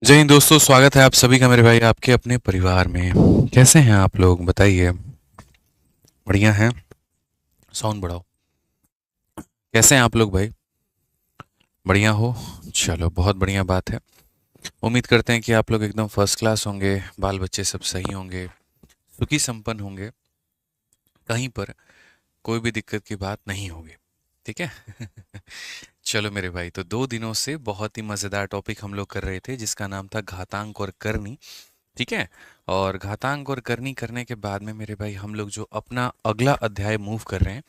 जय हिंद दोस्तों, स्वागत है आप सभी का मेरे भाई आपके अपने परिवार में। कैसे हैं आप लोग बताइए। बढ़िया हैं। साउंड बढ़ाओ। कैसे हैं आप लोग भाई? बढ़िया हो? चलो, बहुत बढ़िया बात है। उम्मीद करते हैं कि आप लोग एकदम फर्स्ट क्लास होंगे, बाल बच्चे सब सही होंगे, सुखी संपन्न होंगे, कहीं पर कोई भी दिक्कत की बात नहीं होगी। ठीक है। चलो मेरे भाई, तो 2 दिनों से बहुत ही मज़ेदार टॉपिक हम लोग कर रहे थे जिसका नाम था घातांक और करनी। ठीक है। और घातांक और करनी करने के बाद में मेरे भाई हम लोग जो अपना अगला अध्याय मूव कर रहे हैं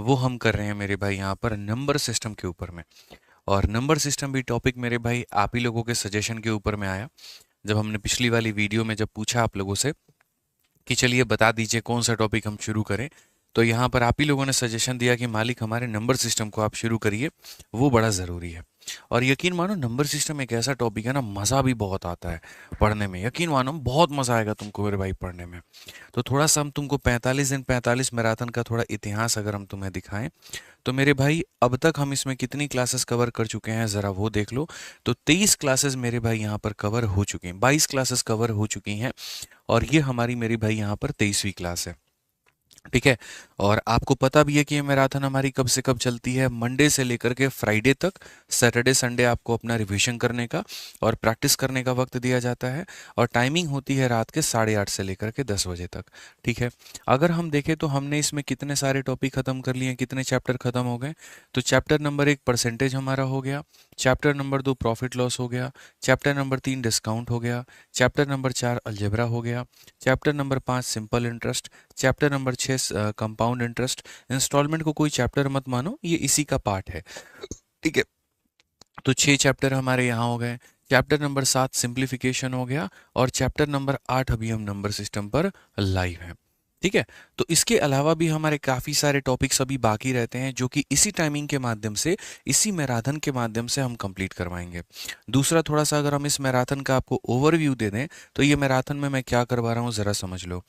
वो हम कर रहे हैं मेरे भाई यहाँ पर नंबर सिस्टम के ऊपर में। और नंबर सिस्टम भी टॉपिक मेरे भाई आप ही लोगों के सजेशन के ऊपर में आया। जब हमने पिछली वाली वीडियो में जब पूछा आप लोगों से कि चलिए बता दीजिए कौन सा टॉपिक हम शुरू करें, तो यहाँ पर आप ही लोगों ने सजेशन दिया कि मालिक हमारे नंबर सिस्टम को आप शुरू करिए, वो बड़ा ज़रूरी है। और यकीन मानो नंबर सिस्टम एक ऐसा टॉपिक है ना, मज़ा भी बहुत आता है पढ़ने में। यकीन मानो बहुत मज़ा आएगा तुमको मेरे भाई पढ़ने में। तो थोड़ा सा हम तुमको 45 दिन 45 मैराथन का थोड़ा इतिहास अगर हम तुम्हें दिखाएं, तो मेरे भाई अब तक हम इसमें कितनी क्लासेस कवर कर चुके हैं ज़रा वो देख लो। तो 23 क्लासेस मेरे भाई यहाँ पर कवर हो चुकी हैं, 22 क्लासेस कवर हो चुकी हैं। और ये हमारी मेरी भाई यहाँ पर 23वीं क्लास है। ठीक है। और आपको पता भी है कि ये मैराथन हमारी कब से कब चलती है, मंडे से लेकर के फ्राइडे तक। सैटरडे संडे आपको अपना रिवीजन करने का और प्रैक्टिस करने का वक्त दिया जाता है। और टाइमिंग होती है रात के 8:30 से लेकर के 10 बजे तक। ठीक है। अगर हम देखें तो हमने इसमें कितने सारे टॉपिक खत्म कर लिए हैं, कितने चैप्टर खत्म हो गए। तो चैप्टर नंबर 1 परसेंटेज हमारा हो गया, चैप्टर नंबर 2 प्रॉफिट लॉस हो गया, चैप्टर नंबर 3 डिस्काउंट हो गया, चैप्टर नंबर 4 अलजेब्रा हो गया, chapter number 5 simple interest, chapter number 6 compound interest. Instalment को कोई चैप्टर मत मानो, ये इसी का पार्ट है। ठीक है। तो 6 चैप्टर हमारे यहाँ हो गए। चैप्टर नंबर 7 सिंप्लीफिकेशन हो गया। और चैप्टर नंबर 8 अभी हम नंबर सिस्टम पर लाइव हैं। ठीक है। तो इसके अलावा भी हमारे काफ़ी सारे टॉपिक्स अभी बाकी रहते हैं जो कि इसी टाइमिंग के माध्यम से, इसी मैराथन के माध्यम से हम कंप्लीट करवाएंगे। दूसरा, थोड़ा सा अगर हम इस मैराथन का आपको ओवरव्यू दे दें, तो ये मैराथन में मैं क्या करवा रहा हूँ ज़रा समझ लो।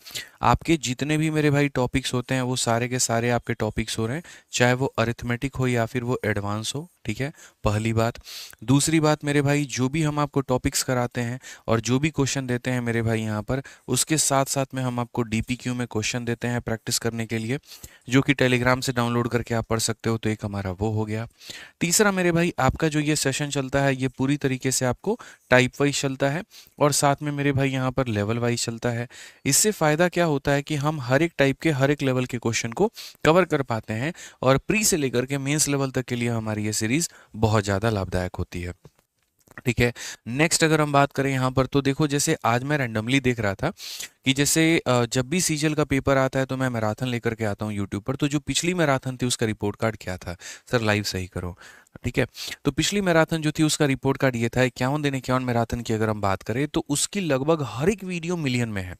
आपके जितने भी मेरे भाई टॉपिक्स होते हैं वो सारे के सारे आपके टॉपिक्स हो रहे हैं, चाहे वो अरिथमेटिक हो या फिर वो एडवांस हो। ठीक है। पहली बात। दूसरी बात मेरे भाई, जो भी हम आपको टॉपिक्स कराते हैं और जो भी क्वेश्चन देते हैं मेरे भाई यहाँ पर, उसके साथ साथ में हम आपको डीपीक्यू में क्वेश्चन देते हैं प्रैक्टिस करने के लिए, जो कि टेलीग्राम से डाउनलोड करके आप पढ़ सकते हो। तो एक हमारा वो हो गया। तीसरा मेरे भाई, आपका जो ये सेशन चलता है ये पूरी तरीके से आपको टाइप वाइज चलता है और साथ में मेरे भाई यहाँ पर लेवल वाइज चलता है। इससे फ़ायदा क्या होता है कि हम हर एक टाइप के हर एक लेवल के क्वेश्चन को कवर कर पाते हैं। और प्री से लेकर के मेंस लेवल तक के लिए हमारी ये सीरीज़ बहुत ज़्यादा लाभदायक होती है। ठीक है। नेक्स्ट अगर हम बात करें यहाँ पर, तो देखो जैसे आज मैं रैंडमली देख रहा था कि जैसे जब भी सीजल का पेपर आता है तो मैं मैराथन लेकर के आता हूँ यूट्यूब पर। तो जो पिछली मैराथन थी उसका रिपोर्ट कार्ड क्या था? सर लाइव सही करो। ठीक है। तो पिछली मैराथन जो थी उसका रिपोर्ट कार्ड ये था, 51 दिन 51 मैराथन की अगर हम बात करें तो उसकी लगभग हर एक वीडियो मिलियन में है।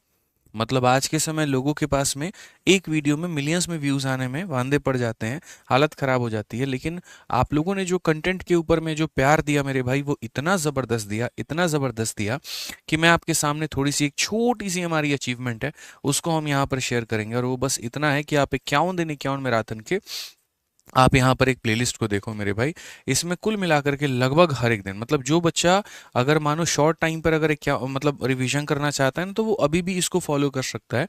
मतलब आज के समय लोगों के पास में एक वीडियो में मिलियंस में व्यूज़ आने में वांदे पड़ जाते हैं, हालत ख़राब हो जाती है। लेकिन आप लोगों ने जो कंटेंट के ऊपर में जो प्यार दिया मेरे भाई, वो इतना ज़बरदस्त दिया, इतना ज़बरदस्त दिया कि मैं आपके सामने थोड़ी सी एक छोटी सी हमारी अचीवमेंट है उसको हम यहाँ पर शेयर करेंगे। और वो बस इतना है कि आप 51 दिन 51 मैराथन के आप यहाँ पर एक प्लेलिस्ट को देखो मेरे भाई। इसमें कुल मिलाकर के लगभग हर एक दिन, मतलब जो बच्चा अगर मानो शॉर्ट टाइम पर अगर एक क्या मतलब रिवीजन करना चाहता है ना, तो वो अभी भी इसको फॉलो कर सकता है।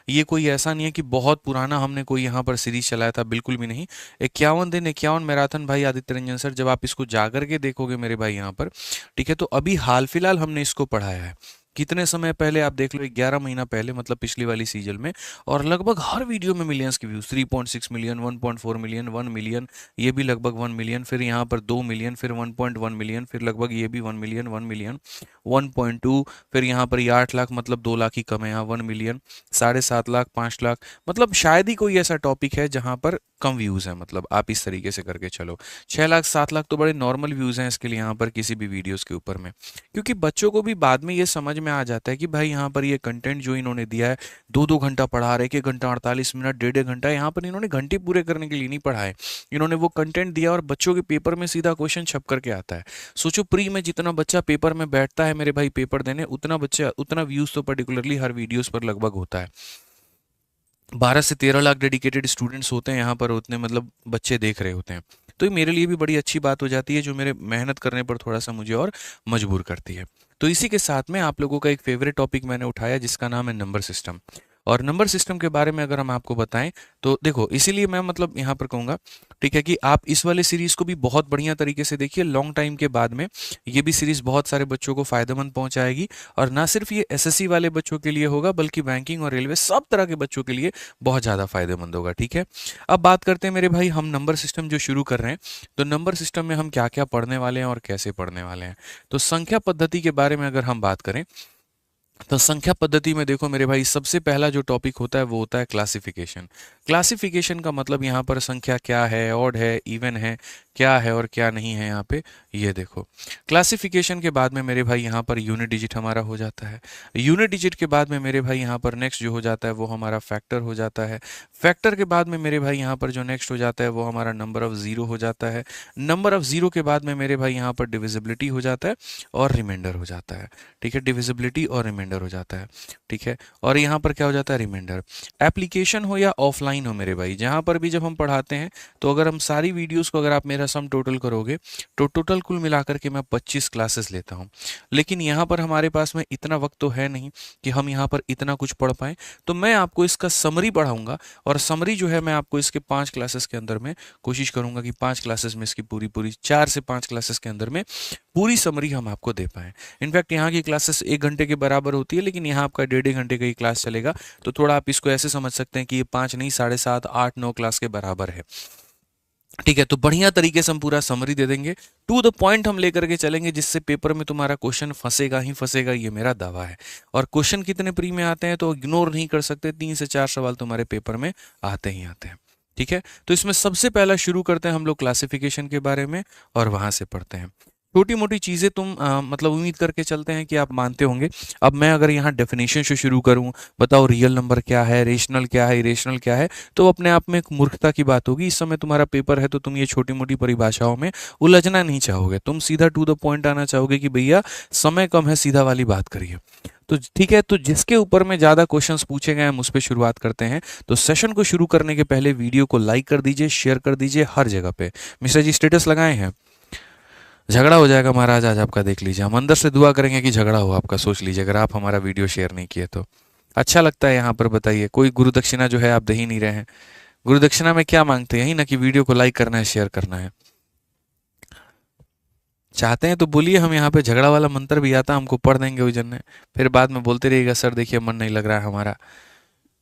ये कोई ऐसा नहीं है कि बहुत पुराना हमने कोई यहाँ पर सीरीज चलाया था, बिल्कुल भी नहीं। 51 दिन 51 मैराथन भाई आदित्य रंजन सर, जब आप इसको जा करके देखोगे मेरे भाई यहाँ पर, ठीक है, तो अभी हाल फिलहाल हमने इसको पढ़ाया है। कितने समय पहले आप देख लो, 11 महीना पहले, मतलब पिछली वाली सीजन में। और लगभग हर वीडियो में मिलियंस के व्यूज, 3.6 मिलियन, 1.4 मिलियन, 1 मिलियन, ये भी लगभग 1 मिलियन, फिर यहाँ पर 2 मिलियन, फिर 1.1 मिलियन, फिर लगभग ये भी 1 मिलियन, 1 मिलियन, 1.2, फिर यहाँ पर ये 8 लाख, मतलब 2 लाख ही कम है यहाँ, 1 मिलियन, 7.5 लाख, 5 लाख। मतलब शायद ही कोई ऐसा टॉपिक है जहाँ पर कम व्यूज़ हैं। मतलब आप इस तरीके से करके चलो, 6 लाख 7 लाख तो बड़े नॉर्मल व्यूज़ हैं इसके लिए यहाँ पर किसी भी वीडियोज़ के ऊपर में। क्योंकि बच्चों को भी बाद में ये समझ में आ जाता है कि भाई यहाँ पर ये कंटेंट जो इन्होंने दिया है, 2-2 घंटा पढ़ा रहे, 1-1 घंटा 48 मिनट, 1.5-1 घंटा, यहाँ पर इन्होंने घंटे पूरे करने के लिए नहीं पढ़ाए। इन्होंने वो कंटेंट दिया और बच्चों के पेपर में सीधा क्वेश्चन छप करके आता है। सोचो प्री में जितना बच्चा पेपर में बैठता है मेरे भाई पेपर देने, उतना बच्चा उतना व्यूज़ तो पर्टिकुलरली हर वीडियोज़ पर लगभग होता है। 12 से 13 लाख डेडिकेटेड स्टूडेंट्स होते हैं यहाँ पर, उतने मतलब बच्चे देख रहे होते हैं। तो ये मेरे लिए भी बड़ी अच्छी बात हो जाती है, जो मेरे मेहनत करने पर थोड़ा सा मुझे और मजबूर करती है। तो इसी के साथ में आप लोगों का एक फेवरेट टॉपिक मैंने उठाया, जिसका नाम है नंबर सिस्टम। और नंबर सिस्टम के बारे में अगर हम आपको बताएं, तो देखो, इसीलिए मैं मतलब यहाँ पर कहूँगा, ठीक है, कि आप इस वाले सीरीज को भी बहुत बढ़िया तरीके से देखिए। लॉन्ग टाइम के बाद में ये भी सीरीज बहुत सारे बच्चों को फायदेमंद पहुंचाएगी। और ना सिर्फ ये एसएससी वाले बच्चों के लिए होगा, बल्कि बैंकिंग और रेलवे सब तरह के बच्चों के लिए बहुत ज़्यादा फायदेमंद होगा। ठीक है, अब बात करते हैं मेरे भाई, हम नंबर सिस्टम जो शुरू कर रहे हैं, तो नंबर सिस्टम में हम क्या क्या पढ़ने वाले हैं और कैसे पढ़ने वाले हैं। तो संख्या पद्धति के बारे में अगर हम बात करें, तो संख्या पद्धति में देखो मेरे भाई, सबसे पहला जो टॉपिक होता है वो होता है क्लासिफिकेशन। क्लासिफिकेशन का मतलब यहाँ पर संख्या क्या है, ऑड है, इवन है, क्या है और क्या नहीं है। यहाँ पे ये देखो, क्लासिफिकेशन के बाद में मेरे भाई यहाँ पर यूनिट डिजिट हमारा हो जाता है। यूनिट डिजिट के बाद में मेरे भाई यहाँ पर नेक्स्ट जो हो जाता है वो हमारा फैक्टर हो जाता है। फैक्टर के बाद में मेरे भाई यहाँ पर जो नेक्स्ट हो जाता है वो हमारा नंबर ऑफ ज़ीरो हो जाता है। नंबर ऑफ ज़ीरो के बाद में मेरे भाई यहाँ पर डिविजिबिलिटी हो जाता है और रिमाइंडर हो जाता है। ठीक है, डिविजिबिलिटी और रिमाइंडर हो जाता है। ठीक है, और यहाँ पर क्या हो जाता है, रिमाइंडर। एप्लीकेशन हो या ऑफलाइन हो मेरे भाई, जहाँ पर भी जब हम पढ़ाते हैं, तो अगर हम सारी वीडियोस को अगर आप मेरा सम टोटल करोगे, तो टोटल कुल मिलाकर के मैं 25 क्लासेस लेता हूँ। लेकिन यहाँ पर हमारे पास में इतना वक्त तो है नहीं कि हम यहाँ पर इतना कुछ पढ़ पाएँ। तो मैं आपको इसका समरी पढ़ाऊँगा, और समरी जो है मैं आपको इसके 5 क्लासेस के अंदर में कोशिश करूँगा कि 5 क्लासेस में इसकी पूरी 4 से 5 क्लासेस के अंदर में पूरी समरी हम आपको दे पाएँ। इनफैक्ट यहाँ की क्लासेस 1 घंटे के बराबर होती है, लेकिन यहाँ आपका 1.5 घंटे का ही क्लास चलेगा। तो थोड़ा आप इसको ऐसे समझ सकते हैं कि ये 5 नहीं, 7.5, 8, 9 क्लास के बराबर है। ठीक है, तो बढ़िया तरीके से हम पूरा समरी दे देंगे, टू द पॉइंट हम लेकर के चलेंगे, जिससे पेपर में तुम्हारा क्वेश्चन फंसेगा ही फंसेगा, ये मेरा दावा है। और क्वेश्चन कितने प्री में आते हैं तो इग्नोर नहीं कर सकते, 3 से 4 सवाल तुम्हारे पेपर में आते ही आते हैं। ठीक है, तो इसमें सबसे पहला शुरू करते हैं हम लोग क्लासिफिकेशन के बारे में, और वहां से पढ़ते हैं। छोटी मोटी चीज़ें तुम मतलब उम्मीद करके चलते हैं कि आप मानते होंगे। अब मैं अगर यहाँ डेफिनेशन से शुरू करूँ, बताओ रियल नंबर क्या है, रेशनल क्या है, इरेशनल क्या है, तो अपने आप में एक मूर्खता की बात होगी। इस समय तुम्हारा पेपर है, तो तुम ये छोटी मोटी परिभाषाओं में उलझना नहीं चाहोगे, तुम सीधा टू द पॉइंट आना चाहोगे कि भैया समय कम है, सीधा वाली बात करिए। तो ठीक है, तो जिसके ऊपर में ज़्यादा क्वेश्चंस पूछे गए हम उस पर शुरुआत करते हैं। तो सेशन को शुरू करने के पहले वीडियो को लाइक कर दीजिए, शेयर कर दीजिए हर जगह पे। मिश्रा जी स्टेटस लगाए हैं, झगड़ा हो जाएगा महाराज आज आपका, देख लीजिए। हम अंदर से दुआ करेंगे कि झगड़ा हो आपका, सोच लीजिए अगर आप हमारा वीडियो शेयर नहीं किए तो। अच्छा लगता है यहाँ पर, बताइए, कोई गुरु दक्षिणा जो है आप दे ही नहीं रहे हैं। गुरु दक्षिणा में क्या मांगते हैं, यही ना कि वीडियो को लाइक करना है, शेयर करना है। चाहते हैं तो बोलिए, हम यहाँ पे झगड़ा वाला मंत्र भी आता, हमको पढ़ देंगे उस जन ने, फिर बाद में बोलते रहिएगा सर देखिए मन नहीं लग रहा है हमारा।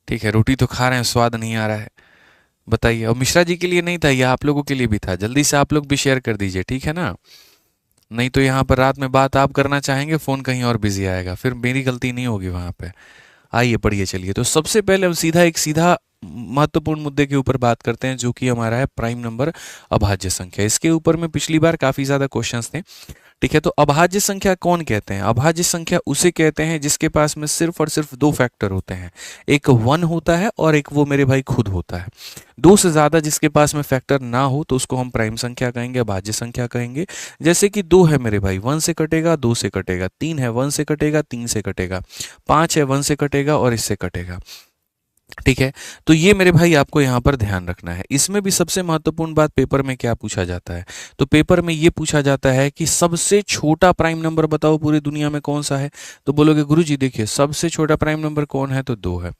ठीक है, रोटी तो खा रहे हैं, स्वाद नहीं आ रहा है। बताइए, और मिश्रा जी के लिए नहीं था, यह आप लोगों के लिए भी था। जल्दी से आप लोग भी शेयर कर दीजिए, ठीक है ना। नहीं तो यहाँ पर रात में बात आप करना चाहेंगे, फ़ोन कहीं और बिजी आएगा, फिर मेरी गलती नहीं होगी वहाँ पे। आइए पढ़िए, चलिए। तो सबसे पहले हम सीधा महत्वपूर्ण मुद्दे के ऊपर बात करते हैं, जो कि हमारा है प्राइम नंबर अभाज्य संख्या। इसके ऊपर में पिछली बार काफ़ी ज़्यादा क्वेश्चंस थे। ठीक है, तो अभाज्य संख्या कौन कहते हैं? अभाज्य संख्या उसे कहते हैं जिसके पास में सिर्फ और सिर्फ 2 फैक्टर होते हैं, एक 1 होता है और एक वो मेरे भाई खुद होता है। 2 से ज़्यादा जिसके पास में फैक्टर ना हो तो उसको हम प्राइम संख्या कहेंगे, अभाज्य संख्या कहेंगे। जैसे कि 2 है मेरे भाई, 1 से कटेगा, 2 से कटेगा। 3 है, 1 से कटेगा, 3 से कटेगा। 5 है, 1 से कटेगा और इससे कटेगा। ठीक है, तो ये मेरे भाई आपको यहाँ पर ध्यान रखना है। इसमें भी सबसे महत्वपूर्ण बात, पेपर में क्या पूछा जाता है, तो पेपर में ये पूछा जाता है कि सबसे छोटा प्राइम नंबर बताओ पूरी दुनिया में कौन सा है। तो बोलोगे गुरुजी देखिए सबसे छोटा प्राइम नंबर कौन है, तो 2 है।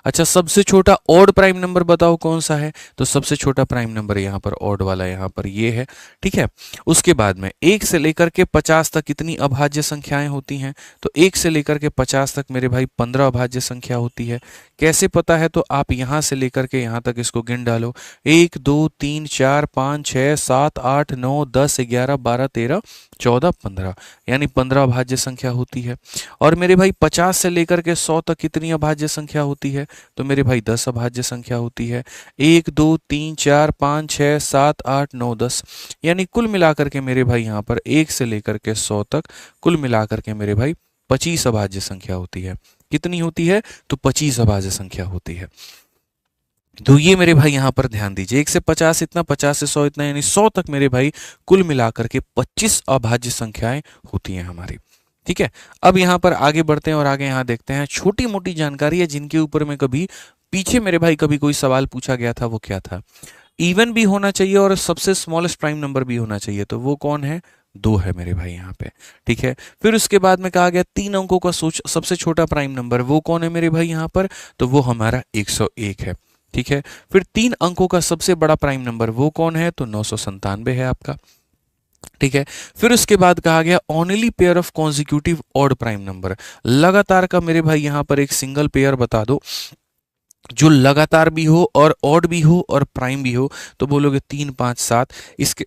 अच्छा, सबसे छोटा ऑड प्राइम नंबर बताओ कौन सा है, तो सबसे छोटा प्राइम नंबर यहाँ पर ऑड वाला यहाँ पर ये है। ठीक है, उसके बाद में 1 से लेकर के 50 तक कितनी अभाज्य संख्याएं होती हैं, तो 1 से लेकर के 50 तक मेरे भाई 15 अभाज्य संख्या होती है। कैसे पता है, तो आप यहां से लेकर के यहां तक इसको गिन डालो, 1 2 3 4 5 6 7 8 9 10 11 12 13 14 15, यानी 15 अभाज्य संख्या होती है। और मेरे भाई 50 से लेकर के 100 तक कितनी अभाज्य संख्या होती है, तो मेरे भाई 10 अभाज्य संख्या होती है। 1 2 3 4 5 6 7 8 9 10, यानी कुल मिलाकर के मेरे भाई यहाँ पर 1 से लेकर के 100 तक कुल मिलाकर के मेरे भाई 25 अभाज्य संख्या होती है। कितनी होती है, तो 25 अभाज्य संख्या होती है। तो ये मेरे भाई यहाँ पर ध्यान दीजिए, 1 से 50 इतना, 50 से 100 इतना, यानी 100 तक मेरे भाई कुल मिलाकर के 25 अभाज्य संख्याएं होती हैं हमारी। ठीक है, अब यहाँ पर आगे बढ़ते हैं और आगे यहाँ देखते हैं छोटी मोटी जानकारी है जिनके ऊपर में कभी पीछे मेरे भाई कभी कोई सवाल पूछा गया था, वो क्या था। इवन भी होना चाहिए और सबसे स्मॉलेस्ट प्राइम नंबर भी होना चाहिए। तो वो कौन है? 2 है मेरे भाई यहाँ पे। ठीक है, फिर उसके बाद में कहा गया 3 अंकों का सबसे छोटा प्राइम नंबर, वो कौन है मेरे भाई यहाँ पर? तो वो हमारा 101 है। ठीक है, फिर 3 अंकों का सबसे बड़ा प्राइम नंबर वो कौन है? तो 997 है आपका। ठीक है, फिर उसके बाद कहा गया only pair of consecutive odd prime number, लगातार का मेरे भाई यहाँ पर एक सिंगल पेयर बता दो जो लगातार भी हो और ऑड भी हो और प्राइम भी हो। तो बोलोगे 3 5 7। इसके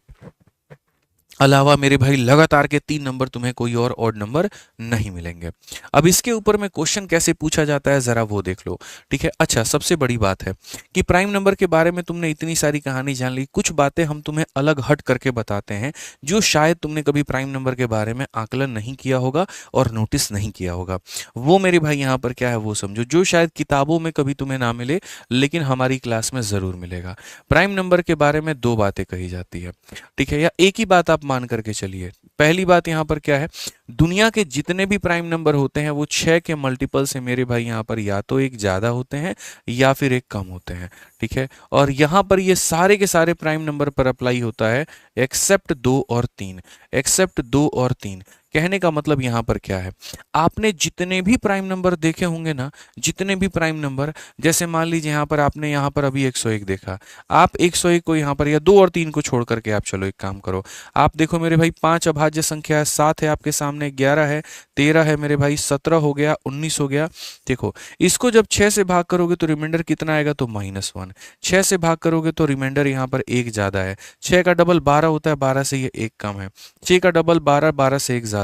अलावा मेरे भाई लगातार के 3 नंबर तुम्हें कोई और ऑड नंबर नहीं मिलेंगे। अब इसके ऊपर में क्वेश्चन कैसे पूछा जाता है जरा वो देख लो। ठीक है, अच्छा सबसे बड़ी बात है कि प्राइम नंबर के बारे में तुमने इतनी सारी कहानी जान ली, कुछ बातें हम तुम्हें अलग हट करके बताते हैं जो शायद तुमने कभी प्राइम नंबर के बारे में आकलन नहीं किया होगा और नोटिस नहीं किया होगा। वो मेरे भाई यहाँ पर क्या है वो समझो, जो शायद किताबों में कभी तुम्हें ना मिले लेकिन हमारी क्लास में जरूर मिलेगा। प्राइम नंबर के बारे में 2 बातें कही जाती है। ठीक है, या एक ही बात आप मान करके चलिए। पहली बात यहां पर क्या है, दुनिया के जितने भी प्राइम नंबर होते हैं वो 6 के मल्टीपल से मेरे भाई यहां पर या तो एक ज्यादा होते हैं या फिर एक कम होते हैं। ठीक है, और यहां पर ये सारे के सारे प्राइम नंबर पर अप्लाई होता है एक्सेप्ट 2 और 3। एक्सेप्ट 2 और 3 कहने का मतलब यहां पर क्या है, आपने जितने भी प्राइम नंबर देखे होंगे ना, जितने भी प्राइम नंबर, जैसे मान लीजिए यहां पर आपने यहां पर अभी 101 देखा, आप 101 को यहां पर या 2 और 3 को छोड़ करके आप चलो एक काम करो, आप देखो मेरे भाई 5 अभाज्य संख्या है, 7 है आपके सामने, 11 है, 13 है मेरे भाई, 17 हो गया, 19 हो गया। देखो इसको जब 6 से भाग करोगे तो रिमाइंडर कितना आएगा? तो -1। 6 से भाग करोगे तो रिमाइंडर यहाँ पर 1 ज्यादा है। 6 का डबल 12 होता है, 12 से ये 1 कम है। 6 का डबल 12, 12 से 1 ज्यादा।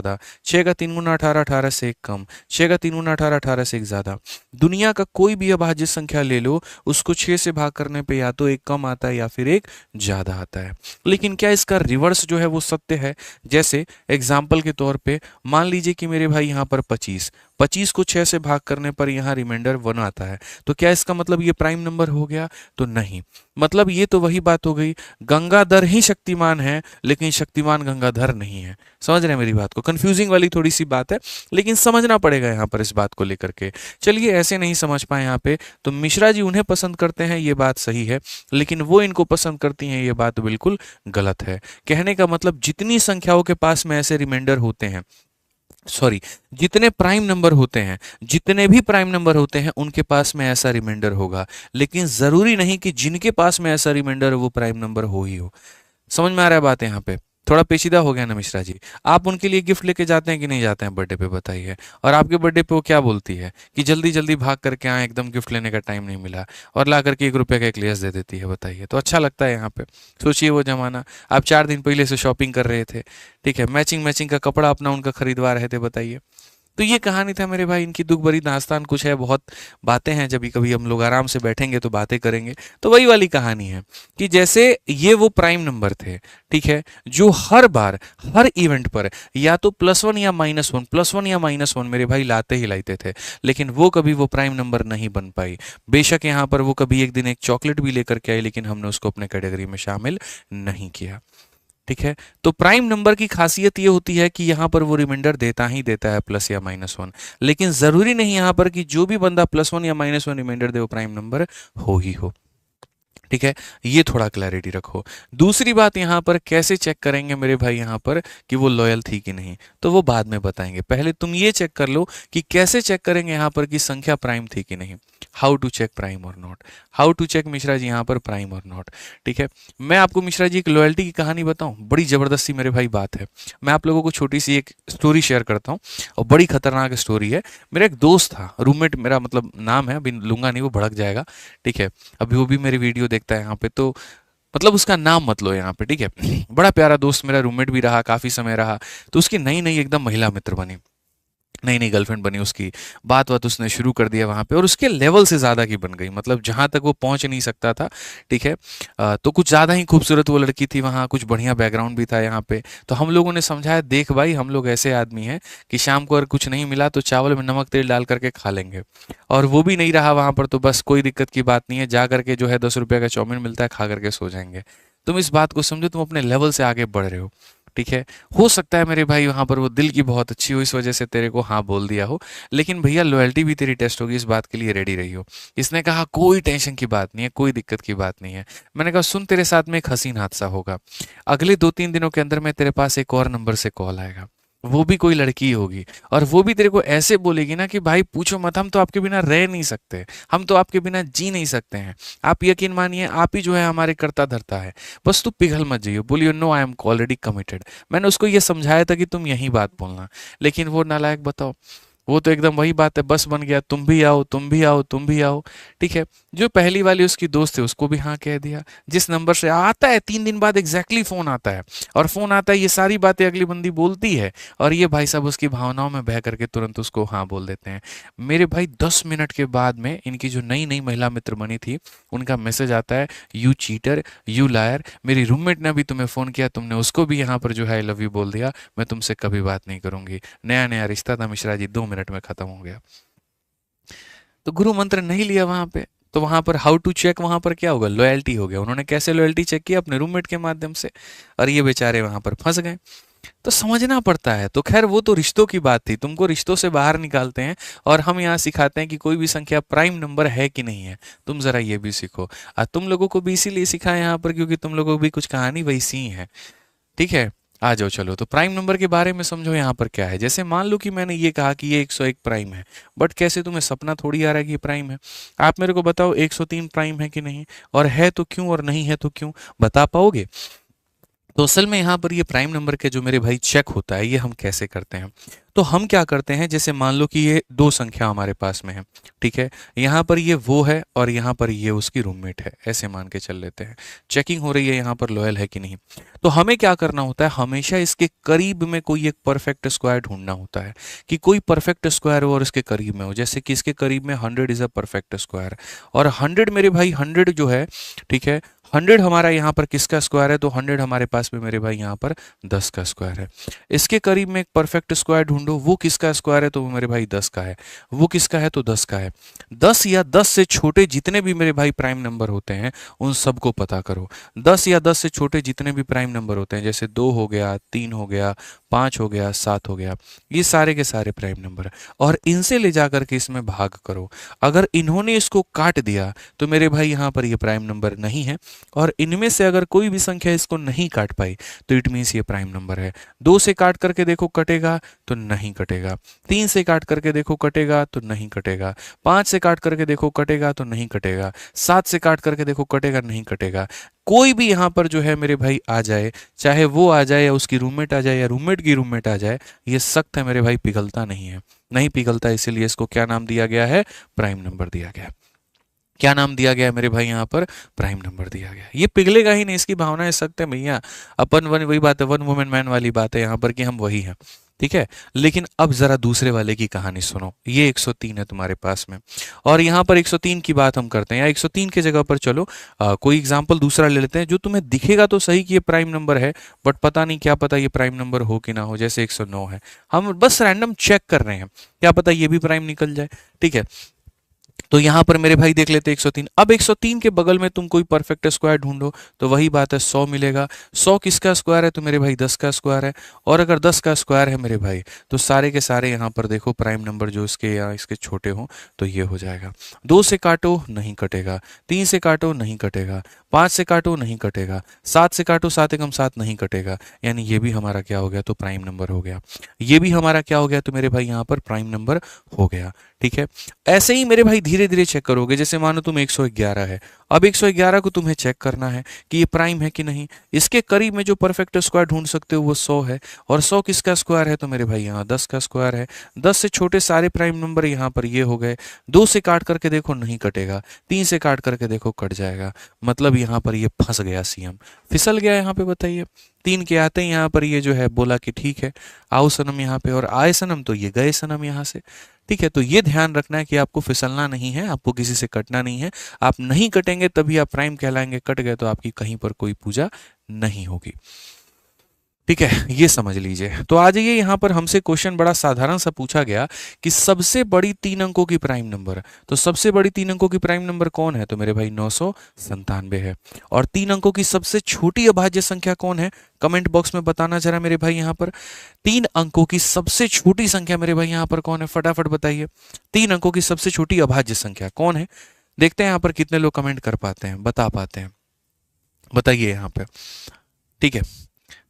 6 का 3 गुना 18, 18 से 1 कम। 6 का 3 गुना 18, 18 से 1 ज्यादा। दुनिया का कोई भी अभाज्य संख्या ले लो, उसको 6 से भाग करने पे या तो 1 कम आता है या फिर 1 ज्यादा आता है। लेकिन क्या इसका रिवर्स जो है वो सत्य है? जैसे एग्जाम्पल के तौर पे मान लीजिए कि मेरे भाई यहाँ पर 25 को 6 से भाग करने पर यहाँ रिमाइंडर 1 आता है। तो क्या इसका मतलब ये प्राइम नंबर हो गया? तो नहीं। मतलब ये तो वही बात हो गई, गंगाधर ही शक्तिमान है लेकिन शक्तिमान गंगाधर नहीं है। समझ रहे हैं मेरी बात को? कंफ्यूजिंग वाली थोड़ी सी बात है लेकिन समझना पड़ेगा यहाँ पर इस बात को लेकर के। चलिए ऐसे नहीं समझ पाए यहाँ पे तो मिश्रा जी उन्हें पसंद करते हैं ये बात सही है, लेकिन वो इनको पसंद करती हैं ये बात बिल्कुल गलत है। कहने का मतलब जितनी संख्याओं के पास में ऐसे रिमाइंडर होते हैं, सॉरी, जितने प्राइम नंबर होते हैं, जितने भी प्राइम नंबर होते हैं उनके पास में ऐसा रिमाइंडर होगा, लेकिन जरूरी नहीं कि जिनके पास में ऐसा रिमाइंडर वो प्राइम नंबर हो ही हो। समझ में आ रहा है बात यहाँ पे? थोड़ा पेचीदा हो गया ना मिश्रा जी? आप उनके लिए गिफ्ट लेके जाते हैं कि नहीं जाते हैं बर्थडे पे, बताइए। और आपके बर्थडे पे वो क्या बोलती है कि जल्दी जल्दी भाग करके आए, एकदम गिफ्ट लेने का टाइम नहीं मिला, और ला करके 1 रुपये का एक लेस दे देती है, बताइए। तो अच्छा लगता है यहाँ पे? सोचिए वो जमाना, आप 4 दिन पहले से शॉपिंग कर रहे थे, ठीक है, मैचिंग मैचिंग का कपड़ा अपना उनका खरीदवा रहे थे, बताइए। तो ये कहानी था मेरे भाई, इनकी दुख भरी दास्तान कुछ है, बहुत बातें हैं, जब कभी हम लोग आराम से बैठेंगे तो बातें करेंगे। तो वही वाली कहानी है कि जैसे ये वो प्राइम नंबर थे, ठीक है, जो हर बार हर इवेंट पर या तो +1 या -1, +1 या -1 मेरे भाई लाते ही लाते थे, लेकिन वो कभी वो प्राइम नंबर नहीं बन पाई। बेशक यहाँ पर वो कभी एक दिन एक चॉकलेट भी लेकर के आई, लेकिन हमने उसको अपने कैटेगरी में शामिल नहीं किया। ठीक है, तो प्राइम नंबर की खासियत ये होती है कि यहाँ पर वो रिमाइंडर देता ही देता है प्लस या -1, लेकिन जरूरी नहीं यहाँ पर कि जो भी बंदा +1 या -1 रिमाइंडर दे वो प्राइम नंबर हो ही हो। ठीक है, ये थोड़ा क्लैरिटी रखो। दूसरी बात यहाँ पर कैसे चेक करेंगे मेरे भाई यहाँ पर कि वो लॉयल थी कि नहीं, तो वो बाद में बताएंगे। पहले तुम ये चेक कर लो कि कैसे चेक करेंगे यहाँ पर कि संख्या प्राइम थी कि नहीं। हाउ टू चेक प्राइम और not, how to check Mishra ji यहाँ पर प्राइम और नॉट। ठीक है, मैं आपको मिश्रा जी एक लॉयल्टी की कहानी बताऊं, बड़ी जबरदस्ती मेरे भाई बात है। मैं आप लोगों को छोटी सी एक स्टोरी शेयर करता हूँ और बड़ी खतरनाक स्टोरी है। मेरा एक दोस्त था, रूममेट मेरा, मतलब नाम है, अभी लूंगा नहीं, वो भड़क जाएगा। ठीक है, अभी वो भी मेरी वीडियो देखता है यहाँ पे, तो मतलब उसका नाम मत लो यहाँ पे, ठीक है। बड़ा प्यारा दोस्त मेरा, रूममेट भी रहा, काफी समय रहा। तो उसकी नई नई एकदम महिला मित्र बनी, नई नई गर्लफ्रेंड बनी उसकी, बात बात उसने शुरू कर दिया वहाँ पे, और उसके लेवल से ज़्यादा की बन गई, मतलब जहाँ तक वो पहुँच नहीं सकता था। ठीक है, तो कुछ ज़्यादा ही खूबसूरत वो लड़की थी वहाँ, कुछ बढ़िया बैकग्राउंड भी था यहाँ पे। तो हम लोगों ने समझाया, देख भाई हम लोग ऐसे आदमी हैं कि शाम को अगर कुछ नहीं मिला तो चावल में नमक तेल डाल करके खा लेंगे, और वो भी नहीं रहा वहाँ पर तो बस कोई दिक्कत की बात नहीं है, जा करके जो है 10 रुपये का चाउमीन मिलता है, खा करके सो जाएंगे। तुम इस बात को समझो, तुम अपने लेवल से आगे बढ़ रहे हो। ठीक है। हो सकता है मेरे भाई वहां पर वो दिल की बहुत अच्छी हो, इस वजह से तेरे को हाँ बोल दिया हो, लेकिन भैया लॉयल्टी भी तेरी टेस्ट होगी, इस बात के लिए रेडी रही हो। इसने कहा कोई टेंशन की बात नहीं है, कोई दिक्कत की बात नहीं है। मैंने कहा सुन, तेरे साथ में एक हसीन हादसा होगा। अगले 2-3 दिनों के अंदर में तेरे पास एक और नंबर से कॉल आएगा, वो भी कोई लड़की होगी, और वो भी तेरे को ऐसे बोलेगी ना कि भाई पूछो मत, हम तो आपके बिना रह नहीं सकते, हम तो आपके बिना जी नहीं सकते हैं, आप यकीन मानिए आप ही जो है हमारे करता धरता है, बस तू पिघल मत जाइयो, बोलियो no I am already committed. मैंने उसको ये समझाया था कि तुम यही बात बोलना, लेकिन वो नालायक बताओ, वो तो एकदम वही बात है, बस बन गया, तुम भी आओ तुम भी आओ तुम भी आओ। ठीक है। जो पहली वाली उसकी दोस्त है उसको भी हाँ कह दिया, जिस नंबर से आता है 3 दिन बाद एग्जैक्टली फोन आता है, और फोन आता है ये सारी बातें अगली बंदी बोलती है, और ये भाई साहब उसकी भावनाओं में बह करके तुरंत उसको हाँ बोल देते हैं। मेरे भाई 10 मिनट के बाद में इनकी जो नई नई महिला मित्र बनी थी, उनका मैसेज आता है, यू चीटर यू लायर, मेरी रूममेट ने भी तुम्हें फ़ोन किया, तुमने उसको भी यहाँ पर जो है आई लव यू बोल दिया, मैं तुमसे कभी बात नहीं करूंगी। नया नया रिश्ता था मिश्रा जी, 2 मिनट में खत्म हो गया। तो गुरु मंत्र नहीं लिया वहां पे, तो वहां पर हाउ टू चेक, वहां पर क्या होगा, लॉयल्टी हो गया। उन्होंने कैसे लॉयल्टी चेक किया, अपने रूममेट के माध्यम से, और ये बेचारे वहां पर फंस गए। तो समझना पड़ता है। तो खैर वो तो रिश्तों की बात थी, तुमको रिश्तों से बाहर निकालते हैं, और हम यहाँ सिखाते हैं कि कोई भी संख्या प्राइम नंबर है कि नहीं है, तुम जरा ये भी सीखो। तुम लोगों को भी इसीलिए सिखाएं यहाँ पर क्योंकि तुम लोगों को भी कुछ कहानी वैसी ही है। ठीक है। आ जाओ चलो, तो प्राइम नंबर के बारे में समझो यहाँ पर क्या है। जैसे मान लो कि मैंने ये कहा कि ये 101 प्राइम है, बट कैसे तुम्हें सपना थोड़ी आ रहा है कि ये प्राइम है। आप मेरे को बताओ 103 प्राइम है कि नहीं, और है तो क्यों, और नहीं है तो क्यों, बता पाओगे? तो असल में यहाँ पर ये प्राइम नंबर के जो मेरे भाई चेक होता है, ये हम कैसे करते हैं। तो हम क्या करते हैं, जैसे मान लो कि ये दो संख्या हमारे पास में है, ठीक है, यहाँ पर ये वो है और यहाँ पर ये उसकी रूममेट है, ऐसे मान के चल लेते हैं। चेकिंग हो रही है यहाँ पर लॉयल है कि नहीं। तो हमें क्या करना होता है, हमेशा इसके करीब में कोई एक परफेक्ट स्क्वायर ढूंढना होता है, कि कोई परफेक्ट स्क्वायर हो और इसके करीब में हो। जैसे कि इसके करीब में 100 इज अ परफेक्ट स्क्वायर, और 100 मेरे भाई 100 जो है, ठीक है, 100 हमारा यहाँ पर किसका स्क्वायर है, तो 100 हमारे पास में मेरे भाई यहाँ पर 10 का स्क्वायर है। इसके करीब में एक परफेक्ट स्क्वायर ढूंढो, वो किसका स्क्वायर है, तो वो मेरे भाई 10 का है। वो किसका है, तो 10 का है। 10 या 10 से छोटे जितने भी मेरे भाई प्राइम नंबर होते हैं उन सबको पता करो। 10 या 10 से छोटे जितने भी प्राइम नंबर होते हैं, जैसे 2 हो गया, 3 हो गया, 5 हो गया, 7 हो गया, ये सारे के सारे प्राइम नंबर है, और इनसे ले जाकर के इसमें भाग करो। अगर इन्होंने इसको काट दिया तो मेरे भाई यहाँ पर ये प्राइम नंबर नहीं है, और इनमें से अगर कोई भी संख्या इसको नहीं काट पाई तो इट मीन्स ये प्राइम नंबर है। 2 से काट करके देखो कटेगा तो नहीं कटेगा, 3 से काट करके देखो कटेगा तो नहीं कटेगा, 5 से काट करके देखो कटेगा तो नहीं कटेगा, 7 से काट करके देखो कटेगा नहीं कटेगा। कोई भी यहाँ पर जो है मेरे भाई आ जाए, चाहे वो आ जाए या उसकी रूममेट आ जाए या रूममेट की रूममेट आ जाए, ये सख्त है मेरे भाई, पिघलता नहीं है। नहीं पिघलता, इसीलिए इसको क्या नाम दिया गया है, प्राइम नंबर दिया गया। क्या नाम दिया गया है मेरे भाई, यहाँ पर प्राइम नंबर दिया गया। ये पिघलेगा ही नहीं, इसकी भावनाएं सख्त है भैया। अपन वन, वही बात है, वन वुमेन मैन वाली बात है यहाँ पर कि हम वही हैं। ठीक है। लेकिन अब जरा दूसरे वाले की कहानी सुनो। ये 103 है तुम्हारे पास में, और यहाँ पर 103 की बात हम करते हैं, या 103 की जगह पर चलो कोई एग्जाम्पल दूसरा ले लेते हैं जो तुम्हें दिखेगा तो सही कि ये प्राइम नंबर है, बट पता नहीं, क्या पता ये प्राइम नंबर हो कि ना हो। जैसे 109 है, हम बस रैंडम चेक कर रहे हैं, क्या पता ये भी प्राइम निकल जाए। ठीक है। तो यहां पर मेरे भाई देख लेते हैं 103। अब 103 के बगल में तुम कोई परफेक्ट स्क्वायर ढूंढो, तो वही बात है, 100 मिलेगा। 100 किसका स्क्वायर है, तो मेरे भाई 10 का स्क्वायर है, और अगर 10 का स्क्वायर है मेरे भाई, तो सारे के सारे यहाँ पर देखो प्राइम नंबर जो इसके या इसके छोटे हों तो ये हो जाएगा। 2 से काटो नहीं कटेगा, 3 से काटो नहीं कटेगा, 5 से काटो नहीं कटेगा, 7 से काटो 7 एकम 7 नहीं कटेगा, यानी ये भी हमारा क्या हो गया, तो प्राइम नंबर हो गया। ये भी हमारा क्या हो गया, तो मेरे भाई यहाँ पर प्राइम नंबर हो गया। ठीक है। ऐसे ही मेरे भाई धीरे धीरे चेक करोगे। जैसे मानो तुम 111 है, अब 111 को तुम्हें चेक करना है कि ये प्राइम है कि नहीं। इसके करीब में जो परफेक्ट स्क्वायर ढूंढ सकते हो वो 100 है, और 100 किसका स्क्वायर है, तो मेरे भाई यहाँ 10 का स्क्वायर है। 10 से छोटे सारे प्राइम नंबर यहाँ पर ये हो गए। 2 से काट करके देखो नहीं कटेगा, 3 से काट करके देखो कट जाएगा, मतलब यहाँ पर ये फंस गया, सीएम फिसल गया यहाँ पे। बताइए, 3 के आते ही यहाँ पर ये जो है बोला कि ठीक है आओ सनम यहाँ पे, और आए सनम तो ये गए सनम यहाँ से। ठीक है। तो ये ध्यान रखना है कि आपको फिसलना नहीं है, आपको किसी से कटना नहीं है। आप नहीं कटेंगे तभी आप प्राइम कहलाएंगे, कट गए तो आपकी कहीं पर कोई पूजा नहीं होगी। ठीक है, ये समझ लीजिए। तो आ जाइए यहाँ पर, हमसे क्वेश्चन बड़ा साधारण सा पूछा गया कि सबसे बड़ी 3 अंकों की प्राइम नंबर। तो सबसे बड़ी 3 अंकों की प्राइम नंबर कौन है? तो मेरे भाई 997 है। और 3 अंकों की सबसे छोटी अभाज्य संख्या कौन है? कमेंट बॉक्स में बताना जरा मेरे भाई यहाँ पर। 3 अंकों की सबसे छोटी संख्या मेरे भाई यहाँ पर कौन है? फटाफट बताइए। 3 अंकों की सबसे छोटी अभाज्य संख्या कौन है? देखते हैं यहाँ पर कितने लोग कमेंट कर पाते हैं, बता पाते हैं, बताइए यहाँ पे। ठीक है,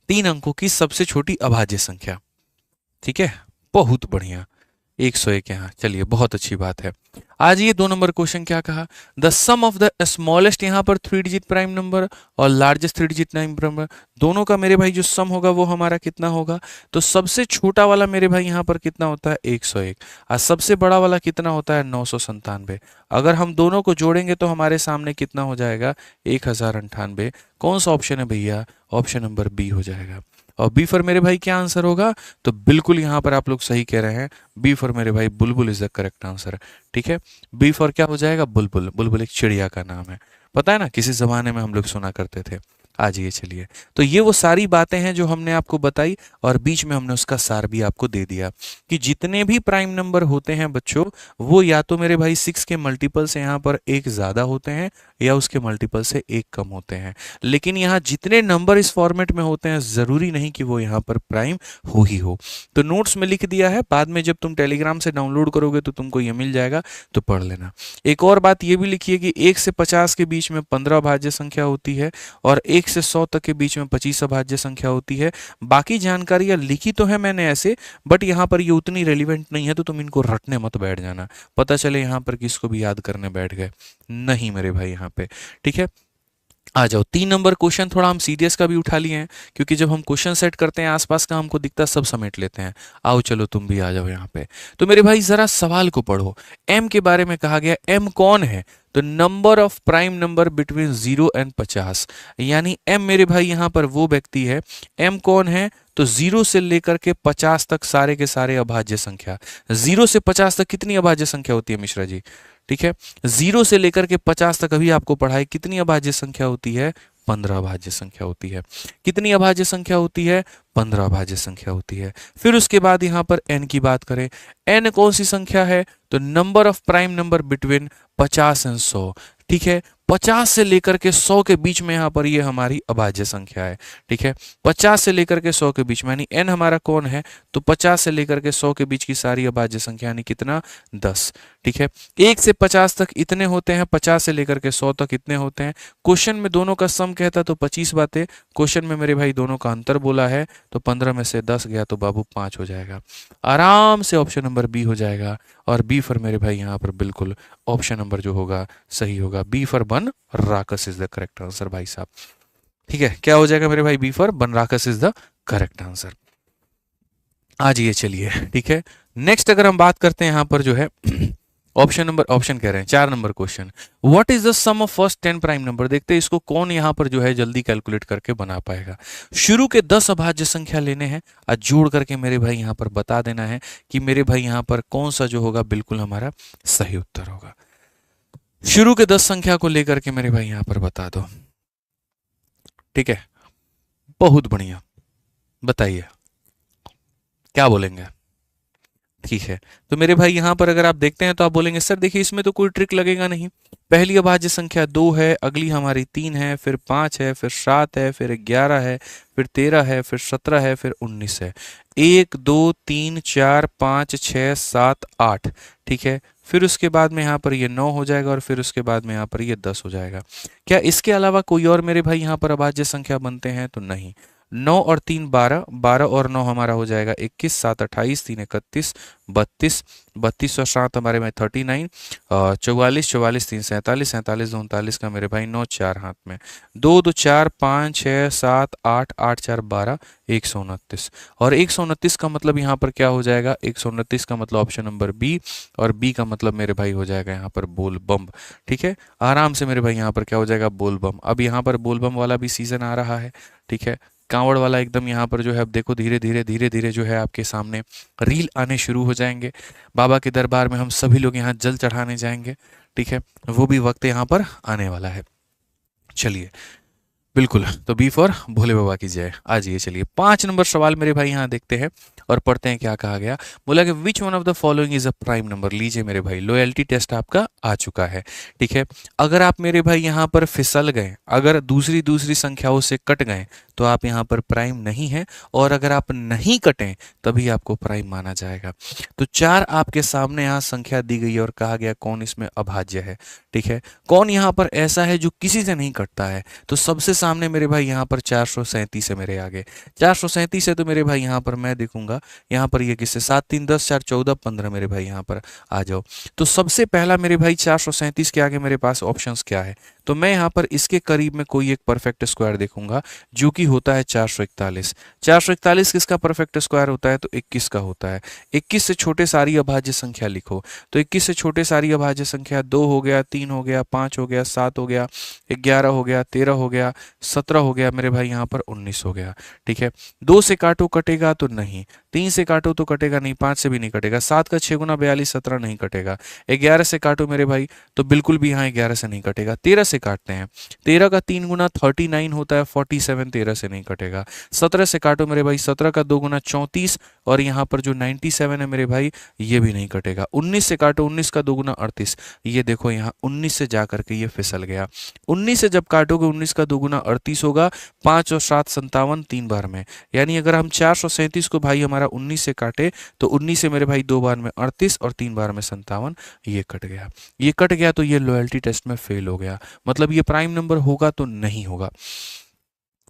3 अंकों की सबसे छोटी अभाज्य संख्या। ठीक है, बहुत बढ़िया, 101 यहाँ। चलिए, बहुत अच्छी बात है। आज ये 2 नंबर क्वेश्चन क्या कहा? The sum of the smallest यहाँ पर 3 डिजिट प्राइम नंबर और लार्जेस्ट 3 डिजिट प्राइम नंबर, दोनों का मेरे भाई जो सम होगा वो हमारा कितना होगा? तो सबसे छोटा वाला मेरे भाई यहाँ पर कितना होता है? 101। और सबसे बड़ा वाला कितना होता है? 997। अगर हम दोनों को जोड़ेंगे तो हमारे सामने कितना हो जाएगा? 1098। कौन सा ऑप्शन है भैया? ऑप्शन नंबर बी हो जाएगा। और बी फॉर मेरे भाई क्या आंसर होगा? तो बिल्कुल यहाँ पर आप लोग सही कह रहे हैं, बी फॉर मेरे भाई बुलबुल इज द करेक्ट आंसर। ठीक है, बी फॉर क्या हो जाएगा? बुलबुल। बुलबुल एक चिड़िया का नाम है, पता है ना, किसी जमाने में हम लोग सुना करते थे। आज ये चलिए, तो ये वो सारी बातें हैं जो हमने आपको बताई, और बीच में हमने उसका सार भी आपको दे दिया कि जितने भी प्राइम नंबर होते हैं बच्चों, वो या तो मेरे भाई 6 के मल्टीपल से यहाँ पर एक ज्यादा होते हैं या उसके मल्टीपल से एक कम होते हैं। लेकिन यहाँ जितने नंबर इस फॉर्मेट में होते हैं, जरूरी नहीं कि वो यहाँ पर प्राइम हो ही हो। तो नोट्स में लिख दिया है, बाद में जब तुम टेलीग्राम से डाउनलोड करोगे तो तुमको ये मिल जाएगा, तो पढ़ लेना। एक और बात ये भी लिखिए कि 1 से 50 के बीच में 15 भाज्य संख्या होती है, और 1 से 100 तक के बीच में 25 अभाज्य संख्या होती है। बाकी जानकारियां लिखी तो है मैंने ऐसे, बट यहाँ पर ये उतनी रेलिवेंट नहीं है, तो तुम इनको रटने मत बैठ जाना, पता चले यहाँ पर किसको भी याद करने बैठ गए, नहीं मेरे भाई यहाँ पे। ठीक है, आ जाओ। 3 नंबर क्वेश्चन थोड़ा हम सीरियस का भी उठा लिए हैं, क्योंकि जब हम क्वेश्चन सेट करते हैं आसपास का हमको दिखता सब समेट लेते हैं। आओ चलो तुम भी आ जाओ यहाँ पे। तो मेरे भाई जरा सवाल को पढ़ो। एम के बारे में कहा गया, एम कौन है? तो number of prime number between 0 and 50, यानी एम मेरे भाई यहाँ पर वो व्यक्ति है। एम कौन है? तो 0 से लेकर के 50 तक सारे के सारे अभाज्य संख्या। 0 से 50 तक कितनी अभाज्य संख्या होती है मिश्रा जी? ठीक है, 0 से लेकर के 50 तक अभी आपको पढ़ाई, कितनी अभाज्य संख्या होती है? 15 अभाज्य संख्या होती है। कितनी अभाज्य संख्या होती है? 15 अभाज्य संख्या होती है। फिर उसके बाद यहाँ पर n की बात करें, n कौन सी संख्या है? तो number of prime number between 50 and 100। ठीक है, 50 से लेकर के 100 के बीच में यहाँ पर ये हमारी अभाज्य संख्या है। ठीक है, 50 से लेकर के 100 के बीच में, यानी n हमारा कौन है? तो 50 से लेकर के 100 के बीच की सारी अभाज्य संख्या, यानी कितना? 10। ठीक है, 1 से 50 तक इतने होते हैं, 50 से लेकर के 100 तक इतने होते हैं। क्वेश्चन में दोनों का सम कहता तो 25 बातें, क्वेश्चन में मेरे भाई दोनों का अंतर बोला है, तो 15 में से 10 गया तो बाबू 5 हो जाएगा। आराम से ऑप्शन नंबर बी हो जाएगा। और बी फॉर मेरे भाई यहाँ पर बिल्कुल ऑप्शन नंबर जो होगा सही होगा, बी फॉर बन राकस इज द करेक्ट आंसर भाई साहब। ठीक है, क्या हो जाएगा मेरे भाई? बी फॉर बन राकस इज द करेक्ट आंसर। आज ये चलिए, ठीक है, नेक्स्ट अगर हम बात करते हैं यहाँ पर जो है ऑप्शन कह रहे हैं 4 number question, what is the sum of first 10 prime number. देखते हैं इसको कौन यहाँ पर जो है जल्दी कैलकुलेट करके बना पाएगा। शुरू के 10 अभाज्य संख्या लेने हैं और जोड़ करके मेरे भाई यहाँ पर बता देना है कि मेरे भाई यहाँ पर कौन सा जो होगा बिल्कुल हमारा सही उत्तर होगा। शुरू के 10 संख्या को लेकर के मेरे भाई यहाँ पर बता दो। ठीक है, बहुत बढ़िया, बताइए क्या बोलेंगे? ठीक है, तो मेरे भाई यहाँ पर अगर आप देखते हैं तो आप बोलेंगे सर देखिए इसमें तो कोई ट्रिक लगेगा नहीं। पहली अभाज्य संख्या 2 है, अगली हमारी 3 है, फिर 5 है, फिर 7 है, फिर 11 है, फिर 13 है, फिर 17 है, फिर 19 है। 1 2 3 4 5 6 7 8। ठीक है, फिर उसके बाद में यहाँ पर ये 9 हो जाएगा, और फिर उसके बाद में यहाँ पर ये 10 हो जाएगा। क्या इसके अलावा कोई और मेरे भाई यहाँ पर अभाज्य संख्या बनते हैं? तो नहीं। 9 और 3 12, 12 और 9 हमारा हो जाएगा 21, 7 28, 3 31, 32, 32 और 7 हमारे में 39, 44, 44 3 47, 47 2 39 का मेरे भाई 9 4 हाथ में, 2 2 4 5 6 7 8 8 4 12, 129। और 129 का मतलब यहाँ पर क्या हो जाएगा? 129 का मतलब ऑप्शन नंबर बी, और बी का मतलब मेरे भाई हो जाएगा यहाँ पर बोल बम। ठीक है, आराम से मेरे भाई यहाँ पर क्या हो जाएगा? बोल बम। अब यहाँ पर बोल बम वाला भी सीजन आ रहा है। ठीक है, कांवड़ वाला एकदम यहाँ पर जो है अब देखो धीरे धीरे जो है आपके सामने रील आने शुरू हो जाएंगे। बाबा के दरबार में हम सभी लोग यहाँ जल चढ़ाने जाएंगे। ठीक है, वो भी वक्त यहाँ पर आने वाला है। चलिए, बिल्कुल। तो बी फॉर भोले बाबा की जय। आ जाइए, चलिए 5 नंबर सवाल मेरे भाई यहाँ देखते हैं और पढ़ते हैं क्या कहा गया। बोला कि which one of the following is a prime number. लीजिए मेरे भाई, लॉयल्टी टेस्ट आपका आ चुका है। ठीक है, अगर आप मेरे भाई यहाँ पर फिसल गए, अगर दूसरी दूसरी संख्याओं से कट गए, तो आप यहाँ पर प्राइम नहीं है, और अगर आप नहीं कटें तभी आपको प्राइम माना जाएगा। तो 4 आपके सामने यहाँ संख्या दी गई है और कहा गया कौन इसमें अभाज्य है। ठीक है, कौन यहाँ पर ऐसा है जो किसी से नहीं कटता है। तो सबसे सामने मेरे भाई यहाँ पर 437 है मेरे आगे। 437 है तो मेरे भाई यहाँ पर मैं देखूंगा, यहाँ पर ये किससे 7 3 10 4 14 15 मेरे भाई यहाँ पर आ जाओ। तो सबसे पहला मेरे भाई 437 के आगे मेरे पास ऑप्शंस क्या है, तो मैं यहाँ पर इसके करीब में कोई एक परफेक्ट स्क्वायर देखूंगा जो कि होता है 441। 441 किसका परफेक्ट स्क्वायर होता है, तो 21 का होता है। 21 से छोटे सारी अभाज्य संख्या लिखो, तो 21 से छोटे सारी अभाज्य संख्या 2 हो गया, 3 हो गया, 5 हो गया, 7 हो गया, 11 हो गया, 13 हो गया, 17 हो गया मेरे भाई, यहाँ पर 19 हो गया। ठीक है, 2 से काटो कटेगा तो नहीं, 3 से काटो तो कटेगा नहीं, 5 से भी नहीं कटेगा, 7 का 6 गुना 42 17 नहीं कटेगा, 11 से काटो मेरे भाई तो बिल्कुल भी यहाँ 11 से नहीं कटेगा, 13 से काटते हैं, 13 का 3 गुना 39 होता है 47, 13 से नहीं कटेगा, 17 से काटो मेरे भाई, 17 का 2 गुना 34 और यहाँ पर जो 97 है मेरे भाई ये भी नहीं कटेगा, 19 से काटो, 19 का 2 गुना 38, ये देखो यहाँ 19 से जा करके ये फिसल गया। 19 से जब काटोगे 19 का 2 गुना 38 होगा, 5 और 7 57 3 बार में, यानी अगर हम 437 को भाई हमारा 19 से काटे तो 19 से मेरे भाई 2 बार में 38 और 3 बार में 57, ये कट गया। ये कट गया तो ये लॉयल्टी टेस्ट में फेल हो गया, मतलब ये प्राइम नंबर होगा तो नहीं होगा,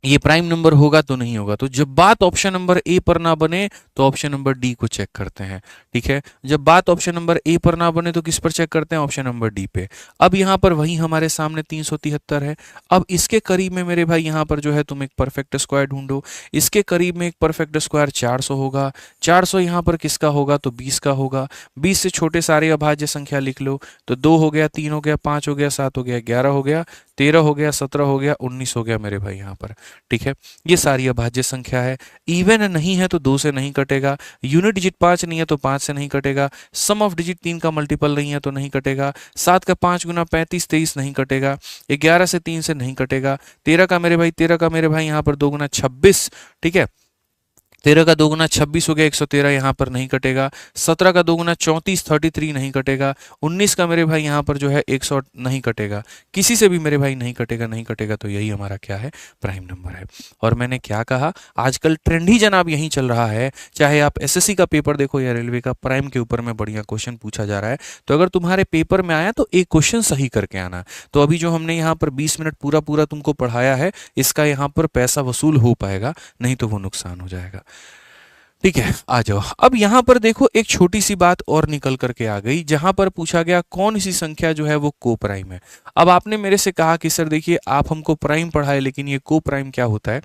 ये प्राइम नंबर होगा तो नहीं होगा। तो जब बात ऑप्शन नंबर ए पर ना बने तो ऑप्शन नंबर डी को चेक करते हैं। ठीक है, जब बात ऑप्शन नंबर ए पर ना बने तो किस पर चेक करते हैं, ऑप्शन नंबर डी पे। अब यहाँ पर वही हमारे सामने 373 है। अब इसके करीब में मेरे भाई यहाँ पर जो है तुम एक परफेक्ट स्क्वायर ढूंढो, इसके करीब में एक परफेक्ट स्क्वायर 400 होगा, 400 यहाँ पर किसका होगा, तो 20 का होगा। 20 से छोटे सारे अभाज्य संख्या लिख लो, तो 2 हो गया, 3 हो गया, 5 हो गया, 7 हो गया, 11 हो गया, 13 हो गया, 17 हो गया, 19 हो गया मेरे भाई यहाँ पर। ठीक है, ये सारी अभाज्य संख्या है। इवन नहीं है तो 2 से नहीं कटेगा, यूनिट डिजिट 5 नहीं है तो 5 से नहीं कटेगा, सम ऑफ डिजिट 3 का मल्टीपल नहीं है तो नहीं कटेगा, 7 का 5 गुना 35 23 नहीं कटेगा, 11 से 3 से नहीं कटेगा, 13 का मेरे भाई यहाँ पर 2 गुना 26। ठीक है, 13 का 2 गुना 26 हो गया, 113 यहाँ पर नहीं कटेगा, 17 का 2 गुना 34 33 नहीं कटेगा, 19 का मेरे भाई यहाँ पर जो है 100 नहीं कटेगा, किसी से भी मेरे भाई नहीं कटेगा, नहीं कटेगा तो यही हमारा क्या है, प्राइम नंबर है। और मैंने क्या कहा, आजकल ट्रेंड ही जनाब यही चल रहा है, चाहे आप एसएससी का पेपर देखो या रेलवे का, प्राइम के ऊपर में बढ़िया क्वेश्चन पूछा जा रहा है। तो अगर तुम्हारे पेपर में आया तो एक क्वेश्चन सही करके आना। तो अभी जो हमने यहाँ पर 20 मिनट पूरा पूरा तुमको पढ़ाया है, इसका यहाँ पर पैसा वसूल हो पाएगा, नहीं तो वो नुकसान हो जाएगा। ठीक है, आ जाओ। अब यहां पर देखो एक छोटी सी बात और निकल करके आ गई, जहां पर पूछा गया कौन सी संख्या जो है वो को प्राइम है। अब आपने मेरे से कहा कि सर देखिए आप हमको प्राइम पढ़ाए लेकिन ये को प्राइम क्या होता है,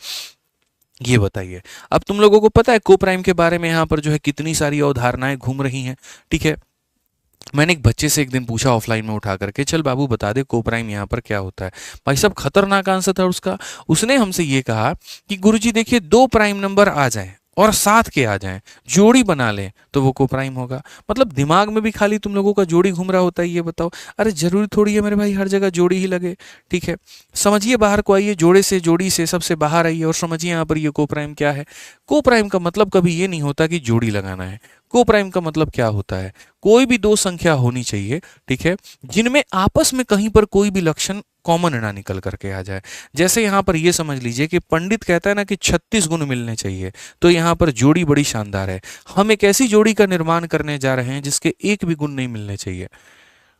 ये बताइए। अब तुम लोगों को पता है को प्राइम के बारे में यहाँ पर जो है कितनी सारी अवधारणाएं घूम रही हैं। ठीक है, मैंने एक बच्चे से एक दिन पूछा ऑफलाइन में उठा करके, चल बाबू बता दे को प्राइम यहाँ पर क्या होता है। भाई साहब खतरनाक आंसर था उसका। उसने हमसे ये कहा कि गुरुजी देखिए 2 प्राइम नंबर आ जाएं और साथ के आ जाएं, जोड़ी बना लें तो वो को प्राइम होगा। मतलब दिमाग में भी खाली तुम लोगों का जोड़ी घूम रहा होता है, ये बताओ। अरे जरूरी थोड़ी है मेरे भाई हर जगह जोड़ी ही लगे। ठीक है, समझिए बाहर को आइए, जोड़े से जोड़ी से सबसे बाहर आइए और समझिए यहाँ पर ये को प्राइम क्या है। को प्राइम का मतलब कभी ये नहीं होता कि जोड़ी लगाना है। को प्राइम का मतलब क्या होता है, कोई भी 2 संख्या होनी चाहिए, ठीक है, जिनमें आपस में कहीं पर कोई भी लक्षण कॉमन ना निकल करके आ जाए। जैसे यहाँ पर ये समझ लीजिए कि पंडित कहता है ना कि 36 गुण मिलने चाहिए, तो यहाँ पर जोड़ी बड़ी शानदार है। हम एक ऐसी जोड़ी का निर्माण करने जा रहे हैं जिसके एक भी गुण नहीं मिलने चाहिए।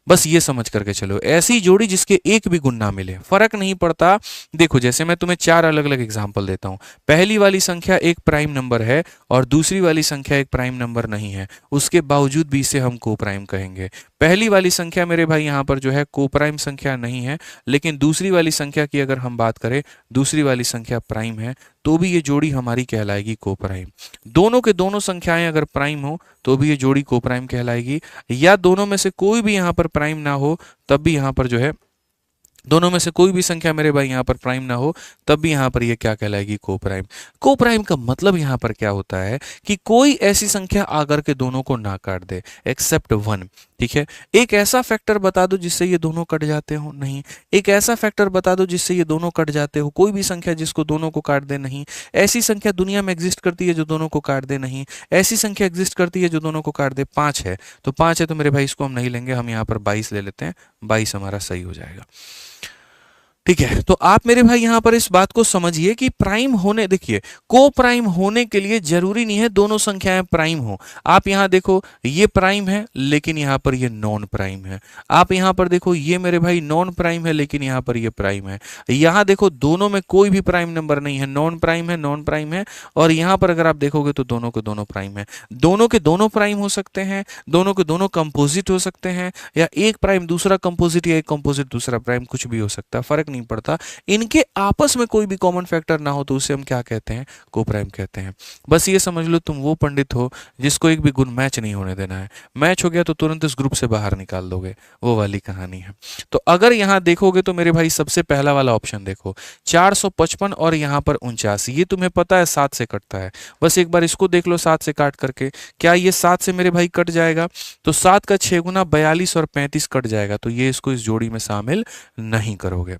बस ये समझ करके चलो, ऐसी जोड़ी जिसके एक भी गुण ना मिले, फर्क नहीं पड़ता। देखो जैसे मैं तुम्हें 4 अलग अलग एग्जांपल देता हूं। पहली वाली संख्या एक प्राइम नंबर है और दूसरी वाली संख्या एक प्राइम नंबर नहीं है, उसके बावजूद भी इसे हम को प्राइम कहेंगे। पहली वाली संख्या मेरे भाई यहाँ पर जो है को प्राइम संख्या नहीं है, लेकिन दूसरी वाली संख्या की अगर हम बात करें, दूसरी वाली संख्या प्राइम है, तो भी ये जोड़ी हमारी कहलाएगी को प्राइम। दोनों के दोनों संख्याएं अगर प्राइम हो तो भी ये जोड़ी को प्राइम कहलाएगी, या दोनों में से कोई भी यहाँ पर प्राइम ना हो तब भी यहाँ पर जो है दोनों में से कोई भी संख्या मेरे भाई यहाँ पर प्राइम ना हो, तब भी यहाँ पर ये क्या कहलाएगी, को प्राइम। को प्राइम का मतलब यहाँ पर क्या होता है कि कोई ऐसी संख्या आकर के दोनों को ना काट दे, एक्सेप्ट वन। ठीक है, एक ऐसा फैक्टर बता दो जिससे ये दोनों कट जाते हो, नहीं। एक ऐसा फैक्टर बता दो जिससे ये दोनों कट जाते हो, कोई भी संख्या जिसको दोनों को काट दे, नहीं। ऐसी संख्या दुनिया में एग्जिस्ट करती है जो दोनों को काट दे, नहीं। ऐसी संख्या एग्जिस्ट करती है जो दोनों को काट दे, 5 है। तो 5 है तो मेरे भाई इसको हम नहीं लेंगे, हम यहाँ पर 22 ले लेते हैं, 22 हमारा सही हो जाएगा। ठीक है, तो आप मेरे भाई यहां पर इस बात को समझिए कि प्राइम होने, देखिए को प्राइम होने के लिए जरूरी नहीं है दोनों संख्याएं प्राइम हो। आप यहां देखो ये प्राइम है लेकिन यहां पर ये नॉन प्राइम है। आप यहां पर देखो ये मेरे भाई नॉन प्राइम है लेकिन यहां पर ये प्राइम है। यहां देखो दोनों में कोई भी प्राइम नंबर नहीं है, नॉन प्राइम है, नॉन प्राइम है। और यहां पर अगर आप देखोगे तो दोनों के दोनों प्राइम है। दोनों के दोनों प्राइम हो सकते हैं, दोनों के दोनों कंपोजिट हो सकते हैं, या एक प्राइम दूसरा कंपोजिट या एक कंपोजिट दूसरा प्राइम, कुछ भी हो सकता है, फर्क नहीं पड़ता। इनके आपस में कोई भी कॉमन फैक्टर ना हो तो उसे हम क्या कहते हैं, को प्राइम कहते हैं। बस ये समझ लो तुम वो पंडित हो जिसको एक भी गुण मैच नहीं होने देना है। मैच हो गया तो तुरंत इस ग्रुप से बाहर निकाल दोगे, वो वाली कहानी है। तो अगर यहां देखोगे तो मेरे भाई सबसे पहला वाला ऑप्शन देखो, 455 और यहां पर 49, ये तुम्हें पता है 7 से कटता है। बस एक बार इसको देख लो 7 से काट करके, क्या ये 7 से मेरे भाई कट जाएगा? तो 7 का 6 गुना 42 और 35 कट जाएगा, तो ये इसको इस जोड़ी में शामिल नहीं करोगे।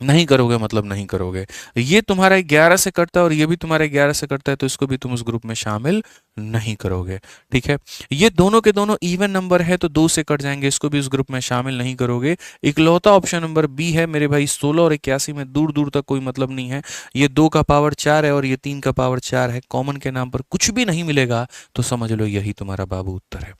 नहीं करोगे मतलब नहीं करोगे। ये तुम्हारा 11 से कटता है और ये भी तुम्हारा 11 से कटता है, तो इसको भी तुम उस ग्रुप में शामिल नहीं करोगे। ठीक है, ये दोनों के दोनों इवन नंबर है तो 2 से कट जाएंगे, इसको भी उस ग्रुप में शामिल नहीं करोगे। इकलौता ऑप्शन नंबर बी है मेरे भाई, 16 और 81 में दूर दूर तक कोई मतलब नहीं है। ये 2 का पावर 4 है और ये 3 का पावर 4 है, कॉमन के नाम पर कुछ भी नहीं मिलेगा, तो समझ लो यही तुम्हारा बाबू उत्तर है।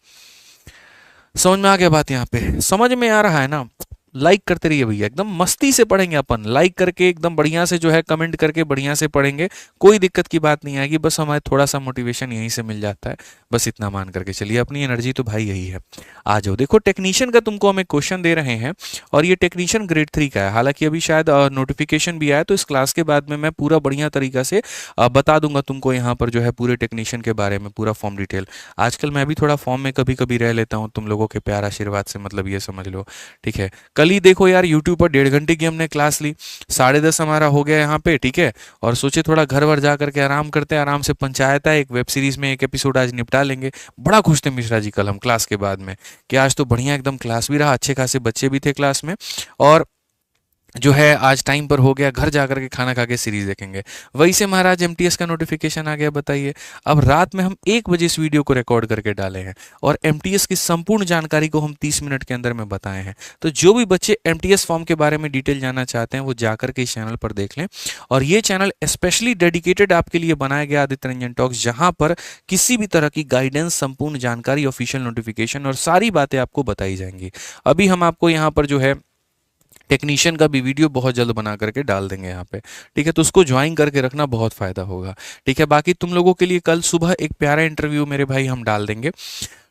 समझ में आ गया बात? यहाँ पे समझ में आ रहा है ना? लाइक करते रहिए भैया, एकदम मस्ती से पढ़ेंगे अपन, लाइक करके एकदम बढ़िया से जो है कमेंट करके बढ़िया से पढ़ेंगे, कोई दिक्कत की बात नहीं आएगी। बस हमारे थोड़ा सा मोटिवेशन यहीं से मिल जाता है, बस इतना मान करके चलिए। अपनी एनर्जी तो भाई यही है। आ जाओ, देखो टेक्नीशियन का तुमको हम एक क्वेश्चन दे रहे हैं और ये टेक्नीशियन ग्रेड 3 का है। हालांकि अभी शायद नोटिफिकेशन भी आया, तो इस क्लास के बाद में मैं पूरा बढ़िया तरीका से बता दूंगा तुमको यहाँ पर जो है पूरे टेक्नीशियन के बारे में पूरा फॉर्म डिटेल। आजकल मैं भी थोड़ा फॉर्म में कभी कभी रह लेता हूँ तुम लोगों के प्यार आशीर्वाद से, मतलब ये समझ लो। ठीक है, कल ही देखो यार यूट्यूब पर 1.5 घंटे की हमने क्लास ली, 10:30 हमारा हो गया यहाँ पे। ठीक है, और सोचे थोड़ा घर वर जा करके आराम करते हैं, आराम से पंचायत है, एक वेब सीरीज में एक एपिसोड आज निपटा लेंगे। बड़ा खुश थे मिश्रा जी कल हम क्लास के बाद में कि आज तो बढ़िया एकदम क्लास भी रहा, अच्छे खासे बच्चे भी थे क्लास में, और जो है आज टाइम पर हो गया, घर जाकर के खाना खा के सीरीज देखेंगे। वही से महाराज एमटीएस का नोटिफिकेशन आ गया, बताइए। अब रात में हम 1 बजे इस वीडियो को रिकॉर्ड करके डाले हैं और एमटीएस की संपूर्ण जानकारी को हम 30 मिनट के अंदर में बताए हैं। तो जो भी बच्चे एमटीएस फॉर्म के बारे में डिटेल जानना चाहते हैं वो जाकर के इस चैनल पर देख लें। और ये चैनल स्पेशली डेडिकेटेड आपके लिए बनाया गया आदित्य रंजन टॉक्स, जहां पर किसी भी तरह की गाइडेंस, संपूर्ण जानकारी, ऑफिशियल नोटिफिकेशन और सारी बातें आपको बताई जाएंगी। अभी हम आपको यहाँ पर जो है टेक्नीशियन का भी वीडियो बहुत जल्द बना करके डाल देंगे यहाँ पे। ठीक है, तो उसको ज्वाइन करके रखना, बहुत फायदा होगा। ठीक है, बाकी तुम लोगों के लिए कल सुबह एक प्यारा इंटरव्यू मेरे भाई हम डाल देंगे।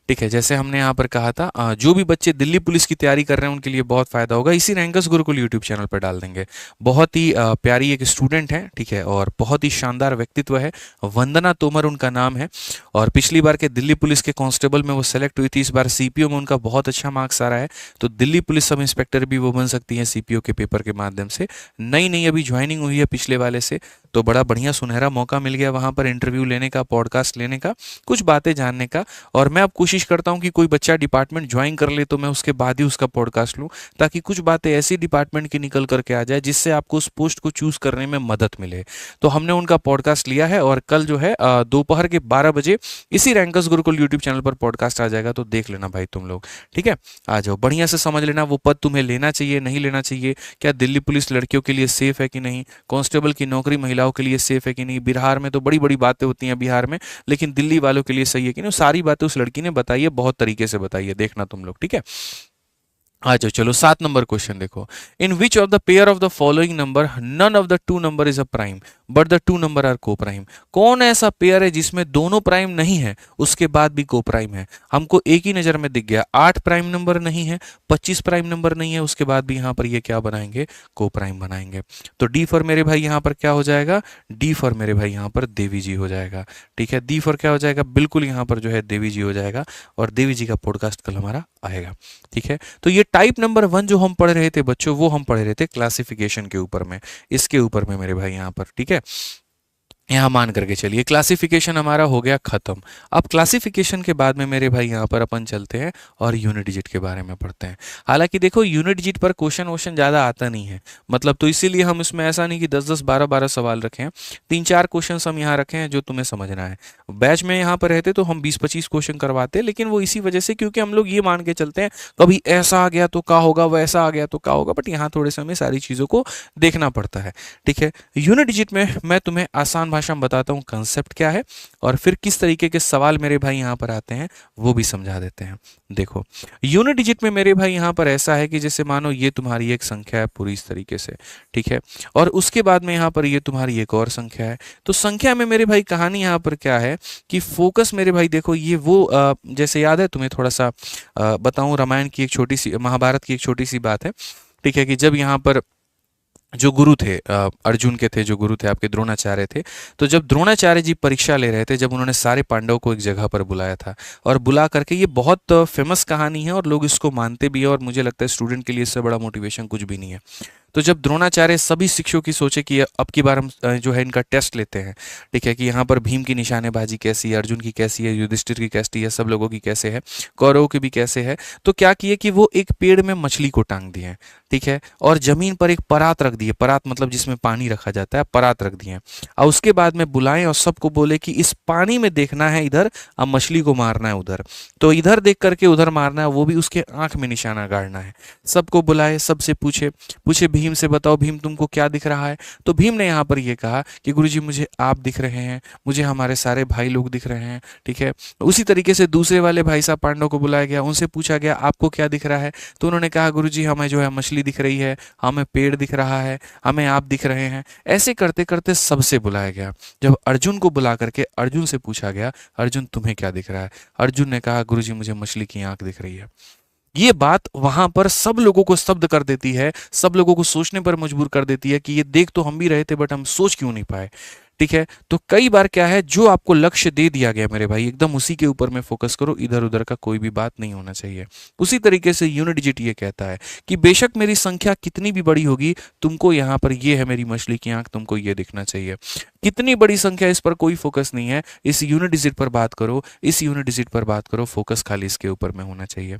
ठीक है, जैसे हमने यहाँ पर कहा था, जो भी बच्चे दिल्ली पुलिस की तैयारी कर रहे हैं उनके लिए बहुत फायदा होगा। इसी रैंकर्स गुरुकुल यूट्यूब चैनल पर डाल देंगे। बहुत ही प्यारी एक स्टूडेंट है, ठीक है, और बहुत ही शानदार व्यक्तित्व है, वंदना तोमर उनका नाम है। और पिछली बार के दिल्ली पुलिस के कांस्टेबल में वो सेलेक्ट हुई थी, इस बार सीपीओ में उनका बहुत अच्छा मार्क्स आ रहा है, तो दिल्ली पुलिस सब इंस्पेक्टर भी वो बन सकती हैं सीपीओ के पेपर के माध्यम से। नई नई अभी ज्वाइनिंग हुई है पिछले वाले से, तो बड़ा बढ़िया सुनहरा मौका मिल गया वहाँ पर इंटरव्यू लेने का, पॉडकास्ट लेने का, कुछ बातें जानने का। और मैं अब कोशिश करता हूँ कि कोई बच्चा डिपार्टमेंट ज्वाइन कर ले तो मैं उसके बाद ही उसका पॉडकास्ट लूँ, ताकि कुछ बातें ऐसी डिपार्टमेंट की निकल करके आ जाए जिससे आपको उस पोस्ट को चूज करने में मदद मिले। तो हमने उनका पॉडकास्ट लिया है और कल जो है दोपहर के 12 बजे इसी रैंकर्स गुरुकुल यूट्यूब चैनल पर पॉडकास्ट आ जाएगा, तो देख लेना भाई तुम लोग। ठीक है, आ जाओ, बढ़िया से समझ लेना वो पद तुम्हें लेना चाहिए नहीं लेना चाहिए, क्या दिल्ली पुलिस लड़कियों के लिए सेफ है कि नहीं, कांस्टेबल की नौकरी महिलाओं के लिए सेफ है कि नहीं। बिहार में तो बड़ी बड़ी बातें होती हैं बिहार में, लेकिन दिल्ली वालों के लिए सही है कि नहीं, सारी बातें उस लड़की ने बताई है, बहुत तरीके से बताई है, देखना तुम लोग। ठीक है, आ जाओ, चलो 7 नंबर क्वेश्चन देखो। In which of the pair of the following number none of the two number is a prime but the two number are coprime. कौन ऐसा पेयर है जिसमें दोनों प्राइम नहीं है उसके बाद भी को प्राइम है? हमको एक ही नजर में दिख गया, 8 प्राइम नंबर नहीं है, 25 प्राइम नंबर नहीं है, उसके बाद भी यहाँ पर ये क्या बनाएंगे, को प्राइम बनाएंगे। तो डी फॉर मेरे भाई यहाँ पर क्या हो जाएगा, डी फॉर मेरे भाई यहाँ पर देवी जी हो जाएगा। ठीक है, डी फॉर क्या हो जाएगा, बिल्कुल यहाँ पर जो है देवी जी हो जाएगा। और देवी जी का पॉडकास्ट कल हमारा आएगा। ठीक है, तो ये टाइप नंबर 1 जो हम पढ़ रहे थे बच्चों, वो हम पढ़ रहे थे क्लासिफिकेशन के ऊपर में, इसके ऊपर में मेरे भाई यहाँ पर। ठीक है, यहाँ मान करके चलिए क्लासिफिकेशन हमारा हो गया खत्म। अब क्लासिफिकेशन के बाद में मेरे भाई यहाँ पर अपन चलते हैं और यूनिट डिजिट के बारे में पढ़ते हैं। हालांकि देखो यूनिट डिजिट पर क्वेश्चन वोश्चन ज़्यादा आता नहीं है, मतलब तो इसीलिए हम इसमें ऐसा नहीं कि 10-10 12-12 सवाल रखे हैं, 3-4 क्वेश्चन हम यहाँ रखे हैं जो तुम्हें समझना है। बैच में यहाँ पर रहते तो हम 20-25 क्वेश्चन करवाते, लेकिन वो इसी वजह से क्योंकि हम लोग ये मान के चलते हैं कभी ऐसा आ गया तो क्या होगा, वैसा आ गया तो क्या होगा, बट यहाँ थोड़े से हमें सारी चीज़ों को देखना पड़ता है। ठीक है, यूनिट डिजिट में मैं तुम्हें आसान भाषा में बताता हूँ कंसेप्ट क्या है, और फिर किस तरीके के सवाल मेरे भाई यहाँ पर आते हैं वो भी समझा देते हैं। देखो यूनिट डिजिट में मेरे भाई यहाँ पर ऐसा है कि जैसे मानो ये तुम्हारी एक संख्या है पूरी इस तरीके से, ठीक है, और उसके बाद में यहाँ पर ये तुम्हारी एक और संख्या है। तो संख्या में मेरे भाई कहानी यहाँ पर क्या है कि फोकस मेरे भाई देखो ये वो जैसे याद है तुम्हें थोड़ा सा बताऊं, रामायण की एक छोटी सी, महाभारत की एक छोटी सी बात है। ठीक है, कि जब यहाँ पर जो गुरु थे अर्जुन के थे, जो गुरु थे आपके द्रोणाचार्य थे, तो जब द्रोणाचार्य जी परीक्षा ले रहे थे, जब उन्होंने सारे पांडवों को एक जगह पर बुलाया था और बुला करके, ये बहुत फेमस कहानी है और लोग इसको मानते भी है, और मुझे लगता है स्टूडेंट के लिए इससे बड़ा मोटिवेशन कुछ भी नहीं है। तो जब द्रोणाचार्य सभी शिक्षकों की सोचे कि अब की बार हम जो है इनका टेस्ट लेते हैं, ठीक है, कि यहाँ पर भीम की निशानेबाजी कैसी है, अर्जुन की कैसी है, युधिष्ठिर की कैसी है, सब लोगों की कैसे है, कौरवों की भी कैसे है, तो क्या किए कि वो एक पेड़ में मछली को टांग दिए, ठीक है, और जमीन पर एक परात रख दिए, परात मतलब जिसमें पानी रखा जाता है, परात रख दिए, और उसके बाद में बुलाएं और सबको बोले कि इस पानी में देखना है इधर, अब मछली को मारना है उधर, तो इधर देख करके उधर मारना है, वो भी उसके आंख में निशाना गाड़ना है। सबको बुलाए, सबसे पूछे पूछे भीम से, बताओ भीम तुमको क्या दिख रहा है? तो भीम ने यहाँ पर ये कहा कि गुरुजी मुझे आप दिख रहे हैं, मुझे हमारे सारे भाई लोग दिख रहे हैं। ठीक है, उसी तरीके से दूसरे वाले भाई साहब पांडव को बुलाया गया, उनसे पूछा गया आपको क्या दिख रहा है? तो उन्होंने कहा गुरुजी हमें जो है मछली दिख रही है, हमें पेड़ दिख रहा है, हमें आप दिख रहे हैं। ऐसे करते करते सबसे बुलाया गया। जब अर्जुन को बुला करके अर्जुन से पूछा गया अर्जुन तुम्हें क्या दिख रहा है? अर्जुन ने कहा गुरुजी मुझे मछली की आंख दिख रही है। ये बात वहां पर सब लोगों को स्तब्ध कर देती है, सब लोगों को सोचने पर मजबूर कर देती है कि ये देख तो हम भी रहे थे बट हम सोच क्यों नहीं पाए। ठीक है, तो कई बार क्या है, जो आपको लक्ष्य दे दिया गया मेरे भाई एकदम उसी के ऊपर में फोकस करो, इधर उधर का कोई भी बात नहीं होना चाहिए। उसी तरीके से यूनिट डिजिट ये कहता है कि बेशक मेरी संख्या कितनी भी बड़ी होगी, तुमको यहाँ पर ये है मेरी मछली की आंख, तुमको ये दिखना चाहिए। कितनी बड़ी संख्या इस पर कोई फोकस नहीं है, इस यूनिट डिजिट पर बात करो, इस यूनिट डिजिट पर बात करो, फोकस खाली इसके ऊपर में होना चाहिए।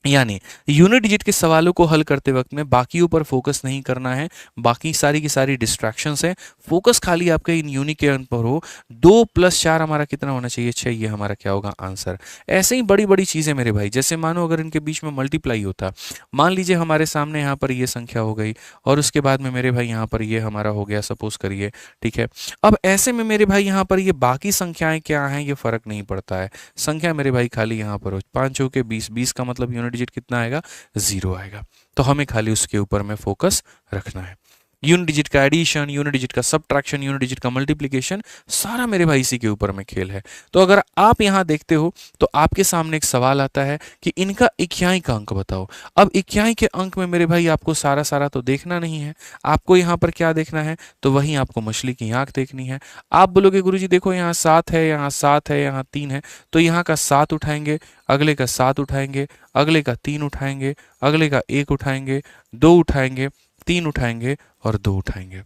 यानी यूनिट डिजिट के सवालों को हल करते वक्त में बाकियों पर फोकस नहीं करना है, बाकी सारी की सारी डिस्ट्रैक्शंस है, फोकस खाली आपके इन यूनिक के पर हो। 2+4 हमारा कितना होना चाहिए? 6, ये हमारा क्या होगा आंसर। ऐसे ही बड़ी बड़ी चीज़ें मेरे भाई, जैसे मानो अगर इनके बीच में मल्टीप्लाई होता, मान लीजिए हमारे सामने यहाँ पर ये संख्या हो गई और उसके बाद में मेरे भाई यहाँ पर ये हमारा हो गया, सपोज करिए। ठीक है, अब ऐसे में मेरे भाई यहाँ पर ये बाकी संख्याएं क्या हैं ये फर्क नहीं पड़ता है, संख्या मेरे भाई खाली यहाँ पर हो 5 चौके 20, 20 का मतलब यूनिट डिजिट कितना आएगा? 0 आएगा। तो हमें खाली उसके ऊपर में फोकस रखना है। यूनिट डिजिट का एडिशन, यूनिट डिजिट का सब्ट्रैक्शन, यूनिट डिजिट का मल्टीप्लिकेशन, सारा मेरे भाई इसी के ऊपर में खेल है। तो अगर आप यहाँ देखते हो तो आपके सामने एक सवाल आता है कि इनका इक्याई का अंक बताओ। अब इक्याई के अंक में मेरे भाई आपको सारा सारा तो देखना नहीं है, आपको यहाँ पर क्या देखना है? तो वहीं आपको मछली की आंख देखनी है। आप बोलोगे गुरुजी देखो यहाँ 7 है, यहाँ 7 है, यहाँ 3 है, तो यहाँ का 7 उठाएंगे, अगले का 7 उठाएंगे, अगले का 3 उठाएंगे, अगले का 1 उठाएंगे, 2 उठाएंगे, 3 उठाएंगे और 2 उठाएंगे।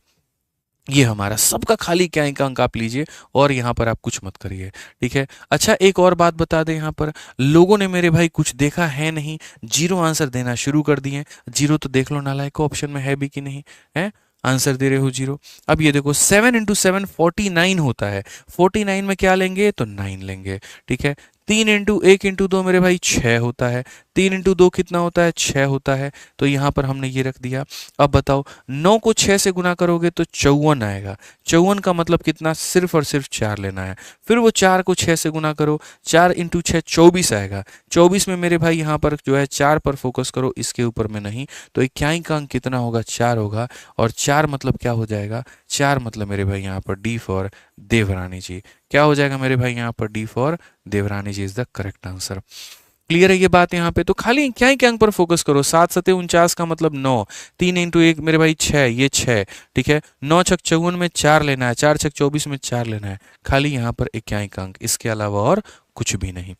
ये हमारा सबका खाली क्या का अंक आप लीजिए और यहाँ पर आप कुछ मत करिए। ठीक है, अच्छा एक और बात बता दें, यहाँ पर लोगों ने मेरे भाई कुछ देखा है नहीं, 0 आंसर देना शुरू कर दिए। 0 तो देख लो नालायक ऑप्शन में है भी कि नहीं है, आंसर दे रहे हो 0। अब ये देखो 7 × 7 49 होता है, 49 में क्या लेंगे? तो 9 लेंगे। ठीक है, 3 × 1 × 2 मेरे भाई 6 होता है, 3 × 2 कितना होता है? 6 होता है। तो यहाँ पर हमने ये रख दिया। अब बताओ 9 को 6 से गुना करोगे तो 54 आएगा। 54 का मतलब कितना? सिर्फ और सिर्फ 4 लेना है। फिर वो 4 को 6 से गुना करो, 4 × 6 24 आएगा। 24 में मेरे भाई यहाँ पर जो है 4 पर फोकस करो, इसके ऊपर में नहीं। तो इक्याई का अंक कितना होगा? 4 होगा। और 4 मतलब क्या हो जाएगा? 4 मतलब मेरे भाई यहाँ पर डी फॉर देवरानी जी। क्या हो जाएगा मेरे भाई यहाँ पर? D for Devrani ji is the correct answer. Clear है ये बात यहाँ पे? तो खाली क्या ही क्या अंक पर फोकस करो। 7 × 7 = 49 का मतलब 9, 3 × 1 मेरे भाई 6, ये 6। ठीक है, 9 × 6 = 54 में 4 लेना है, 4 × 6 = 24 में 4 लेना है, खाली यहाँ पर इक्याई का अंक, इसके अलावा और कुछ भी नहीं।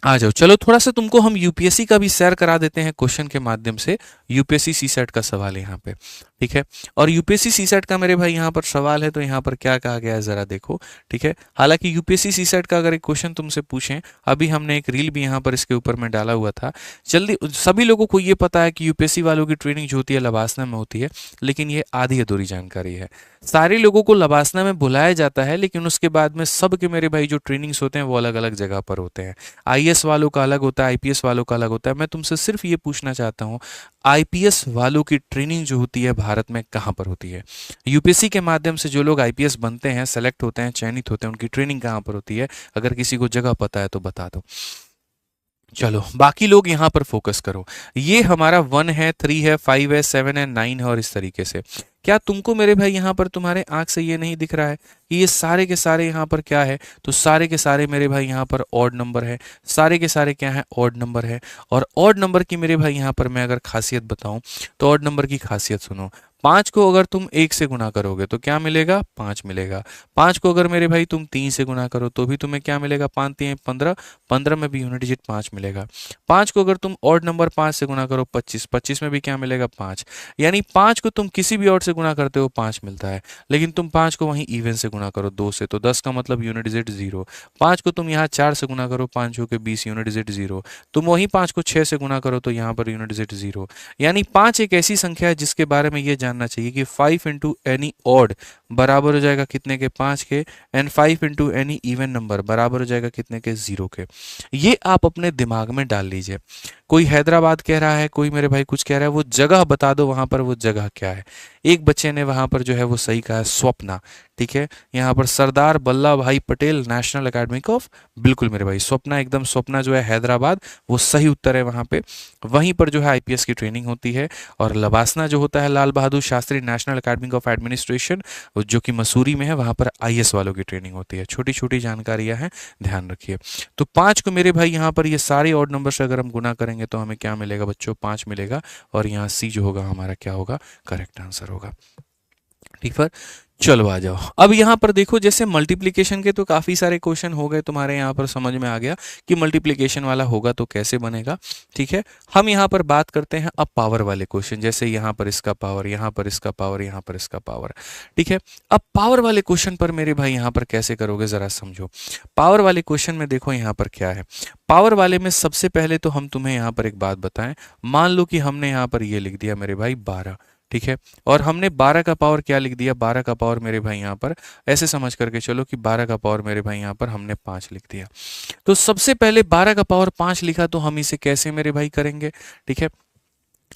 आ जाओ, चलो थोड़ा सा तुमको हम यूपीएससी का भी शेयर करा देते हैं क्वेश्चन के माध्यम से। यूपीएससी सीसेट का सवाल है यहाँ पे, ठीक है। और यूपीएससी सीसेट का मेरे भाई यहाँ पर सवाल है, तो यहाँ पर क्या कहा गया है जरा देखो, ठीक है। हालांकि यूपीएससी सीसेट का अगर एक क्वेश्चन तुमसे पूछें, अभी हमने एक रील भी यहाँ पर इसके ऊपर में डाला हुआ था। जल्दी, सभी लोगों को ये पता है कि यूपीएससी वालों की ट्रेनिंग जो होती है लबासना में होती है, लेकिन ये आधी अधूरी जानकारी है। सारे लोगों को लबासना में बुलाया जाता है, लेकिन उसके बाद में सब के मेरे भाई जो ट्रेनिंग्स होते हैं वो अलग अलग जगह पर होते हैं। आईएएस वालों का अलग होता है, आईपीएस वालों का अलग होता है। मैं तुमसे सिर्फ ये पूछना चाहता हूँ, आईपीएस वालों की ट्रेनिंग जो होती है भारत में कहाँ पर होती है? यूपीएससी के माध्यम से जो लोग आईपीएस बनते हैं, सेलेक्ट होते हैं, चयनित होते हैं, उनकी ट्रेनिंग कहाँ पर होती है? अगर किसी को जगह पता है तो बता दो। चलो बाकी लोग यहाँ पर फोकस करो। ये हमारा 1 है, 3 है, 5 है, 7 है, 9 है और इस तरीके से। क्या तुमको मेरे भाई यहाँ पर तुम्हारे आंख से ये नहीं दिख रहा है कि ये सारे के सारे यहाँ पर क्या है? तो सारे के सारे मेरे भाई यहाँ पर ऑड नंबर है। सारे के सारे क्या है? ऑड नंबर है। और ऑड नंबर की मेरे भाई यहाँ पर मैं अगर खासियत बताऊं, तो ऑड नंबर की खासियत सुनो। 5 को अगर तुम 1 से गुना करोगे तो क्या मिलेगा? 5 मिलेगा। 5 को अगर मेरे भाई तुम 3 से गुना करो तो भी तुम्हें क्या मिलेगा? 5 3 15, 15 में भी यूनिट डिजिट 5 मिलेगा। 5 को अगर तुम ऑड नंबर 5 से गुना करो 25, 25 में भी क्या मिलेगा? 5। यानी 5 को तुम किसी भी ऑड से गुना करते हो 5 मिलता है, लेकिन तुम 5 को वहीं इवन से गुना करो 2 से, तो 10 का मतलब यूनिट डिजिट 0। 5 को तुम यहाँ 4 से गुना करो, 5 के 20, यूनिट डिजिट 0। तुम वहीं 5 को 6 से गुना करो तो यहाँ पर यूनिट डिजिट 0। यानी 5 एक ऐसी संख्या है जिसके बारे में ये जानना चाहिए कि 5 इंटू एनी ऑड बराबर हो जाएगा कितने के? 5 के। And 5 into any even number बराबर हो जाएगा कितने के? 0 के। ये आप अपने दिमाग में डाल लीजिए। कोई हैदराबाद कह रहा है, कोई मेरे भाई कुछ कह रहा है, वो जगह बता दो वहां पर वो जगह क्या है। एक बच्चे ने वहां पर जो है वो सही कहा है, स्वप्ना। ठीक है, यहाँ पर सरदार वल्लभ भाई पटेल नेशनल एकेडमी ऑफ, बिल्कुल मेरे भाई स्वप्ना, एकदम स्वप्ना जो है हैदराबाद, वो सही उत्तर है वहां पे। वहीं पर जो है आईपीएस की ट्रेनिंग होती है। और लबासना जो होता है Lal Bahadur Shastri national academy of administration, जो कि मसूरी में है, वहां पर आईएएस वालों की ट्रेनिंग होती है। छोटी छोटी जानकारियां हैं, ध्यान रखिए। तो 5 को मेरे भाई यहाँ पर ये सारे ऑड नंबर से अगर हम गुना करेंगे तो हमें क्या मिलेगा बच्चों? 5 मिलेगा। और यहाँ सी जो होगा हमारा क्या होगा? करेक्ट आंसर होगा। ठीक है, चलो आ जाओ। अब यहाँ पर देखो, जैसे मल्टीप्लिकेशन के तो काफ़ी सारे क्वेश्चन हो गए तुम्हारे, यहाँ पर समझ में आ गया कि मल्टीप्लिकेशन वाला होगा तो कैसे बनेगा। ठीक है, हम यहाँ पर बात करते हैं अब पावर वाले क्वेश्चन, जैसे यहाँ पर इसका पावर, यहाँ पर इसका पावर, यहाँ पर इसका पावर। ठीक है, अब पावर वाले क्वेश्चन पर मेरे भाई यहाँ पर कैसे करोगे जरा समझो। पावर वाले क्वेश्चन में देखो यहाँ पर क्या है। पावर वाले में सबसे पहले तो हम तुम्हें यहाँ पर एक बात बताएं। मान लो कि हमने यहाँ पर ये लिख दिया मेरे भाई 12। ठीक है, और हमने 12 का पावर क्या लिख दिया? 12 का पावर मेरे भाई यहाँ पर ऐसे समझ करके चलो कि 12 का पावर मेरे भाई यहाँ पर हमने 5 लिख दिया। तो सबसे पहले 12 का पावर 5 लिखा, तो हम इसे कैसे मेरे भाई करेंगे? ठीक है,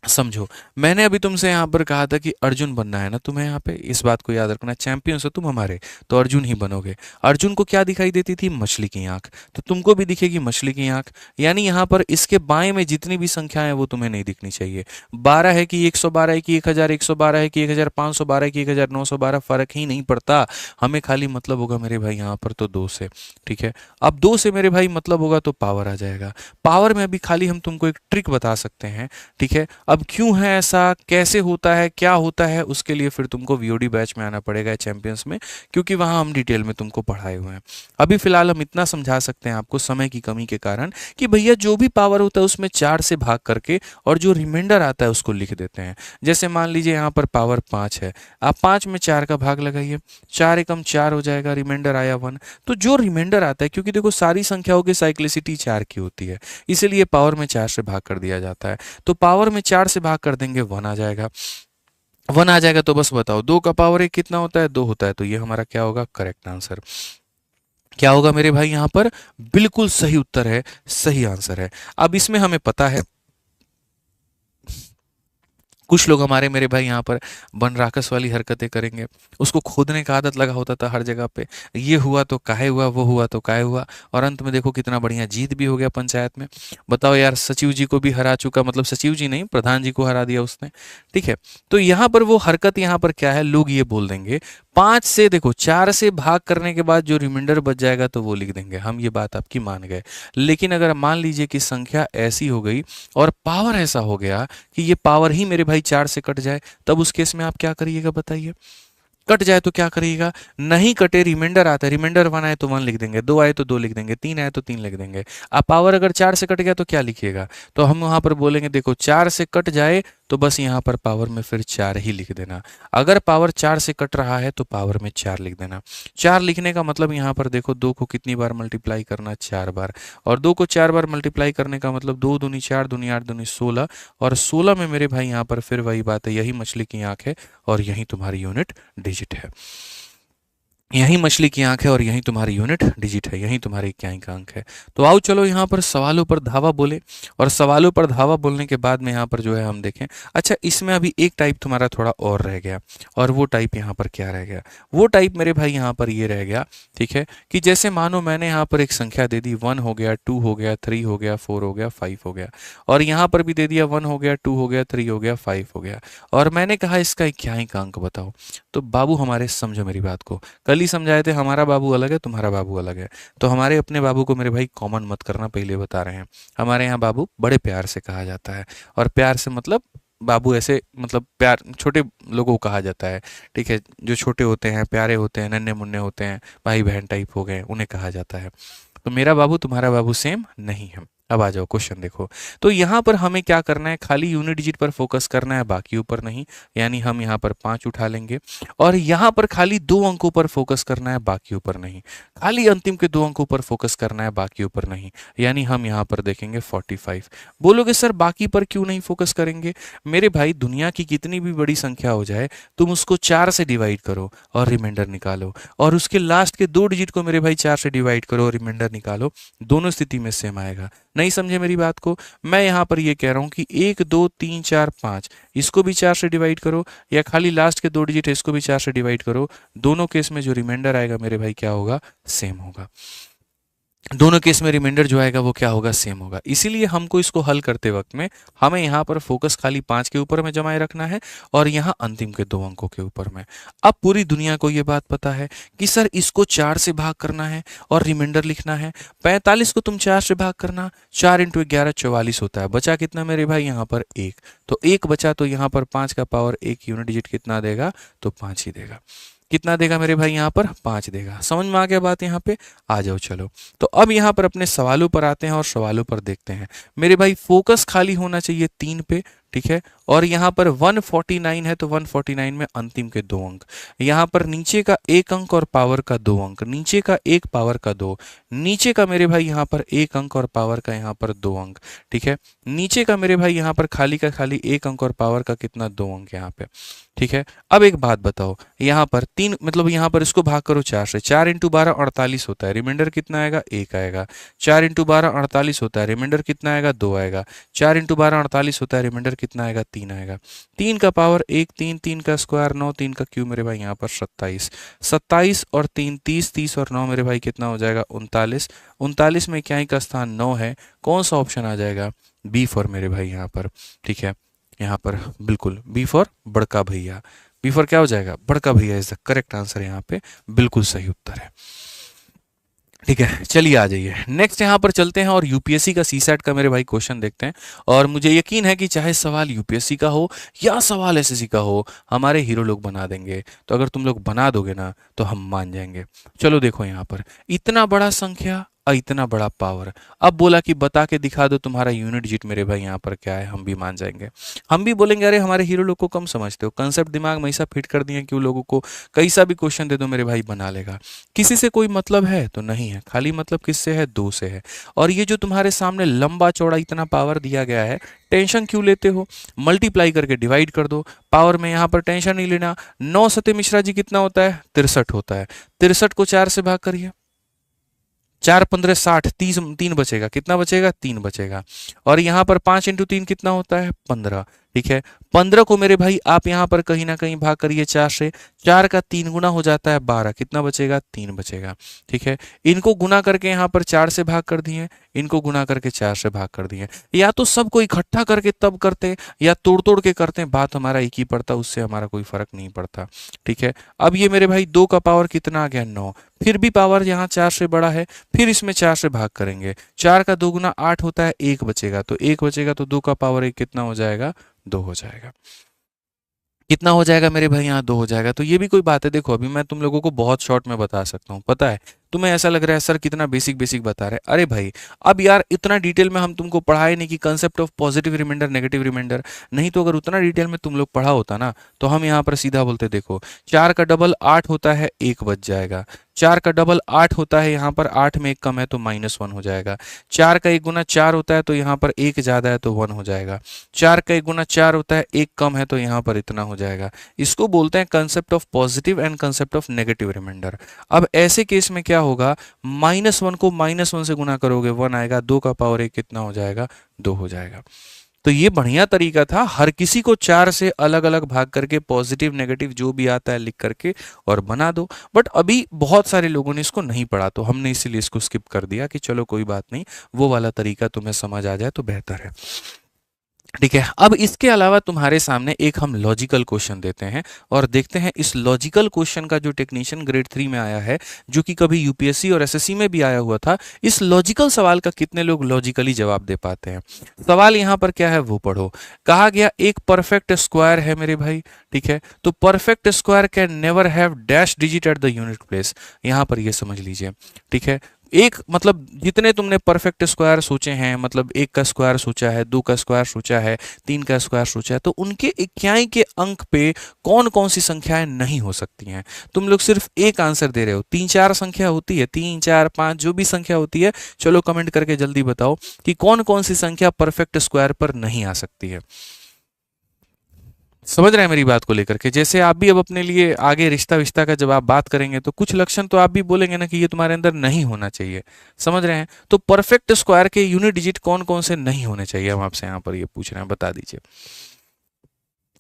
समझो। मैंने अभी तुमसे यहाँ पर कहा था कि अर्जुन बनना है ना तुम्हें, यहाँ पे इस बात को याद रखना। चैंपियंस हो तुम हमारे, तो अर्जुन ही बनोगे। अर्जुन को क्या दिखाई देती थी? मछली की आंख। तो तुमको भी दिखेगी मछली की आंख। यानी यहाँ पर इसके बाएं में जितनी भी संख्याएं हैं वो तुम्हें नहीं दिखनी चाहिए। 12 है कि 112 है कि 1112 है कि 1512 है कि 1912, फर्क ही नहीं पड़ता। हमें खाली मतलब होगा मेरे भाई यहाँ पर तो 2 से। ठीक है, अब 2 से मेरे भाई मतलब होगा तो पावर आ जाएगा। पावर में अभी खाली हम तुमको एक ट्रिक बता सकते हैं। ठीक है, अब क्यों है ऐसा, कैसे होता है, क्या होता है, उसके लिए फिर तुमको वीओडी बैच में आना पड़ेगा चैंपियंस में, क्योंकि वहां हम डिटेल में तुमको पढ़ाए हुए हैं। अभी फिलहाल हम इतना समझा सकते हैं आपको समय की कमी के कारण कि भैया जो भी पावर होता है उसमें 4 से भाग करके और जो रिमाइंडर आता है उसको लिख देते हैं। जैसे मान लीजिए यहाँ पर पावर 5 है, आप 5 में 4 का भाग लगाइए, 4 एकम 4 हो जाएगा, रिमाइंडर आया 1। तो जो रिमाइंडर आता है, क्योंकि देखो सारी संख्याओं की साइक्लिसिटी 4 की होती है, इसीलिए पावर में 4 से भाग कर दिया जाता है। तो पावर में 4 से भाग कर देंगे, 1 आ जाएगा। 1 आ जाएगा तो बस बताओ 2 का पावर 1 कितना होता है? 2 होता है। तो ये हमारा क्या होगा? Correct answer. क्या होगा मेरे भाई यहाँ पर? बिल्कुल सही उत्तर है, सही आंसर है। अब इसमें हमें पता है कुछ लोग हमारे मेरे भाई यहाँ पर वन राक्षस वाली हरकतें करेंगे, उसको खोदने का आदत लगा होता था हर जगह पे। ये हुआ तो काहे हुआ, वो हुआ तो काहे हुआ, और अंत में देखो कितना बढ़िया जीत भी हो गया पंचायत में। बताओ यार, सचिव जी को भी हरा चुका, मतलब सचिव जी नहीं, प्रधान जी को हरा दिया उसने। ठीक है, तो यहाँ पर वो हरकत यहाँ पर क्या है, लोग ये बोल देंगे 5 से, देखो 4 से भाग करने के बाद जो रिमाइंडर बच जाएगा तो वो लिख देंगे, हम ये बात आपकी मान गए। लेकिन अगर मान लीजिए कि संख्या ऐसी हो गई और पावर ऐसा हो गया कि ये पावर ही मेरे भाई 4 से कट जाए, तब उस केस में आप क्या करिएगा बताइए? कट जाए तो क्या करिएगा, नहीं कटे रिमाइंडर आता है, रिमाइंडर 1 आए तो 1 लिख देंगे, 2 आए तो 2 लिख देंगे, 3 आए तो 3 लिख देंगे। अब पावर अगर 4 से कट गया तो क्या लिखिएगा, तो हम वहां पर बोलेंगे देखो 4 से कट जाए तो बस यहाँ पर पावर में फिर 4 ही लिख देना। अगर पावर 4 से कट रहा है तो पावर में 4 लिख देना। 4 लिखने का मतलब यहाँ पर देखो 2 को कितनी बार मल्टीप्लाई करना, 4 बार, और 2 को 4 बार मल्टीप्लाई करने का मतलब 2 दूनी 4 दूनी 8 दूनी 16, और 16 में मेरे भाई यहाँ पर फिर वही बात है, यही मछली की आंख है और यही तुम्हारी यूनिट डिजिट है। यही मछली की आंख है और यही तुम्हारी यूनिट डिजिट है, यही तुम्हारी इकाई का अंक है। तो आओ चलो यहाँ पर सवालों पर धावा बोले, और सवालों पर धावा बोलने के बाद में यहाँ पर जो है हम देखें, अच्छा इसमें अभी एक टाइप तुम्हारा थोड़ा और रह गया, और वो टाइप यहाँ पर क्या रह गया, वो टाइप मेरे भाई यहाँ पर ये रह गया, ठीक है, कि जैसे मानो मैंने यहाँ पर एक संख्या दे दी, 1 हो गया, 2 हो गया, 3 हो गया, 4 हो गया, 5 हो गया, और यहाँ पर भी दे दिया 1 हो गया, 2 हो गया, 3 हो गया, 5 हो गया, और मैंने कहा इसका इकाई का अंक बताओ। तो बाबू हमारे समझो मेरी बात को, कल ही समझाए थे हमारा बाबू अलग है तुम्हारा बाबू अलग है, तो हमारे अपने बाबू को मेरे भाई कॉमन मत करना, पहले बता रहे हैं। हमारे यहाँ बाबू बड़े प्यार से कहा जाता है, और प्यार से मतलब बाबू ऐसे मतलब प्यार छोटे लोगों को कहा जाता है, ठीक है, जो छोटे होते हैं, प्यारे होते हैं, नन्हे मुन्ने होते हैं, भाई बहन टाइप हो गए, उन्हें कहा जाता है। तो मेरा बाबू तुम्हारा बाबू सेम नहीं है। अब आ जाओ क्वेश्चन देखो, तो यहाँ पर हमें क्या करना है, खाली यूनिट डिजिट पर फोकस करना है, बाकी ऊपर नहीं, यानी हम यहाँ पर 5 उठा लेंगे, और यहाँ पर खाली 2 अंकों पर फोकस करना है, बाकी ऊपर नहीं, खाली अंतिम के 2 अंकों पर फोकस करना है, बाकी ऊपर नहीं, यानी हम यहाँ पर देखेंगे 45। बोलोगे सर बाकी पर क्यों नहीं फोकस करेंगे, मेरे भाई दुनिया की कितनी भी बड़ी संख्या हो जाए, तुम उसको 4 से डिवाइड करो और रिमाइंडर निकालो, और उसके लास्ट के 2 डिजिट को मेरे भाई 4 से डिवाइड करो और रिमाइंडर निकालो, दोनों स्थिति में सेम आएगा। नहीं समझे मेरी बात को, मैं यहाँ पर ये कह रहा हूँ कि 1 2 3 4 5 इसको भी 4 से डिवाइड करो, या खाली लास्ट के 2 डिजिट है इसको भी 4 से डिवाइड करो, दोनों केस में जो रिमाइंडर आएगा मेरे भाई क्या होगा, सेम होगा। दोनों केस में रिमाइंडर जो आएगा वो क्या होगा, सेम होगा। इसीलिए हमको इसको हल करते वक्त में हमें यहाँ पर फोकस खाली 5 के ऊपर में जमाए रखना है, और यहाँ अंतिम के 2 अंकों के ऊपर में। अब पूरी दुनिया को ये बात पता है कि सर इसको 4 से भाग करना है और रिमाइंडर लिखना है। 45 को तुम 4 से भाग करना, 4 इंटू 11 44 होता है, बचा कितना मेरे भाई यहाँ पर 1, तो 1 बचा, तो यहाँ पर 5 का पावर 1 यूनिट डिजिट कितना देगा, तो 5 ही देगा। कितना देगा मेरे भाई यहाँ पर, 5 देगा। समझ में आ गया बात यहाँ पे, आ जाओ चलो। तो अब यहाँ पर अपने सवालों पर आते हैं और सवालों पर देखते हैं। मेरे भाई फोकस खाली होना चाहिए 3 पे, ठीक है, और यहाँ पर 149 है तो 149 में अंतिम के 2 अंक, यहाँ पर नीचे का 1 अंक और पावर का 2 अंक, नीचे का 1 पावर का 2, नीचे का मेरे भाई यहाँ पर 1 अंक और पावर का यहाँ पर 2 अंक, ठीक है, नीचे का मेरे भाई यहाँ पर खाली का खाली 1 अंक और पावर का कितना, 2 अंक यहाँ पे, ठीक है। अब एक बात बताओ, यहाँ पर 3 मतलब यहाँ पर इसको भाग करो 4 से, 4 इंटू 12 48 होता है, रिमाइंडर कितना आएगा, 1 आएगा। 4 इंटू 12 48 होता है, रिमाइंडर कितना आएगा, 2 आएगा। 4 इंटू 12 48 होता है, रिमाइंडर कितना आएगा, 3 आएगा। 3 का पावर 1 3, 3 का स्क्वायर 9, 3 का क्यूब मेरे भाई यहाँ पर 27, 27 और 3 30, 30 और 9 मेरे भाई कितना हो जाएगा, 39, 39 में इकाई का स्थान 9 है, कौन सा ऑप्शन आ जाएगा, बी फॉर मेरे भाई यहाँ पर, ठीक है, यहाँ पर बिल्कुल बी फॉर बड़का भैया, बी फॉर क्या हो जाएगा, बड़का भैया इज द करेक्ट आंसर, यहाँ पे बिल्कुल सही उत्तर है। ठीक है, चलिए आ जाइए नेक्स्ट यहाँ पर चलते हैं और यूपीएससी का सीसैट का मेरे भाई क्वेश्चन देखते हैं। और मुझे यकीन है कि चाहे सवाल यूपीएससी का हो या सवाल एसएससी का हो, हमारे हीरो लोग बना देंगे। तो अगर तुम लोग बना दोगे ना तो हम मान जाएंगे। चलो देखो यहाँ पर इतना बड़ा संख्या और इतना बड़ा पावर, अब बोला कि बता के दिखा दो तुम्हारा यूनिट डिजिट मेरे भाई यहाँ पर क्या है, हम भी मान जाएंगे। हम भी बोलेंगे अरे हमारे हीरो लोग को कम समझते हो, कंसेप्ट दिमाग में ऐसा फिट कर दिए क्यों, लोगों को कैसा भी क्वेश्चन दे दो मेरे भाई बना लेगा। किसी से कोई मतलब है तो नहीं है, खाली मतलब किससे है, 2 से है। और ये जो तुम्हारे सामने लंबा चौड़ा इतना पावर दिया गया है, टेंशन क्यों लेते हो, मल्टीप्लाई करके डिवाइड कर दो। पावर में यहाँ पर टेंशन नहीं लेना। 9 सते मिश्रा जी कितना होता है, 63 होता है। 63 को 4 से भाग करिए, 4 15 60, 30 3 बचेगा, कितना बचेगा, 3 बचेगा। और यहाँ पर 5 इंटू 3 कितना होता है, 15, ठीक है। 15 को मेरे भाई आप यहाँ पर कहीं ना कहीं भाग करिए 4 से, 4 का 3 गुना हो जाता है 12, कितना बचेगा, 3 बचेगा, ठीक है। इनको गुना करके यहाँ पर 4 से भाग कर दिए, इनको गुना करके 4 से भाग कर दिए। या तो सबको इकट्ठा करके तब करते या तोड़ तोड़ के करते, बात हमारा एक ही पड़ता, उससे हमारा कोई फर्क नहीं पड़ता, ठीक है। अब ये मेरे भाई 2 का पावर कितना आ गया, 9, फिर भी पावर यहाँ 4 से बड़ा है, फिर इसमें 4 से भाग करेंगे, 4 का 2 गुना 8 होता है, 1 बचेगा, तो 1 बचेगा तो 2 का पावर 1 कितना हो जाएगा, 2 हो जाएगा। कितना हो जाएगा मेरे भाई, यहाँ 2 हो जाएगा। तो ये भी कोई बात है? देखो अभी मैं तुम लोगों को बहुत शॉर्ट में बता सकता हूँ, पता है तुम्हें ऐसा लग रहा है सर कितना बेसिक बेसिक बता रहे हैं। अरे भाई अब यार इतना डिटेल में हम तुमको पढ़ाए नहीं कि concept of positive reminder negative reminder. नहीं तो अगर उतना डिटेल में तुम लोग पढ़ा होता ना तो हम यहाँ पर सीधा बोलते, देखो 4 का डबल 8 होता है, 1 बच जाएगा। 4 का डबल 8 होता है, यहाँ पर 8 में 1 कम है तो -1 हो जाएगा। 4 का 1 गुना 4 होता है तो यहाँ पर 1 ज़्यादा है तो 1 हो जाएगा। 4 का 1 गुना 4 होता है, 1 कम है तो यहाँ पर इतना हो जाएगा। इसको बोलते हैं concept of positive and concept of negative reminder. अब ऐसे केस में क्या होगा, -1 को -1 से गुना करोगे 1 आएगा, 2 का पावर 1 कितना हो जाएगा, 2 हो जाएगा। तो ये बढ़िया तरीका था, हर किसी को 4 से अलग अलग भाग करके पॉजिटिव नेगेटिव जो भी आता है लिख करके और बना दो। बट अभी बहुत सारे लोगों ने इसको नहीं पढ़ा तो हमने इसीलिए इसको स्किप कर दिया कि चलो कोई बात नहीं, वो वाला तरीका तुम्हें समझ आ जाए तो बेहतर है। ठीक है, अब इसके अलावा तुम्हारे सामने एक हम लॉजिकल क्वेश्चन देते हैं और देखते हैं इस लॉजिकल क्वेश्चन का जो टेक्नीशियन ग्रेड 3 में आया है, जो कि कभी यूपीएससी और एसएससी में भी आया हुआ था, इस लॉजिकल सवाल का कितने लोग लॉजिकली जवाब दे पाते हैं। सवाल यहाँ पर क्या है वो पढ़ो। कहा गया एक परफेक्ट स्क्वायर है मेरे भाई, ठीक है, तो perfect square can never have dash digit at the unit place. यहाँ पर ये समझ लीजिए, ठीक है, एक मतलब जितने तुमने परफेक्ट स्क्वायर सोचे हैं, मतलब 1 का स्क्वायर सोचा है, 2 का स्क्वायर सोचा है, 3 का स्क्वायर सोचा है, तो उनके इक्याई के अंक पे कौन कौन सी संख्याएं नहीं हो सकती हैं। तुम लोग सिर्फ एक आंसर दे रहे हो, 3-4 संख्या होती है, 3-4-5 जो भी संख्या होती है, चलो कमेंट करके जल्दी बताओ कि कौन कौन सी संख्या परफेक्ट स्क्वायर पर नहीं आ सकती है। समझ रहे हैं मेरी बात को लेकर के? जैसे आप भी अब अपने लिए आगे रिश्ता विश्ता का जब आप बात करेंगे तो कुछ लक्षण तो आप भी बोलेंगे ना कि ये तुम्हारे अंदर नहीं होना चाहिए। समझ रहे हैं? तो परफेक्ट स्क्वायर के यूनिट डिजिट कौन कौन से नहीं होने चाहिए, हम आपसे यहाँ पर ये पूछ रहे हैं, बता दीजिए।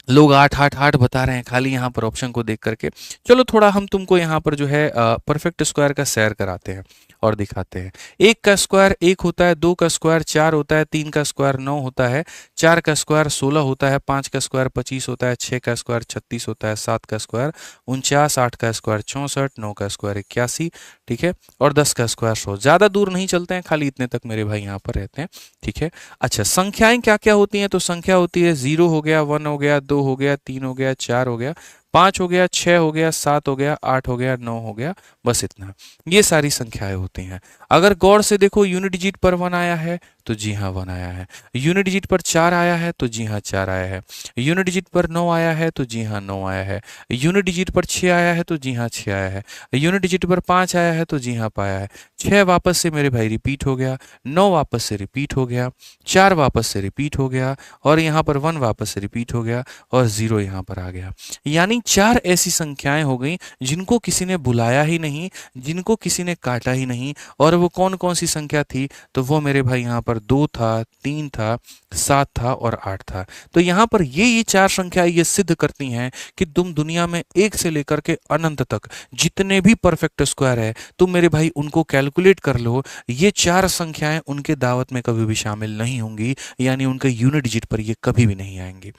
लोग 8-8-8 बता रहे हैं खाली यहाँ पर ऑप्शन को देख करके। चलो थोड़ा हम तुमको यहाँ पर जो है परफेक्ट स्क्वायर का सैर कराते हैं और दिखाते हैं। 1 का स्क्वायर 1 होता है, 2 का स्क्वायर 4 होता है, 3 का स्क्वायर 9 होता है, 4 का स्क्वायर 16 होता है, 5 का स्क्वायर 25 होता है, 6 का स्क्वायर 36 होता है, 7 का स्क्वायर 49, 8 का स्क्वायर 64, 9 का स्क्वायर 81, ठीक है, और 10 का स्क्वायर 100। ज़्यादा दूर नहीं चलते हैं, खाली इतने तक मेरे भाई यहाँ पर रहते हैं, ठीक है। अच्छा, संख्याएं क्या क्या होती हैं? तो संख्या होती है 0 हो गया, 1 हो गया, 2 हो गया, 3 हो गया, 4 हो गया, 5 हो गया, 6 हो गया, 7 हो गया, 8 हो गया, 9 हो गया, बस इतना। ये सारी संख्याएं होती हैं। अगर गौर से देखो, यूनिट डिजिट पर 1 आया है तो जी हाँ 1 आया है, यूनिट डिजिट पर 4 आया है तो जी हाँ 4 आया है, यूनिट डिजिट पर 9 आया है तो जी हाँ 9 आया है, यूनिट डिजिट पर 6 आया है तो जी हाँ 6 आया है, यूनिट डिजिट पर 5 आया है तो जी हाँ पाया है, 6 वापस से मेरे भाई रिपीट हो गया, 9 वापस से रिपीट हो गया, 4 वापस से रिपीट हो गया, और यहाँ पर 1 वापस से रिपीट हो गया, और 0 यहाँ पर आ गया। यानी 4 ऐसी संख्याएं हो गई जिनको किसी ने बुलाया ही नहीं, जिनको किसी ने काटा ही नहीं। और वो कौन कौन सी संख्या थी? तो वो मेरे भाई यहाँ पर 2 था, 3 था, 7 था और 8 था। तो यहाँ पर ये 4 संख्याएं ये सिद्ध करती हैं कि तुम दुनिया में 1 से लेकर के अनंत तक जितने भी परफेक्ट स्क्वायर है, तुम मेरे भाई उनको कैलकुलेट कर लो, ये 4 संख्याएं उनके दावत में कभी भी शामिल नहीं होंगी, यानी उनके यूनिट डिजिट पर ये कभी भी नहीं आएंगी,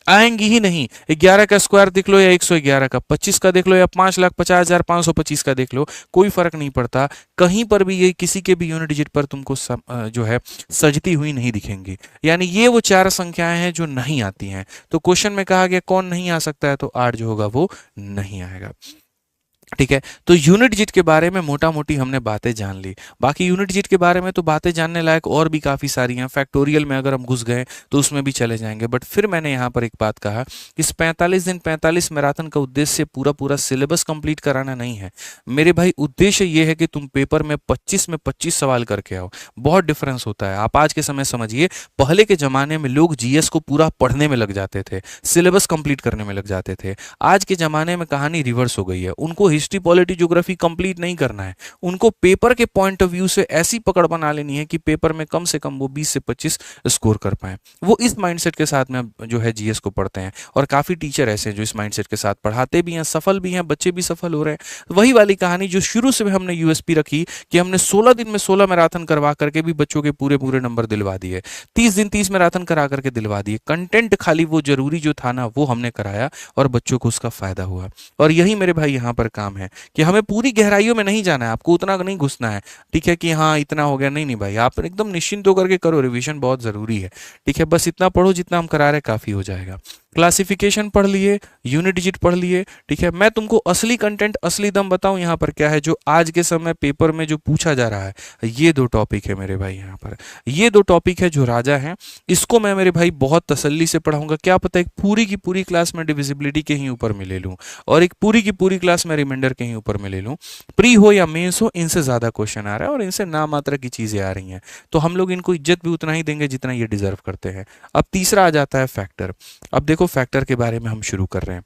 आएंगी ही नहीं। 11 का स्क्वायर देख लो या 111 का, 25 का देख लो या 5,50,525 का देख लो, कोई फर्क नहीं पड़ता। कहीं पर भी ये किसी के भी यूनिट डिजिट पर तुमको जो है सजती हुई नहीं दिखेंगी। यानी ये वो 4 संख्याएं हैं जो नहीं आती हैं। तो क्वेश्चन में कहा गया कौन नहीं आ सकता है, तो 8 जो होगा वो नहीं आएगा। ठीक है, तो यूनिट डिजिट के बारे में मोटा मोटी हमने बातें जान ली। बाकी यूनिट डिजिट के बारे में तो बातें जानने लायक और भी काफ़ी सारी हैं। फैक्टोरियल में अगर हम घुस गए तो उसमें भी चले जाएंगे। बट फिर मैंने यहाँ पर एक बात कहा, इस 45 दिन 45 मैराथन का उद्देश्य पूरा पूरा सिलेबस कंप्लीट कराना नहीं है मेरे भाई। उद्देश्य ये है कि तुम पेपर में 25 में 25 सवाल करके आओ। बहुत डिफरेंस होता है। आप आज के समय समझिए, पहले के ज़माने में लोग जीएस को पूरा पढ़ने में लग जाते थे, सिलेबस कंप्लीट करने में लग जाते थे। आज के ज़माने में कहानी रिवर्स हो गई है। उनको हिस्ट्री पॉलिटी ज्योग्राफी कंप्लीट नहीं करना है, उनको पेपर के पॉइंट ऑफ व्यू से ऐसी पकड़ बना लेनी है कि पेपर में कम से कम वो 20 से 25 स्कोर कर पाए। वो इस माइंडसेट के साथ में जो है जीएस को पढ़ते हैं, और काफ़ी टीचर ऐसे हैं जो इस माइंडसेट के साथ पढ़ाते भी हैं, सफल भी हैं, बच्चे भी सफल हो रहे हैं। वही वाली कहानी जो शुरू से हमने यूएसपी रखी कि हमने 16 दिन में 16 मैराथन करवा करके भी बच्चों के पूरे पूरे नंबर दिलवा दिए, 30 दिन 30 मैराथन करा करके दिलवा दिए। कंटेंट खाली वो जरूरी जो था ना वो हमने कराया और बच्चों को उसका फायदा हुआ। और यही मेरे भाई यहाँ पर काम है कि हमें पूरी गहराइयों में नहीं जाना है, आपको उतना नहीं घुसना है। ठीक है कि हाँ इतना हो गया, नहीं नहीं भाई, आप एकदम निश्चिंत होकर के करो, रिवीजन बहुत जरूरी है। ठीक है, बस इतना पढ़ो जितना हम करा रहे काफी हो जाएगा। क्लासिफिकेशन पढ़ लिए, यूनिट डिजिट पढ़ लिए, ठीक है। मैं तुमको असली कंटेंट, असली दम बताऊं यहाँ पर क्या है जो आज के समय पेपर में जो पूछा जा रहा है। ये दो टॉपिक है मेरे भाई यहाँ पर, ये दो टॉपिक है जो राजा हैं। इसको मैं मेरे भाई बहुत तसल्ली से पढ़ाऊंगा। क्या पता एक पूरी की पूरी क्लास में डिविजिबिलिटी के ही ऊपर में ले लूँ, और एक पूरी की पूरी क्लास में रिमाइंडर के ही ऊपर में ले लूँ। प्री हो या मेंस हो, इनसे ज़्यादा क्वेश्चन आ रहा है और इनसे ना मात्रा की चीज़ें आ रही हैं, तो हम लोग इनको इज्जत भी उतना ही देंगे जितना ये डिजर्व करते हैं। अब तीसरा आ जाता है फैक्टर। अब देखो फैक्टर के बारे में हम शुरू कर रहे हैं।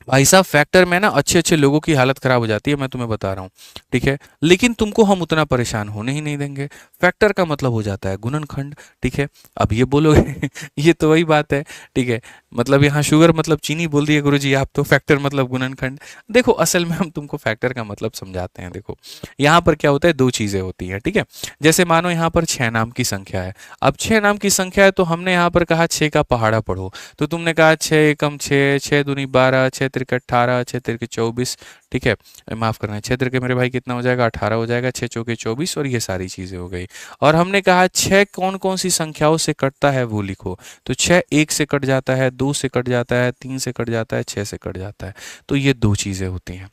भाई साहब फैक्टर में ना अच्छे अच्छे लोगों की हालत खराब हो जाती है, मैं तुम्हें बता रहा हूँ, ठीक है। लेकिन तुमको हम उतना परेशान होने ही नहीं देंगे। फैक्टर का मतलब हो जाता है गुणनखंड, ठीक है। अब ये बोलोगे ये तो वही बात है, ठीक है। मतलब यहाँ शुगर मतलब चीनी बोल दिए गुरुजी आप, तो फैक्टर मतलब गुणनखंड। देखो असल में हम तुमको फैक्टर का मतलब समझाते हैं। देखो यहाँ पर क्या होता है, दो चीज़ें होती हैं, ठीक है। जैसे मानो यहाँ पर 6 नाम की संख्या है। अब 6 नाम की संख्या है तो हमने यहाँ पर कहा 6 का पहाड़ा पढ़ो, तो तुमने कहा 6 एकम 6, 6 दूनी 12, 6 तिरके 18, 6 तिरके 24, ठीक है। माफ करना है, 6 तिरके मेरे भाई कितना हो जाएगा, 18 हो जाएगा, 6 चौके 24, और ये सारी चीजें हो गई। और हमने कहा 6 कौन कौन सी संख्याओं से कटता है वो लिखो, तो 6 1 से कट जाता है, 2 से कट जाता है, 3 से कट जाता है, 6 से कट जाता है। तो ये दो चीजें होती हैं,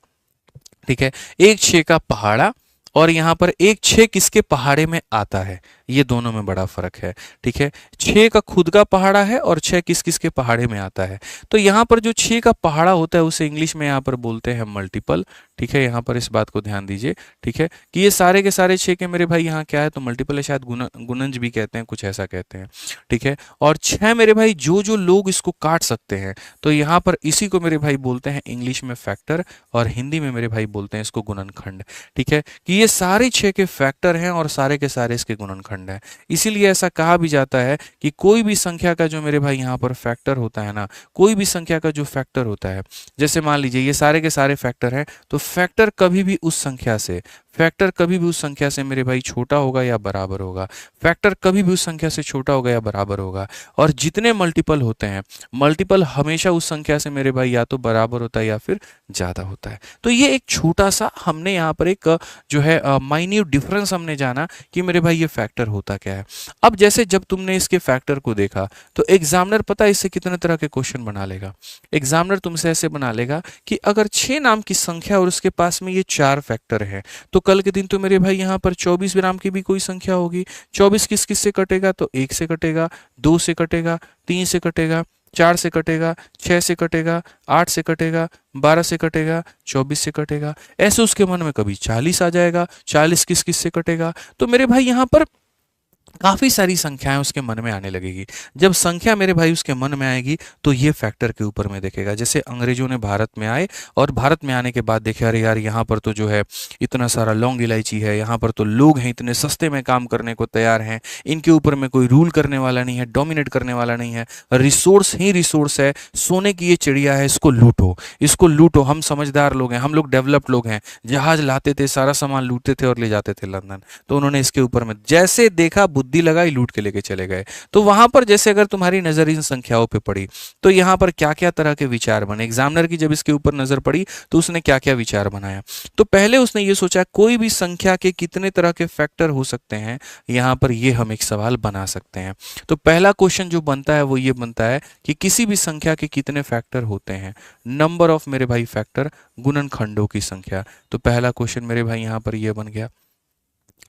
ठीक है। एक 6 का पहाड़ा, और यहाँ पर एक 6 किसके पहाड़े में आता है, ये दोनों में बड़ा फर्क है, ठीक है। 6 का खुद का पहाड़ा है और 6 किस किस के पहाड़े में आता है। तो यहाँ पर जो 6 का पहाड़ा होता है उसे इंग्लिश में यहाँ पर बोलते हैं मल्टीपल, ठीक है। यहाँ पर इस बात को ध्यान दीजिए, ठीक है, कि ये सारे के सारे 6 के मेरे भाई यहाँ क्या है, तो मल्टीपल है, शायद गुणज भी कहते हैं, कुछ ऐसा कहते हैं, ठीक है। और 6 मेरे भाई जो जो लोग इसको काट सकते हैं, तो यहाँ पर इसी को मेरे भाई बोलते हैं इंग्लिश में फैक्टर, और हिंदी में मेरे भाई बोलते हैं इसको गुणनखंड, ठीक है। कि ये सारे 6 के फैक्टर हैं और सारे के सारे इसके गुणनखंड हैं। इसीलिए ऐसा कहा भी जाता है कि कोई भी संख्या का जो मेरे भाई यहाँ पर फैक्टर होता है ना, कोई भी संख्या का जो फैक्टर होता है, जैसे मान लीजिए ये सारे के सारे फैक्टर हैं, तो फैक्टर कभी भी उस संख्या से, फैक्टर कभी भी उस संख्या से मेरे भाई छोटा होगा या बराबर होगा, फैक्टर कभी भी उस संख्या से छोटा होगा या बराबर होगा। और जितने मल्टीपल होते हैं, मल्टीपल हमेशा उस संख्या से मेरे भाई या तो बराबर होता है या फिर ज्यादा होता है। तो ये एक छोटा सा हमने यहाँ पर एक जो है माइन्यूट डिफरेंस हमने जाना कि मेरे भाई ये फैक्टर होता क्या है। अब जैसे जब तुमने इसके फैक्टर को देखा, तो एग्जामिनर पता है इससे कितने तरह के क्वेश्चन बना लेगा। एग्जामिनर तुमसे ऐसे बना लेगा कि अगर 6 नाम की संख्या और उसके पास में ये 4 फैक्टर है, तो कल के दिन तो मेरे भाई यहाँ पर 24 नाम की भी कोई संख्या होगी। 24 किस किस से कटेगा, तो 1 से कटेगा, 2 से कटेगा, 3 से कटेगा, 4 से कटेगा, 6 से कटेगा, 8 से कटेगा, 12 से कटेगा, 24 से कटेगा। ऐसे उसके मन में कभी 40 आ जाएगा, 40 किस किस से कटेगा। तो मेरे भाई यहाँ पर काफ़ी सारी संख्याएं उसके मन में आने लगेगी। जब संख्या मेरे भाई उसके मन में आएगी तो ये फैक्टर के ऊपर में देखेगा। जैसे अंग्रेजों ने भारत में आए और भारत में आने के बाद देखे अरे यार यहाँ पर तो जो है इतना सारा लौंग इलायची है, यहाँ पर तो लोग हैं इतने सस्ते में काम करने को तैयार हैं, इनके ऊपर में कोई रूल करने वाला नहीं है, डोमिनेट करने वाला नहीं है, रिसोर्स ही रिसोर्स है, सोने की ये चिड़िया है, इसको लूटो, इसको लूटो। हम समझदार लोग हैं, हम लोग डेवलप्ड लोग हैं, जहाज लाते थे, सारा सामान लूटते थे और ले जाते थे लंदन। तो उन्होंने इसके ऊपर में जैसे देखा बुद्धि लगाई, लूट के लेके चले गए। तो वहां पर जैसे अगर तुम्हारी नजर इन संख्याओं पे पड़ी तो यहाँ पर क्या क्या तरह के विचार बने, एग्जामिनर की जब इसके ऊपर नजर पड़ी तो उसने क्या क्या विचार बनाया। तो पहले उसने ये सोचा कोई भी संख्या के कितने तरह के फैक्टर हो सकते हैं, यहाँ पर ये हम एक सवाल बना सकते हैं। तो पहला क्वेश्चन जो बनता है वो ये बनता है कि किसी भी संख्या के कितने फैक्टर होते हैं, नंबर ऑफ मेरे भाई फैक्टर, गुणनखंडों की संख्या। तो पहला क्वेश्चन मेरे भाई यहाँ पर ये बन गया,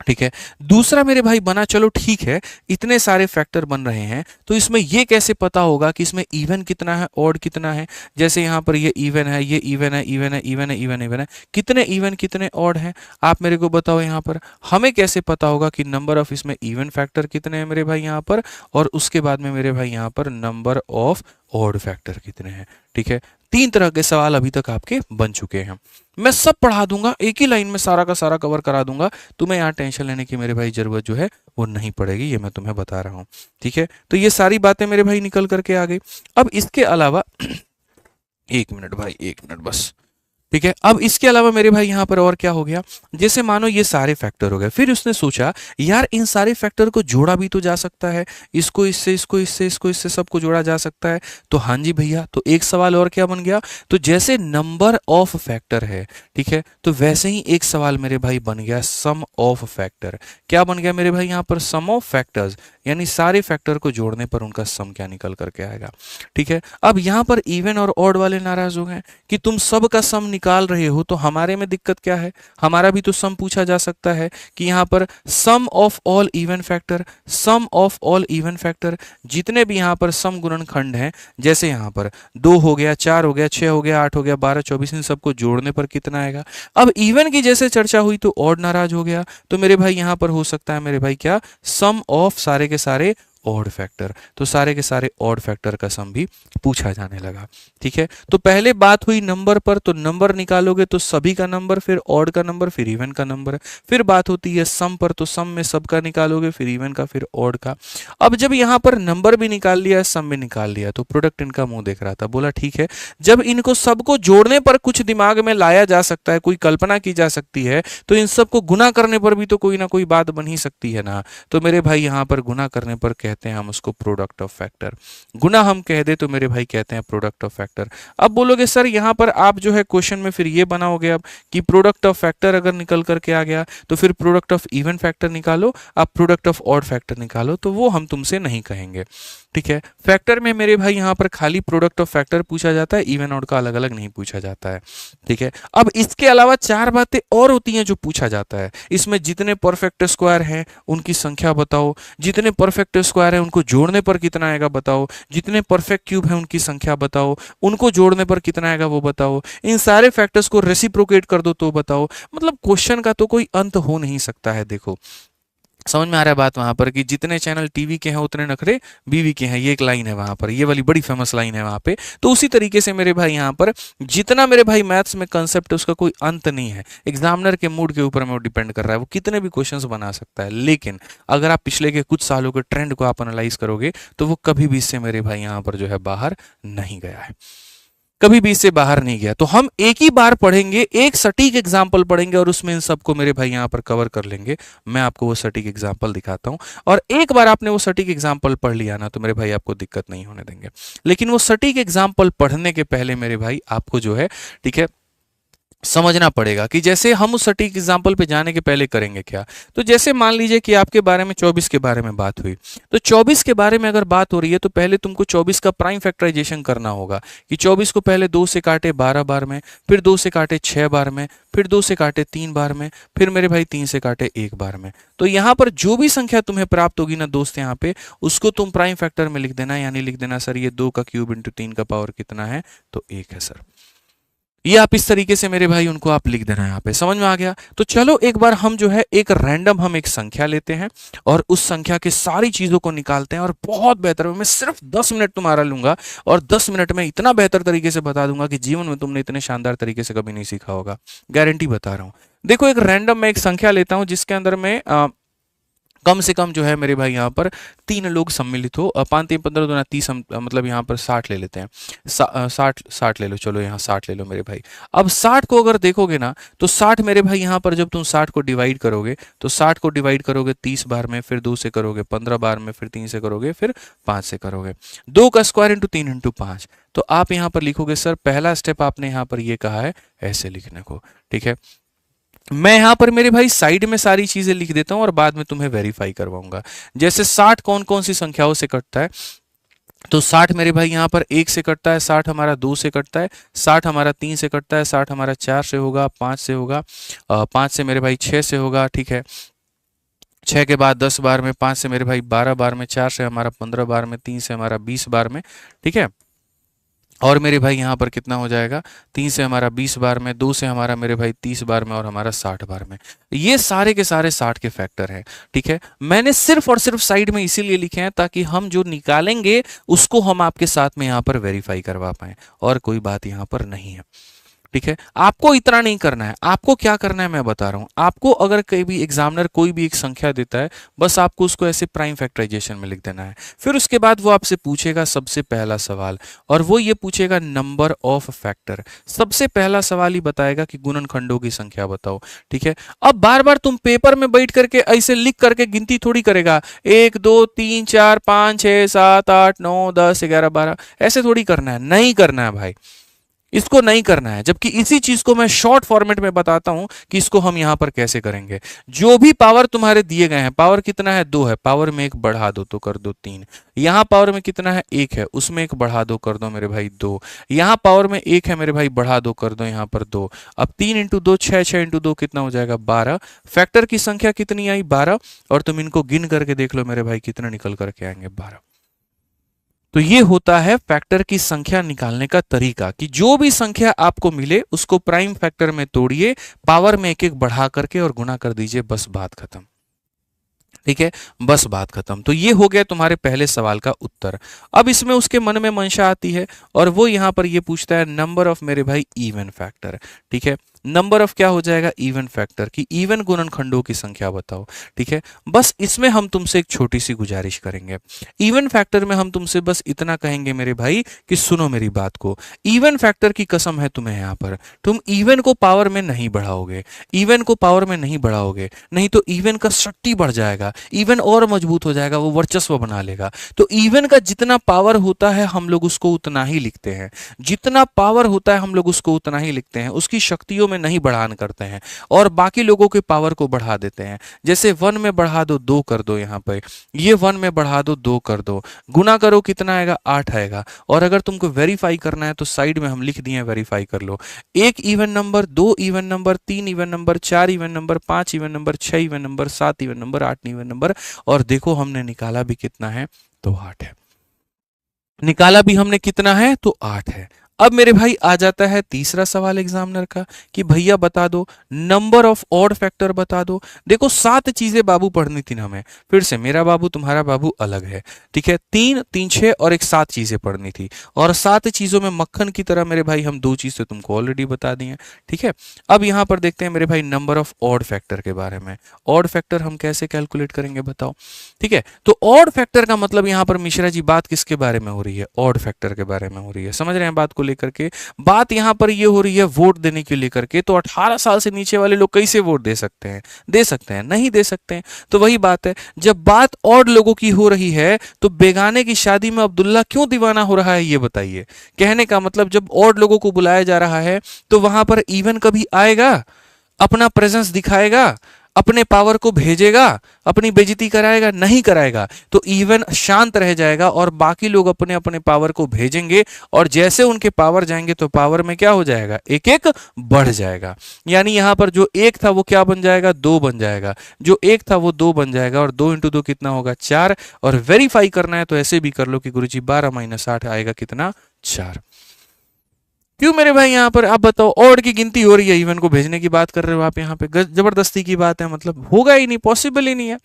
ठीक है। दूसरा मेरे भाई बना, चलो ठीक है इतने सारे फैक्टर बन रहे हैं तो इसमें ये कैसे पता होगा कि इसमें इवन कितना है, ऑड कितना है। जैसे यहाँ पर ये इवन है, ये इवन है, इवन है, इवन है, इवन है, इवन है, कितने इवन कितने ऑड हैं आप मेरे को बताओ। यहाँ पर हमें कैसे पता होगा कि नंबर ऑफ इसमें इवन फैक्टर कितने हैं मेरे भाई यहाँ पर, और उसके बाद में मेरे भाई यहाँ पर नंबर ऑफ ऑड फैक्टर कितने हैं, ठीक है। 3 तरह के सवाल अभी तक आपके बन चुके हैं। मैं सब पढ़ा दूंगा, एक ही लाइन में सारा का सारा कवर करा दूंगा, तुम्हें यहाँ टेंशन लेने की मेरे भाई जरूरत जो है वो नहीं पड़ेगी, ये मैं तुम्हें बता रहा हूँ, ठीक है। तो ये सारी बातें मेरे भाई निकल करके आ गई। अब इसके अलावा 1 मिनट भाई, 1 मिनट बस, ठीक है। अब इसके अलावा मेरे भाई यहाँ पर और क्या हो गया, जैसे मानो ये सारे फैक्टर हो गए, फिर उसने सोचा यार इन सारे फैक्टर को जोड़ा भी तो जा सकता है, इसको इससे, इसको इससे, इसको इससे, सबको जोड़ा जा सकता है। तो हाँ जी भैया, तो एक सवाल और क्या बन गया, तो जैसे नंबर ऑफ फैक्टर है, ठीक है, तो वैसे ही एक सवाल मेरे भाई बन गया सम ऑफ फैक्टर। क्या बन गया मेरे भाई यहाँ पर, सम ऑफ फैक्टर्स, यानी सारे फैक्टर को जोड़ने पर उनका सम क्या निकल करके आएगा। ठीक है। अब यहाँ पर इवन और ऑड वाले नाराज हो गए कि तुम सब का सम निकाल रहे हो, तो हमारे में दिक्कत क्या है, हमारा भी तो सम पूछा जा सकता है कि यहाँ पर sum of all even factor, sum of all even factor, जितने भी यहाँ पर सम गुणनखंड हैं, जैसे यहाँ पर 2 हो गया, 4 हो गया, 6 हो गया, 8 हो गया, 12, 24, इन सबको जोड़ने पर कितना आएगा। अब इवन की जैसे चर्चा हुई तो ऑड नाराज हो गया, तो मेरे भाई यहाँ पर हो सकता है मेरे भाई क्या, सम ऑफ सारे के सारे ऑड फैक्टर, तो सारे के सारे ऑड फैक्टर का सम भी पूछा जाने लगा। ठीक है। तो पहले बात हुई नंबर पर, तो नंबर निकालोगे तो सभी का नंबर, फिर ऑड का नंबर, फिर इवन का नंबर। फिर बात होती है सम पर, तो सम में सबका निकालोगे, फिर इवन का, फिर ऑड का। अब जब यहाँ पर नंबर भी निकाल लिया, सम भी निकाल लिया, तो प्रोडक्ट इनका मुंह देख रहा था, बोला ठीक है, जब इनको सबको जोड़ने पर कुछ दिमाग में लाया जा सकता है, कोई कल्पना की जा सकती है, तो इन सबको गुना करने पर भी तो कोई ना कोई बात बन ही सकती है ना। तो मेरे भाई यहाँ पर गुना करने पर कहते हैं हम उसको प्रोडक्ट ऑफ फैक्टर। गुना हम कह दे तो मेरे भाई कहते हैं प्रोडक्ट ऑफ फैक्टर। अब बोलोगे सर यहाँ पर आप जो है क्वेश्चन में फिर ये बनाओगे अब कि प्रोडक्ट ऑफ फैक्टर अगर निकल करके आ गया तो फिर प्रोडक्ट ऑफ इवन फैक्टर निकालो, आप प्रोडक्ट ऑफ ऑड फैक्टर निकालो, तो वो हम तुमसे नहीं कहेंगे। ठीक है। फैक्टर में मेरे भाई यहाँ पर खाली प्रोडक्ट ऑफ फैक्टर पूछा जाता है, इवन ऑड का अलग अलग नहीं पूछा जाता है। ठीक है। अब इसके अलावा 4 बातें और होती हैं जो पूछा जाता है, इसमें जितने परफेक्ट स्क्वायर हैं उनकी संख्या बताओ, जितने परफेक्ट स्क्वायर हैं उनको जोड़ने पर कितना आएगा बताओ, जितने परफेक्ट क्यूब हैं उनकी संख्या बताओ, उनको जोड़ने पर कितना आएगा वो बताओ, इन सारे फैक्टर्स को रेसिप्रोकेट कर दो तो बताओ। मतलब क्वेश्चन का तो कोई अंत हो नहीं सकता है। देखो समझ में आ रहा है बात वहां पर कि जितने चैनल टीवी के हैं उतने नखरे बीवी के हैं, ये एक लाइन है वहां पर, ये वाली बड़ी फेमस लाइन है वहां पे। तो उसी तरीके से मेरे भाई यहाँ पर जितना मेरे भाई मैथ्स में कंसेप्ट है उसका कोई अंत नहीं है, एग्जामिनर के मूड के ऊपर में वो डिपेंड कर रहा है, वो कितने भी क्वेश्चंस बना सकता है। लेकिन अगर आप पिछले के कुछ सालों के ट्रेंड को आप एनालाइज करोगे तो वो कभी भी इससे मेरे भाई यहाँ पर जो है बाहर नहीं गया है, कभी भी इससे बाहर नहीं गया। तो हम एक ही बार पढ़ेंगे, एक सटीक एग्जाम्पल पढ़ेंगे और उसमें इन सबको मेरे भाई यहां पर कवर कर लेंगे। मैं आपको वो सटीक एग्जाम्पल दिखाता हूं, और एक बार आपने वो सटीक एग्जाम्पल पढ़ लिया ना तो मेरे भाई आपको दिक्कत नहीं होने देंगे। लेकिन वो सटीक एग्जाम्पल पढ़ने के पहले मेरे भाई आपको जो है, ठीक है, समझना पड़ेगा कि जैसे हम उस सटीक एग्जाम्पल पे जाने के पहले करेंगे क्या। तो जैसे मान लीजिए कि आपके बारे में 24 के बारे में बात हुई, तो 24 के बारे में अगर बात हो रही है तो पहले तुमको 24 का प्राइम फैक्टराइजेशन करना होगा कि 24 को पहले 2 से काटे 12 बार में, फिर 2 से काटे 6 बार में, फिर 2 से काटे 3 बार में, फिर मेरे भाई 3 से काटे 1 बार में। तो यहाँ पर जो भी संख्या तुम्हें प्राप्त होगी ना दोस्त यहाँ पे, उसको तुम प्राइम फैक्टर में लिख देना, यानी लिख देना सर ये 2 का क्यूब इंटू 3 का पावर कितना है, तो 1 है सर। ये आप इस तरीके से मेरे भाई उनको आप लिख देना, यहाँ पे समझ में आ गया। तो चलो एक बार हम जो है एक रैंडम हम एक संख्या लेते हैं और उस संख्या के सारी चीजों को निकालते हैं, और बहुत बेहतर, मैं सिर्फ 10 मिनट तुम्हारा लूंगा और 10 मिनट में इतना बेहतर तरीके से बता दूंगा कि जीवन में तुमने इतने शानदार तरीके से कभी नहीं सीखा होगा, गारंटी बता रहा हूँ। देखो एक रैंडम मैं एक संख्या लेता हूँ जिसके अंदर में कम से कम जो है मेरे भाई यहाँ पर 3 लोग सम्मिलित हो, 5 3 15 2 30, मतलब यहाँ पर 60 ले लेते हैं, 60 ले लो, चलो यहाँ 60 ले लो मेरे भाई। अब 60 को अगर देखोगे ना तो 60 मेरे भाई यहाँ पर जब तुम 60 को डिवाइड करोगे तो 60 को डिवाइड करोगे 30 बार में, फिर 2 से करोगे 15 बार में, फिर 3 से करोगे, फिर 5 से करोगे। 2 का स्क्वायर इंटू 3 इंटू 5, तो आप यहाँ पर लिखोगे सर पहला स्टेप आपने यहाँ पर ये कहा है ऐसे लिखने को। ठीक है। मैं यहां पर मेरे भाई साइड में सारी चीजें लिख देता हूं और बाद में तुम्हें वेरीफाई करवाऊंगा। जैसे 60 कौन कौन सी संख्याओं से कटता है, तो 60 मेरे भाई यहाँ पर 1 से कटता है, 60 हमारा 2 से कटता है, 60 हमारा 3 से कटता है, 60 हमारा 4 से होगा, 5 से होगा, 5 से मेरे भाई 6 से होगा। ठीक है। 6 के बाद 10 बार में, 5 से मेरे भाई 12 बार में, 4 से हमारा 15 बार में, 3 से हमारा 20 बार में। ठीक है। और मेरे भाई यहाँ पर कितना हो जाएगा, 3 से हमारा 20 बार में, 2 से हमारा मेरे भाई 30 बार में, और हमारा 60 बार में। ये सारे के सारे 60 के फैक्टर हैं। ठीक है। मैंने सिर्फ और सिर्फ साइड में इसीलिए लिखे हैं ताकि हम जो निकालेंगे उसको हम आपके साथ में यहाँ पर वेरीफाई करवा पाए, और कोई बात यहाँ पर नहीं है। ठीक है, आपको इतना नहीं करना है। आपको क्या करना है मैं बता रहा हूं। आपको अगर कहीं भी एग्जामिनर कोई भी एक संख्या देता है, बस आपको उसको ऐसे प्राइम फैक्टराइजेशन में लिख देना है। फिर उसके बाद वो आपसे पूछेगा सबसे पहला सवाल, और वो ये पूछेगा नंबर ऑफ फैक्टर। सबसे पहला सवाल ही बताएगा कि गुणनखंडों की संख्या बताओ। ठीक है, अब बार बार तुम पेपर में बैठ करके ऐसे लिख करके गिनती थोड़ी करेगा, 1 2 3 4 5 6 7 8 9 10 11 12, ऐसे थोड़ी करना है, नहीं करना है भाई, इसको नहीं करना है। जबकि इसी चीज को मैं शॉर्ट फॉर्मेट में बताता हूं कि इसको हम यहां पर कैसे करेंगे। जो भी पावर तुम्हारे दिए गए हैं, पावर कितना है 2 है, पावर में एक बढ़ा दो तो कर दो 3। यहां पावर में कितना है 1 है, उसमें एक बढ़ा दो कर दो मेरे भाई 2। यहां पावर में 1 है मेरे भाई, बढ़ा दो कर दो यहां पर 2। अब 3 इंटू 2 6, 6 इंटू 2 कितना हो जाएगा 12। फैक्टर की संख्या कितनी आई 12, और तुम इनको गिन करके देख लो मेरे भाई कितना निकल करके आएंगे 12। तो ये होता है फैक्टर की संख्या निकालने का तरीका, कि जो भी संख्या आपको मिले उसको प्राइम फैक्टर में तोड़िए, पावर में एक एक बढ़ा करके और गुणा कर दीजिए, बस बात खत्म। ठीक है, बस बात खत्म। तो ये हो गया तुम्हारे पहले सवाल का उत्तर। अब इसमें उसके मन में मंशा आती है, और वो यहां पर ये पूछता है नंबर ऑफ मेरे भाई इवन फैक्टर। ठीक है, नंबर ऑफ क्या हो जाएगा इवन फैक्टर, की इवन गुणनखंडों की संख्या बताओ। ठीक है, बस इसमें हम तुमसे एक छोटी सी गुजारिश करेंगे। इवन फैक्टर में हम तुमसे बस इतना कहेंगे मेरे भाई कि सुनो मेरी बात को। इवन फैक्टर की कसम है तुम्हें, यहां पर तुम इवन को पावर में नहीं बढ़ाओगे, इवन को पावर में नहीं बढ़ाओगे, नहीं तो इवन का शक्ति बढ़ जाएगा, इवन और मजबूत हो जाएगा, वो वर्चस्व बना लेगा। तो इवन का जितना पावर होता है हम लोग उसको उतना ही लिखते हैं, जितना पावर होता है हम लोग उसको उतना ही लिखते हैं, उसकी शक्तियों में नहीं बढ़ान करते हैं, और बाकी लोगों के पावर को बढ़ा देते हैं। जैसे 1 में बढ़ा दो 2 कर दो, यहाँ पे ये 1 में बढ़ा दो 2 कर दो, गुना करो कितना आएगा 8 आएगा। और अगर तुमको वेरीफाई करना है तो साइड में हम लिख दिए, वेरीफाई कर लो। 1 even number, 2 even number, 3 even number, 4 even number, 5 even number, 6 even number, 7 even number, 8 even number, और देखो हमने निकाला भी कितना है तो 8 है। निकाला भी हमने कितना है तो 8 है। अब मेरे भाई आ जाता है तीसरा सवाल एग्जामिनर का, कि भैया बता दो नंबर ऑफ ऑड फैक्टर बता दो। देखो 7 चीजें बाबू पढ़नी थी हमें, फिर से मेरा बाबू तुम्हारा बाबू अलग है। ठीक है, 3 3 6 और एक 7 चीजें पढ़नी थी, और 7 चीजों में मक्खन की तरह मेरे भाई हम 2 चीजें तुमको ऑलरेडी बता दी हैं। ठीक है, अब यहां पर देखते हैं मेरे भाई नंबर ऑफ ऑड फैक्टर के बारे में। ऑड फैक्टर हम कैसे कैलकुलेट करेंगे बताओ। ठीक है, तो ऑड फैक्टर का मतलब यहां पर मिश्रा जी बात किसके बारे में हो रही है, ऑड फैक्टर के बारे में हो रही है। समझ रहे हैं बात को लेकर के, बात यहां पर ये हो रही है वोट देने को लेकर के। तो 18 साल से नीचे वाले लोग कैसे वोट दे सकते हैं, दे सकते हैं नहीं दे सकते हैं। तो वही बात है, जब बात ऑड लोगों की हो रही है तो बेगाने की शादी में अब्दुल्ला क्यों दीवाना हो रहा है ये बताइए। कहने का मतलब जब ऑड लोगों को बुलाया जा रहा है तो वहां पर इवन कभी आएगा, अपना प्रेजेंस दिखाएगा, अपने पावर को भेजेगा, अपनी बेइज्जती कराएगा, नहीं कराएगा। तो इवन शांत रह जाएगा और बाकी लोग अपने अपने पावर को भेजेंगे, और जैसे उनके पावर जाएंगे तो पावर में क्या हो जाएगा एक एक बढ़ जाएगा। यानी यहां पर जो 1 था वो क्या बन जाएगा 2 बन जाएगा, जो 1 था वो 2 बन जाएगा, और 2 इंटू 2 कितना होगा 4। और वेरीफाई करना है तो ऐसे भी कर लो कि गुरुजी 12 माइनस 8 आएगा कितना 4। क्यों मेरे भाई यहाँ पर आप बताओ, ऑड की गिनती हो रही है, इवन को भेजने की बात कर रहे हो आप यहाँ पे, जबरदस्ती की बात है, मतलब होगा ही नहीं, पॉसिबल ही नहीं है।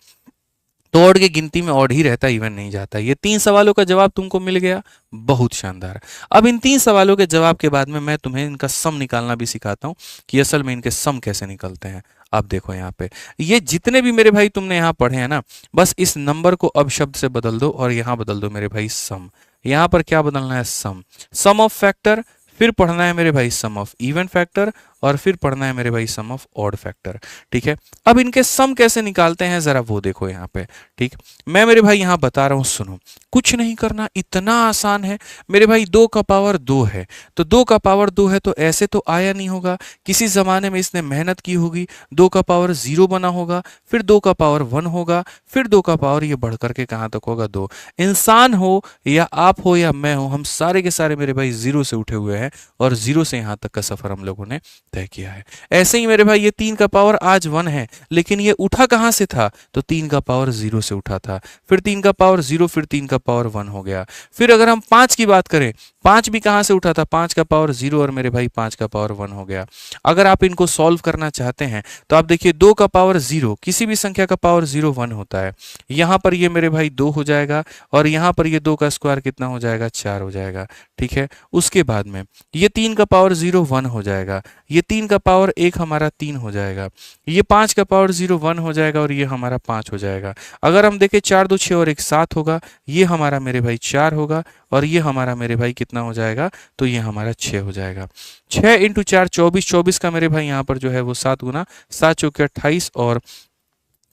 तो ऑड की गिनती में ऑड ही रहता, इवन नहीं जाता। ये 3 सवालों का जवाब तुमको मिल गया, बहुत शानदार। अब इन 3 सवालों के जवाब के बाद में मैं तुम्हें इनका सम निकालना भी सिखाता हूँ कि असल में इनके सम कैसे निकलते हैं। अब देखो यहाँ पे ये जितने भी मेरे भाई तुमने यहाँ पढ़े हैं ना, बस इस नंबर को अब शब्द से बदल दो और यहाँ बदल दो मेरे भाई सम। यहाँ पर क्या बदलना है सम, सम ऑफ फैक्टर, फिर पढ़ना है मेरे भाई सम ऑफ इवन फैक्टर, और फिर पढ़ना है मेरे भाई सम ऑफ ऑड फैक्टर। ठीक है, अब इनके सम कैसे निकालते हैं जरा वो देखो यहाँ पे। ठीक, मैं मेरे भाई यहाँ बता रहा हूँ सुनो, कुछ नहीं करना, इतना आसान है मेरे भाई। 2 का पावर 2 है तो 2 का पावर 2 है तो ऐसे तो आया नहीं होगा, किसी जमाने में इसने मेहनत की होगी, 2 का पावर 0 बना होगा, फिर 2 का पावर 1 होगा, फिर 2 का पावर ये बढ़ करके कहाँ तक होगा 2। इंसान हो या आप हो या मैं हो, हम सारे के सारे मेरे भाई 0 से उठे हुए हैं, और 0 से यहाँ तक का सफर हम लोगों ने तय किया है। ऐसे ही मेरे भाई ये 3 का पावर आज 1 है, लेकिन ये उठा कहाँ से था, तो 3 का पावर 0 से उठा था, फिर 3 का पावर 0, फिर 3 का पावर 1 हो गया। फिर अगर हम 5 की बात करें, 5 भी कहाँ से उठा था, 5 का पावर 0 और मेरे भाई 5 का पावर 1 हो गया। अगर आप इनको सॉल्व करना चाहते हैं तो आप देखिए 2 का पावर 0, किसी भी संख्या का पावर 0 1 होता है। यहाँ पर ये मेरे भाई 2 हो जाएगा और यहाँ पर ये 2 का स्क्वायर कितना हो जाएगा, 4 हो जाएगा। ठीक है, उसके बाद में ये 3 का पावर 0 1 हो जाएगा, ये 3 का पावर 1 हमारा 3 हो जाएगा, ये 5 का पावर 0 1 हो जाएगा और ये हमारा 5 हो जाएगा। अगर हम देखें 4 2 6 और 1 7 होगा, ये हमारा मेरे भाई 4 होगा और ये हमारा मेरे भाई कितना हो जाएगा, तो ये हमारा 6 हो जाएगा। 6 इंटू 4 24, 24 का मेरे भाई यहाँ पर जो है वो 7 गुना 7 चौके 28 और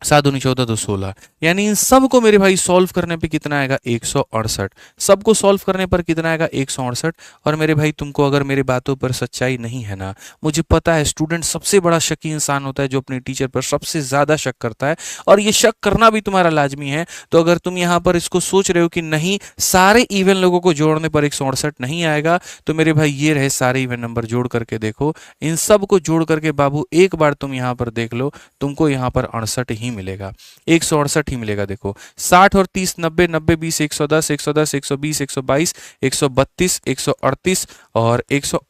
7 दूनी 14 तो 16, यानी इन सब को मेरे भाई सॉल्व करने पे कितना आएगा, 168। सबको सॉल्व करने पर कितना आएगा, 168। और मेरे भाई तुमको अगर मेरी बातों पर सच्चाई नहीं है ना, मुझे पता है स्टूडेंट सबसे बड़ा शकी इंसान होता है जो अपने टीचर पर सबसे ज़्यादा शक करता है, और ये शक करना भी तुम्हारा लाजमी है। तो अगर तुम यहाँ पर इसको सोच रहे हो कि नहीं सारे इवन लोगों को जोड़ने पर 168 नहीं आएगा, तो मेरे भाई ये रहे सारे इवन नंबर, जोड़ करके देखो, इन सब को जोड़ करके बाबू एक बार तुम यहाँ पर देख लो, तुमको यहाँ पर 68 ही मिलेगा, 168 ही मिलेगा। देखो 60 और 30 90 90 20 110 110 120 122 132 138 और 100,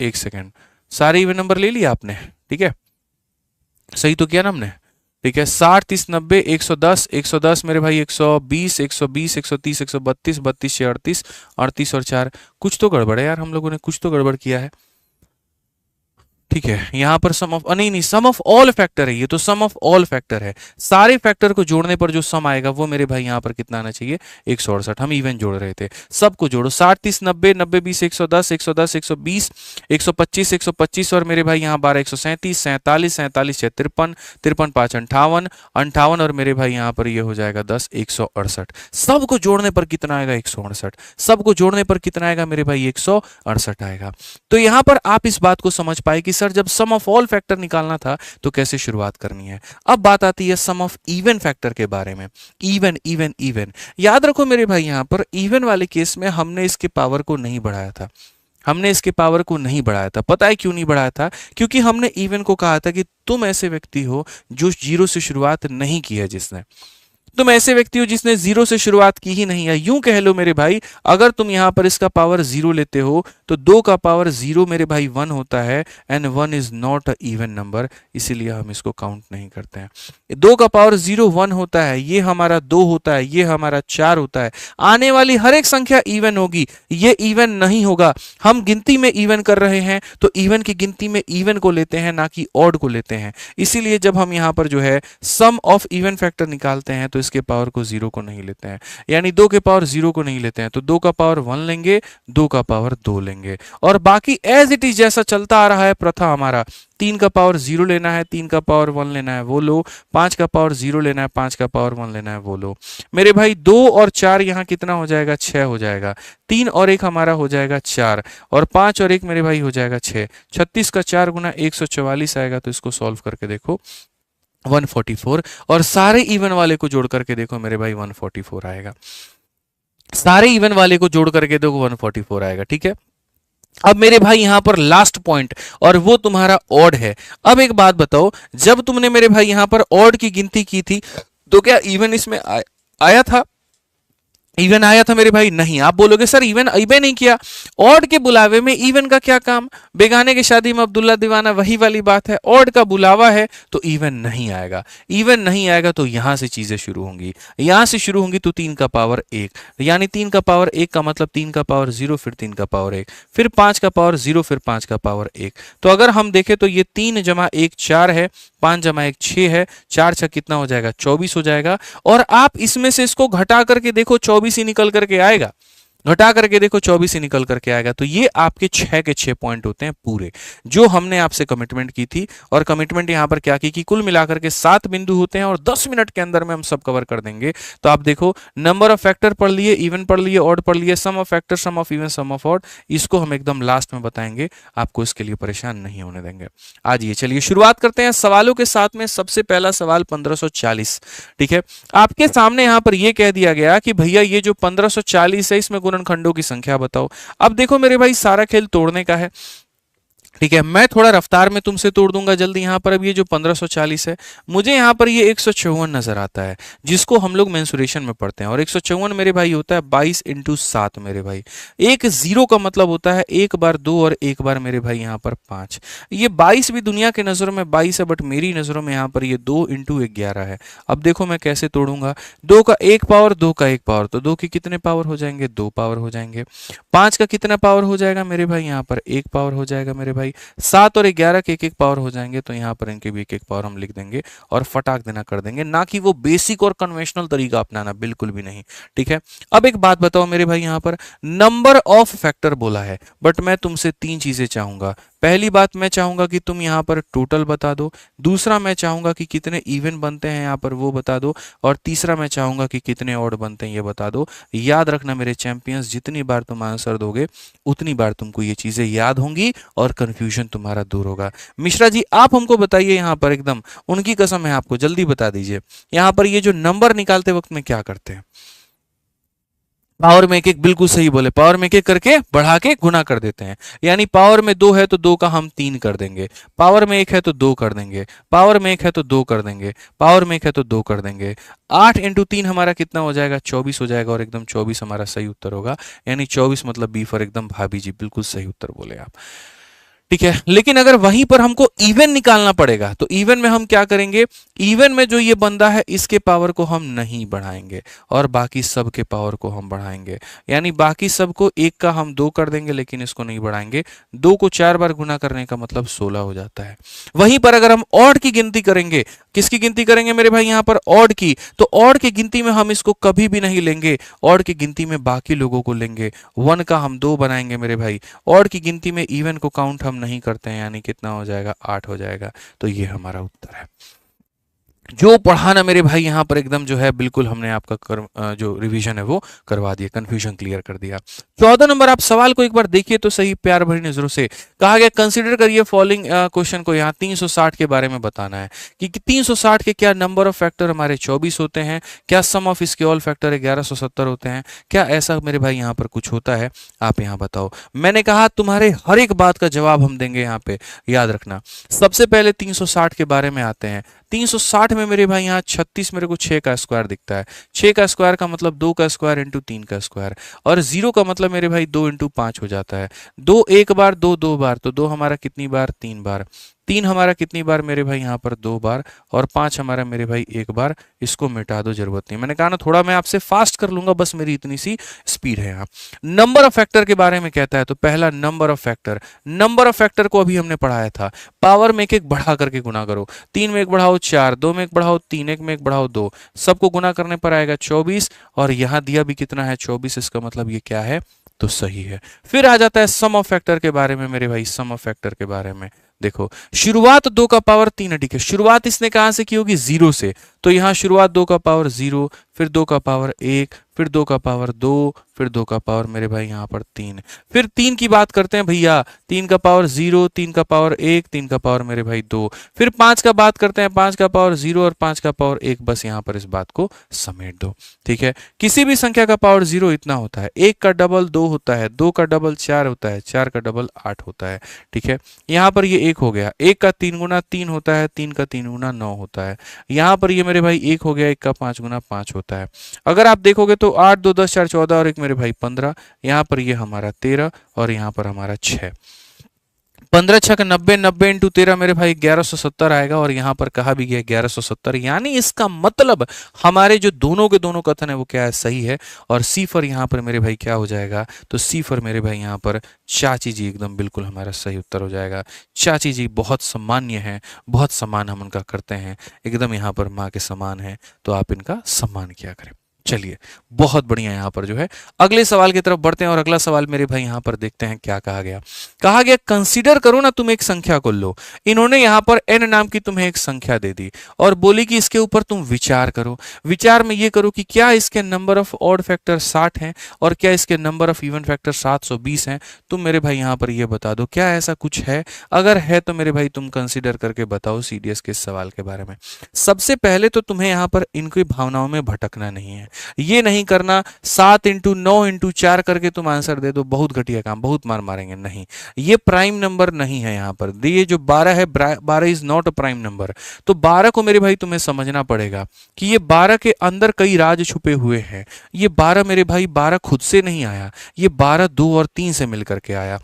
एक सेकेंड, सारे इवन नंबर ले लिया आपने, ठीक है, सही तो किया ना हमने, ठीक है। 60 30 90 110 110 मेरे भाई 120 120 130 132 32 38 38 और 4, कुछ तो गड़बड़ है यार, हम लोगों ने कुछ तो गड़बड़ किया है। ठीक है, यहाँ पर सम ऑफ, नहीं सम ऑफ ऑल फैक्टर है, ये तो सम ऑफ ऑल फैक्टर है, सारे फैक्टर को जोड़ने पर जो सम आएगा वो मेरे भाई यहाँ पर कितना आना चाहिए, 168। हम इवन जोड़ रहे थे, सबको जोड़ो, 60 30 90 90 20 110 110 120 125 125 और मेरे भाई यहाँ 12 137 47 47 6 53 53 5 58 58 और मेरे भाई यहाँ पर ये हो जाएगा 10 168। सबको जोड़ने पर कितना आएगा, 168। सबको जोड़ने पर कितना आएगा मेरे भाई, 168 आएगा। तो यहाँ पर आप इस बात को समझ पाए कि सर जब सम ऑफ ऑल फैक्टर निकालना था तो कैसे शुरुआत करनी है। अब बात आती है सम ऑफ इवन फैक्टर के बारे में। इवन इवन इवन, याद रखो मेरे भाई यहाँ पर इवन वाले केस में हमने इसके पावर को नहीं बढ़ाया था, हमने इसके पावर को नहीं बढ़ाया था। पता है क्यों नहीं बढ़ाया था, क्योंकि हमने इवन को कहा था कि तुम ऐसे व्यक्ति हो जो जीरो से शुरुआत नहीं की है, जिसने, तुम ऐसे व्यक्ति हो जिसने जीरो से शुरुआत की ही नहीं है। यूं कह लो मेरे भाई, अगर तुम यहां पर इसका पावर 0 लेते हो तो 2 का पावर 0 मेरे भाई 1 होता है, and 1 is not a even number, इसीलिए हम इसको काउंट नहीं करते हैं। 2 का पावर 0 1 होता है, ये हमारा 2 होता है, ये हमारा 4 होता है। आने वाली हर एक संख्या इवन होगी, ये इवन नहीं होगा। हम गिनती में इवन कर रहे हैं तो इवन की गिनती में इवन को लेते हैं, ना कि ऑड को लेते हैं। इसीलिए जब हम यहाँ पर जो है सम ऑफ इवन फैक्टर निकालते हैं तो इसके पावर को 0 को नहीं लेते हैं, यानी 2 के पावर 0 को नहीं लेते हैं, तो 2 का पावर 1 लेंगे, 2 का पावर 2 लेंगे, और बाकी एज इट इज जैसा चलता आ रहा है प्रथा हमारा, 3 का पावर 0 लेना है, 3 का पावर 1 लेना है वो लो, 5 का पावर 0 लेना है, 5 का पावर 1 लेना है वो लो। मेरे भाई 2 और 4 यहाँ कितना हो जाएगा, 6 हो जाएगा, 3 और 1 हमारा हो जाएगा 4, और 5 और 1 मेरे भाई हो जाएगा 6। 36 का 4 गुना 144 आएगा, तो इसको सॉल्व करके देखो 144, और सारे इवन वाले को जोड़ करके देखो मेरे भाई 144 आएगा, सारे इवन वाले को जोड़ करके देखो 144 आएगा। ठीक है, अब मेरे भाई यहां पर लास्ट पॉइंट, और वो तुम्हारा ऑड है। अब एक बात बताओ, जब तुमने मेरे भाई यहां पर ऑड की गिनती की थी तो क्या इवन इसमें आया था, इवन आया था मेरे भाई? नहीं। आप बोलोगे सर इवन अबे नहीं किया, ऑड के बुलावे में इवन का क्या काम, बेगाने की शादी में अब्दुल्ला दीवाना, वही वाली बात है, ऑड का बुलावा है तो इवन नहीं आएगा। इवन नहीं आएगा तो यहां से चीजें शुरू होंगी, यहां से शुरू होंगी, तो 3 का पावर 1, यानी 3 का पावर 1 का मतलब 3 का पावर 0, फिर 3 का पावर 1, फिर 5 का पावर 0, फिर 5 का पावर 1। तो अगर हम देखें तो ये 3 जमा 1 4 है, 5 जमा 1 6 है, 4 6 कितना हो जाएगा, 24 हो जाएगा। और आप इसमें से इसको घटा करके देखो 24 ही निकल करके आएगा, घटा करके देखो 24 ही निकल करके आएगा। तो ये आपके 6 के 6 पॉइंट होते हैं पूरे, जो हमने आपसे कमिटमेंट की थी। और कमिटमेंट यहां पर क्या की कि कुल मिलाकर के 7 बिंदु होते हैं और 10 मिनट के अंदर में हम सब कवर कर देंगे। तो आप देखो, नंबर ऑफ फैक्टर पढ़ लिए, इवन पढ़ लिए, ऑड पढ़ लिए, sum of factor, sum of even, sum of odd, इसको हम एकदम लास्ट में बताएंगे, आपको इसके लिए परेशान नहीं होने देंगे। आज ये चलिए शुरुआत करते हैं सवालों के साथ में। सबसे पहला सवाल 1540। ठीक है, आपके सामने यहां पर यह कह दिया गया कि भैया ये जो 1540 है इसमें गुणनखंडों की संख्या बताओ। अब देखो मेरे भाई, सारा खेल तोड़ने का है। ठीक है, मैं थोड़ा रफ्तार में तुमसे तोड़ दूंगा जल्दी। यहाँ पर अब ये जो 1540 है, मुझे यहाँ पर ये 154 नजर आता है, जिसको हम लोग मेंसुरेशन में पढ़ते हैं। और 154 मेरे भाई होता है 22 इंटू 7 मेरे भाई। एक जीरो का मतलब होता है एक बार 2 और एक बार मेरे भाई यहाँ पर 5। ये 22 भी दुनिया के नज़रों में 22 है, बट मेरी नज़रों में यहाँ पर ये 2 इंटू 11 है। अब देखो मैं कैसे तोड़ूंगा। 2 का 1 पावर, 2 का 1 पावर, तो 2 के कितने पावर हो जाएंगे? 2 पावर हो जाएंगे। 5 का कितना पावर हो जाएगा मेरे भाई? यहाँ पर 1 पावर हो जाएगा मेरे भाई। 7 और 11 के एक एक पावर हो जाएंगे, तो यहाँ पर इनके भी एक एक पावर हम लिख देंगे और फटाक देना कर देंगे, ना कि वो बेसिक और कन्वेंशनल तरीका अपनाना, बिल्कुल भी नहीं। ठीक है, अब एक बात बताओ मेरे भाई, यहाँ पर नंबर ऑफ फैक्टर बोला है, बट मैं तुमसे तीन चीजें चाहूंगा। पहली बात मैं चाहूंगा कि तुम यहाँ पर टोटल बता दो, दूसरा मैं चाहूंगा कि कितने इवन बनते हैं यहाँ पर वो बता दो, और तीसरा मैं चाहूंगा कि कितने ऑड बनते हैं ये बता दो। याद रखना मेरे चैंपियंस, जितनी बार तुम आंसर दोगे उतनी बार तुमको ये चीजें याद होंगी और कंफ्यूजन तुम्हारा दूर होगा। मिश्रा जी आप हमको बताइए, यहाँ पर एकदम उनकी कसम है आपको, जल्दी बता दीजिए, यहाँ पर ये जो नंबर निकालते वक्त में क्या करते हैं? पावर में एक एक, बिल्कुल सही बोले, पावर में एक एक करके बढ़ा के गुना कर देते हैं। यानी पावर में 2 है तो 2 का हम 3 कर देंगे, पावर में 1 है तो 2 कर देंगे, पावर में 1 है तो 2 कर देंगे, पावर में 1 है तो 2 कर देंगे। 8 इंटू 3 हमारा कितना हो जाएगा? 24 हो जाएगा, और एकदम 24 हमारा सही उत्तर होगा। यानी 24 मतलब बी फॉर एकदम भाभी जी, बिल्कुल सही उत्तर बोले आप। ठीक है, लेकिन अगर वहीं पर हमको इवन निकालना पड़ेगा, तो इवन में हम क्या करेंगे? इवन में जो ये बंदा है इसके पावर को हम नहीं बढ़ाएंगे और बाकी सब के पावर को हम बढ़ाएंगे। यानी बाकी सबको 1 का हम 2 कर देंगे, लेकिन इसको नहीं बढ़ाएंगे। 2 को 4 बार गुना करने का मतलब 16 हो जाता है। वहीं पर अगर हम ऑड की गिनती करेंगे, किसकी गिनती करेंगे मेरे भाई? यहाँ पर ऑड की, तो ऑड की गिनती में हम इसको कभी भी नहीं लेंगे, ऑड की गिनती में बाकी लोगों को लेंगे। 1 का हम 2 बनाएंगे मेरे भाई। ऑड की गिनती में इवन को काउंट हम नहीं करते हैं, यानी कितना हो जाएगा? 8 हो जाएगा। तो ये हमारा उत्तर है। जो पढ़ाना मेरे भाई यहाँ पर एकदम जो है बिल्कुल हमने आपका जो रिवीजन है वो करवा दिया, कंफ्यूजन क्लियर कर दिया। 14 नंबर आप सवाल को एक बार देखिए तो सही प्यार भरी नजरों से। कहा गया कंसीडर करिए फॉलोइंग क्वेश्चन को। यहाँ 360 के बारे में बताना है कि 360 के क्या नंबर ऑफ फैक्टर हमारे 24 होते हैं, क्या सम ऑफ इसके ऑल फैक्टर 1170 होते हैं, क्या ऐसा मेरे भाई यहाँ पर कुछ होता है? आप यहाँ बताओ। मैंने कहा तुम्हारे हर एक बात का जवाब हम देंगे यहाँ पे, याद रखना। सबसे पहले 360 के बारे में आते हैं। 360 में मेरे भाई यहाँ 36 मेरे को 6 का स्क्वायर दिखता है। 6 का स्क्वायर का मतलब 2 का स्क्वायर इंटू 3 का स्क्वायर, और 0 का मतलब मेरे भाई 2 इंटू 5 हो जाता है। 2 एक बार, 2 2 बार, तो 2 हमारा कितनी बार? 3 बार। 3 हमारा कितनी बार मेरे भाई? यहाँ पर 2 बार, और 5 हमारा मेरे भाई 1 बार। इसको मिटा दो, जरूरत नहीं। मैंने कहा ना थोड़ा मैं आपसे फास्ट कर लूंगा, बस मेरी इतनी सी स्पीड है यहाँ। नंबर ऑफ फैक्टर के बारे में कहता है, तो पहला number of factor, number of factor को अभी हमने पढ़ाया था। पावर में एक एक बढ़ा करके गुना करो। 3 में 1 बढ़ाओ 4, 2 में 1 बढ़ाओ 3, 1 में 1 बढ़ाओ 2, सबको गुना करने पर आएगा 24, और यहाँ दिया भी कितना है? 24। इसका मतलब ये क्या है? तो सही है। फिर आ जाता है सम ऑफ फैक्टर के बारे में मेरे भाई। सम ऑफ फैक्टर के बारे में देखो, शुरुआत 2 का पावर 3 है, ठीक है। शुरुआत इसने कहां से की होगी? 0 से, तो यहाँ शुरुआत 2 का पावर 0, फिर 2 का पावर 1, फिर 2 का पावर 2, फिर 2 का पावर मेरे भाई यहाँ पर 3। फिर 3 की बात करते हैं भैया, 3 का पावर 0, 3 का पावर 1, 3 का पावर मेरे भाई 2। फिर 5 का बात करते हैं, 5 का पावर 0 और 5 का पावर 1। बस यहाँ पर इस बात को समेट दो, ठीक है। किसी भी संख्या का पावर 0 इतना होता है। 1 का डबल 2 होता है, 2 का डबल 4 होता है, 4 का डबल 8 होता है, ठीक है। यहाँ पर ये 1 हो गया। 1 का 3 गुना 3 होता है, 3 का 3 गुना 9 होता है। यहाँ पर ये मेरे भाई 1 हो गया, 1 का 5 गुना 5 होता है। अगर आप देखोगे तो 8 2 10 4 14 और 1 मेरे भाई 15। यहाँ पर ये हमारा 13 और यहाँ पर हमारा 6। 15 छक 90, 90 इंटू 13 मेरे भाई 1170 आएगा, और यहाँ पर कहा भी गया 1170। यानी इसका मतलब हमारे जो दोनों के दोनों कथन है वो क्या है? सही है। और सी फॉर यहाँ पर मेरे भाई क्या हो जाएगा? तो सी फॉर मेरे भाई यहाँ पर चाची जी एकदम बिल्कुल हमारा सही उत्तर हो जाएगा। चाची जी बहुत सम्मान्य है, बहुत सम्मान हम उनका करते हैं, एकदम यहाँ पर माँ के समान है, तो आप इनका सम्मान किया करें। चलिए, बहुत बढ़िया। यहाँ पर जो है अगले सवाल की तरफ बढ़ते हैं, और अगला सवाल मेरे भाई यहाँ पर देखते हैं क्या कहा गया। कहा गया कंसीडर करो ना, तुम एक संख्या को लो। इन्होंने यहाँ पर n नाम की तुम्हें एक संख्या दे दी और बोली कि इसके ऊपर तुम विचार करो। विचार में ये करो कि क्या इसके नंबर ऑफ ऑड फैक्टर 60 हैं और क्या इसके नंबर ऑफ इवन फैक्टर 720 हैं। तुम मेरे भाई यहाँ पर ये बता दो, क्या ऐसा कुछ है? अगर है तो मेरे भाई तुम कंसीडर करके बताओ सीडीएस के इस सवाल के बारे में। सबसे पहले तो तुम्हें यहाँ पर इनकी भावनाओं में भटकना नहीं है। ये नहीं करना 7 इंटू 9 इंटू 4 करके तुम आंसर दे दो, बहुत घटिया काम, बहुत मार मारेंगे। नहीं, ये प्राइम नंबर नहीं है यहाँ पर। ये जो 12 है, 12 is not a prime number. तो 12 को मेरे भाई तुम्हें समझना पड़ेगा कि ये 12 के अंदर कई राज छुपे हुए हैं। ये 12 मेरे भाई 12 खुद से नहीं आया, ये 12 2 और 3 से मिलकर के आया।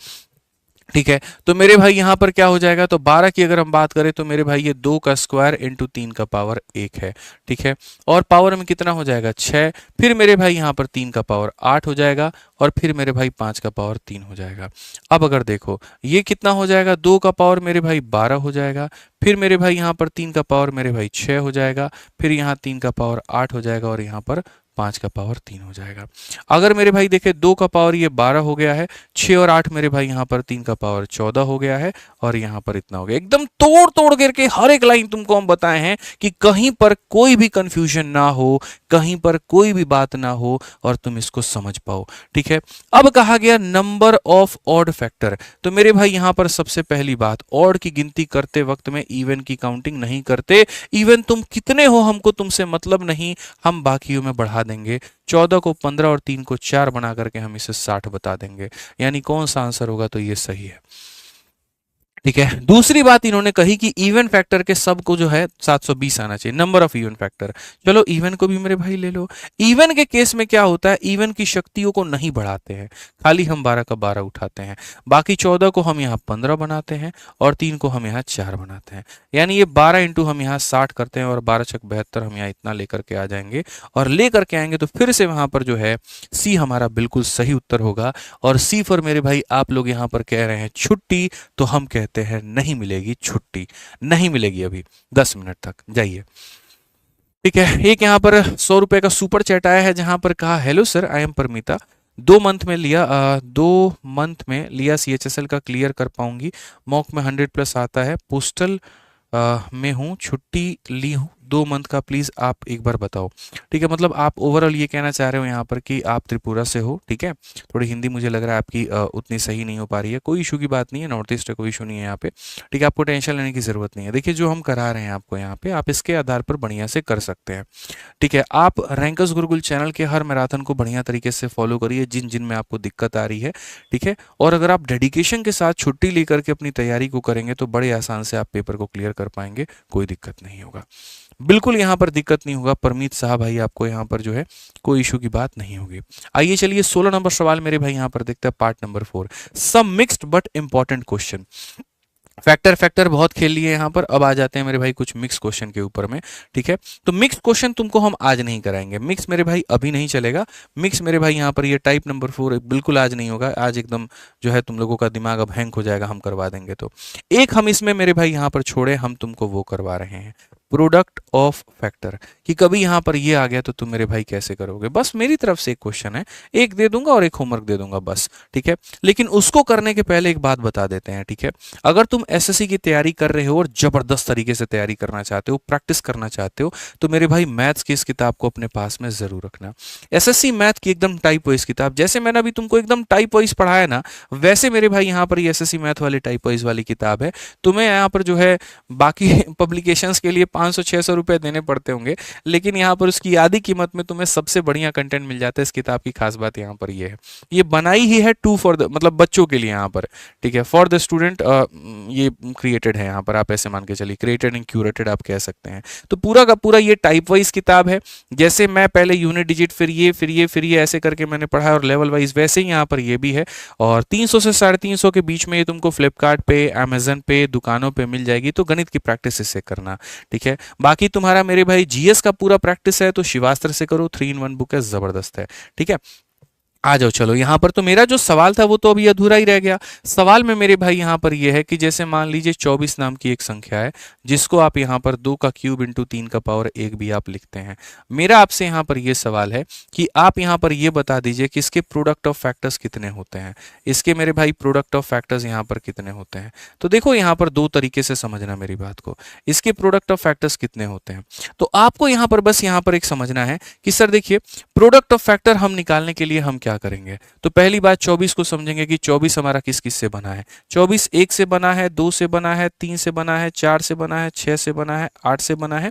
ठीक है, तो मेरे भाई यहाँ पर क्या हो जाएगा, तो 12 की अगर हम बात करें तो मेरे भाई ये 2 का स्क्वायर इंटू 3 का पावर 1 है। ठीक है, और पावर में कितना हो जाएगा 6, फिर मेरे भाई यहाँ पर 3 का पावर 8 हो जाएगा, और फिर मेरे भाई 5 का पावर 3 हो जाएगा। अब अगर देखो ये कितना हो जाएगा, 2 का पावर मेरे भाई 12 हो जाएगा, फिर मेरे भाई यहाँ पर 3 का पावर मेरे भाई 6 हो जाएगा, फिर यहाँ 3 का पावर 8 हो जाएगा, और यहाँ पर 5 का पावर 3 हो जाएगा। अगर मेरे भाई देखे 2 का पावर ये 12 हो गया है, 6 और 8 मेरे भाई यहाँ पर 3 का पावर 14 हो गया है, और यहाँ पर इतना हो गया। एकदम तोड़ तोड़ करके हर एक लाइन तुमको हम बताए हैं कि कहीं पर कोई भी कंफ्यूजन ना हो, कहीं पर कोई भी बात ना हो, और तुम इसको समझ पाओ। ठीक है, अब कहा गया नंबर ऑफ ऑड फैक्टर। तो मेरे भाई यहाँ पर सबसे पहली बात, ऑड की गिनती करते वक्त में इवन की काउंटिंग नहीं करते। इवन तुम कितने हो हमको तुमसे मतलब नहीं, हम बाकियों में बढ़ा देंगे। 14 को 15 और 3 को 4 बना करके हम इसे 60 बता देंगे। यानी कौन सा आंसर होगा, तो ये सही है। ठीक है, दूसरी बात इन्होंने कही कि इवन फैक्टर के सब को जो है 720 आना चाहिए, नंबर ऑफ इवन फैक्टर। चलो इवन को भी मेरे भाई ले लो। इवन के केस में क्या होता है, इवन की शक्तियों को नहीं बढ़ाते हैं, खाली हम 12 का 12 उठाते हैं, बाकी 14 को हम यहाँ 15 बनाते हैं, और 3 को हम यहाँ 4 बनाते हैं। यानी ये 12 इंटू हम यहाँ 60 करते हैं, और 12 छक 72 हम यहाँ इतना लेकर के आ जाएंगे, और लेकर के आएंगे तो फिर से वहां पर जो है सी हमारा बिल्कुल सही उत्तर होगा। और सी पर मेरे भाई आप लोग यहाँ पर कह रहे हैं छुट्टी, तो हम कहते हैं नहीं मिलेगी छुट्टी, नहीं मिलेगी अभी 10 मिनट तक, जाइए। ठीक है, एक यहाँ पर 100 रुपए का सुपर चैट आया है, जहां पर कहा hello sir, I am Paramita, 2 month में लिया CHSL का क्लियर कर पाऊंगी, मॉक में 100+ आता है, पोस्टल में हूँ, छुट्टी ली हूँ 2 मंथ का, प्लीज़ आप एक बार बताओ। ठीक है, मतलब आप ओवरऑल ये कहना चाह रहे हो यहाँ पर कि आप त्रिपुरा से हो। ठीक है, थोड़ी हिंदी मुझे लग रहा है आपकी उतनी सही नहीं हो पा रही है, कोई इशू की बात नहीं है, नॉर्थ ईस्ट है, कोई इशू नहीं है यहाँ पे। ठीक है, आपको टेंशन लेने की ज़रूरत नहीं है। देखिए जो हम करा रहे हैं आपको यहाँ पे, आप इसके आधार पर बढ़िया से कर सकते हैं। ठीक है, आप रैंकर्स गुरुकुल चैनल के हर मैराथन को बढ़िया तरीके से फॉलो करिए, जिन जिन में आपको दिक्कत आ रही है। ठीक है, और अगर आप डेडिकेशन के साथ छुट्टी लेकर के अपनी तैयारी को करेंगे तो बड़े आसान से आप पेपर को क्लियर कर पाएंगे, कोई दिक्कत नहीं होगा, बिल्कुल यहाँ पर दिक्कत नहीं होगा। परमीत साहब भाई, आपको यहाँ पर जो है कोई इशू की बात नहीं होगी। आइए चलिए 16 नंबर सवाल मेरे भाई यहाँ पर देखते हैं, part number 4, some mixed but important question. Factor बहुत खेल लिए यहाँ पर, अब आ जाते हैं मेरे भाई कुछ मिक्स क्वेश्चन के ऊपर में। ठीक है, तो मिक्स क्वेश्चन तुमको हम आज नहीं कराएंगे, मिक्स मेरे भाई अभी नहीं चलेगा। मिक्स मेरे भाई यहाँ पर ये टाइप नंबर 4 बिल्कुल आज नहीं होगा, आज एकदम जो है तुम लोगों का दिमाग अब हैंग हो जाएगा, हम करवा देंगे। तो एक हम इसमें मेरे भाई यहाँ पर छोड़े, हम तुमको वो करवा रहे हैं, प्रोडक्ट ऑफ फैक्टर, कि कभी यहाँ पर ये आ गया तो तुम मेरे भाई कैसे करोगे। बस मेरी तरफ से एक क्वेश्चन है, एक दे दूंगा और एक होमवर्क दे दूंगा बस। ठीक है, लेकिन उसको करने के पहले एक बात बता देते हैं। ठीक है, अगर तुम एसएससी की तैयारी कर रहे हो और जबरदस्त तरीके से तैयारी करना चाहते हो, प्रैक्टिस करना चाहते हो, तो मेरे भाई मैथ्स की इस किताब को अपने पास में जरूर रखना। एसएससी मैथ की एकदम टाइप वाइज किताब, जैसे मैंने अभी तुमको एकदम टाइप वाइज पढ़ाया ना, वैसे मेरे भाई यहाँ पर ये एसएससी मैथ वाली टाइप वाइज वाली किताब है। तुम्हें यहाँ पर जो है बाकी पब्लिकेशंस के लिए 500-600 रुपए देने पड़ते होंगे, लेकिन यहाँ पर उसकी आधी कीमत में तुम्हें सबसे बढ़िया कंटेंट मिल जाता है। इस किताब की खास बात यहाँ पर ये है, ये बनाई ही है टू फॉर द, मतलब बच्चों के लिए यहाँ पर। ठीक है, फॉर द स्टूडेंट ये क्रिएटेड है यहाँ पर, आप ऐसे मान के चलिए, क्रिएटेड एंड क्यूरेटेड आप कह सकते हैं। तो पूरा का पूरा ये टाइप वाइज किताब है, जैसे मैं पहले यूनिट डिजिट फिर ये ऐसे करके मैंने पढ़ा और लेवल वाइज, वैसे ही यहाँ पर ये भी है। और 300 से 350 के बीच में ये तुमको फ्लिपकार्ट पे, अमेजन पे, दुकानों पे मिल जाएगी, तो गणित की प्रैक्टिस इससे करना। ठीक है, बाकी तुम्हारा मेरे भाई जीएस का पूरा प्रैक्टिस है तो शिवास्त्र से करो, 3-in-1 बुक है, जबरदस्त है। ठीक है, आ जाओ चलो यहाँ पर। तो मेरा जो सवाल था वो तो अभी अधूरा ही रह गया। सवाल में मेरे भाई यहाँ पर ये है कि जैसे मान लीजिए 24 नाम की एक संख्या है, जिसको आप यहाँ पर 2 का क्यूब इंटू 3 का पावर 1 भी आप लिखते हैं। मेरा आपसे यहाँ पर ये सवाल है कि आप यहाँ पर ये बता दीजिए कि इसके प्रोडक्ट ऑफ फैक्टर्स कितने होते हैं। इसके मेरे भाई प्रोडक्ट ऑफ फैक्टर्स यहाँ पर कितने होते हैं। तो देखो यहाँ पर 2 तरीके से समझना मेरी बात को, इसके प्रोडक्ट ऑफ फैक्टर्स कितने होते हैं। तो आपको यहाँ पर बस यहाँ पर एक समझना है कि सर देखिए, प्रोडक्ट ऑफ फैक्टर हम निकालने के लिए हम क्या क्या करेंगे? तो पहली बात 24 को समझेंगे कि 24 हमारा किस किस से बना है। 24 1 से बना है, 2 से बना है, 3 से बना है, 4 से बना है, 6 से बना है, 8 से बना है,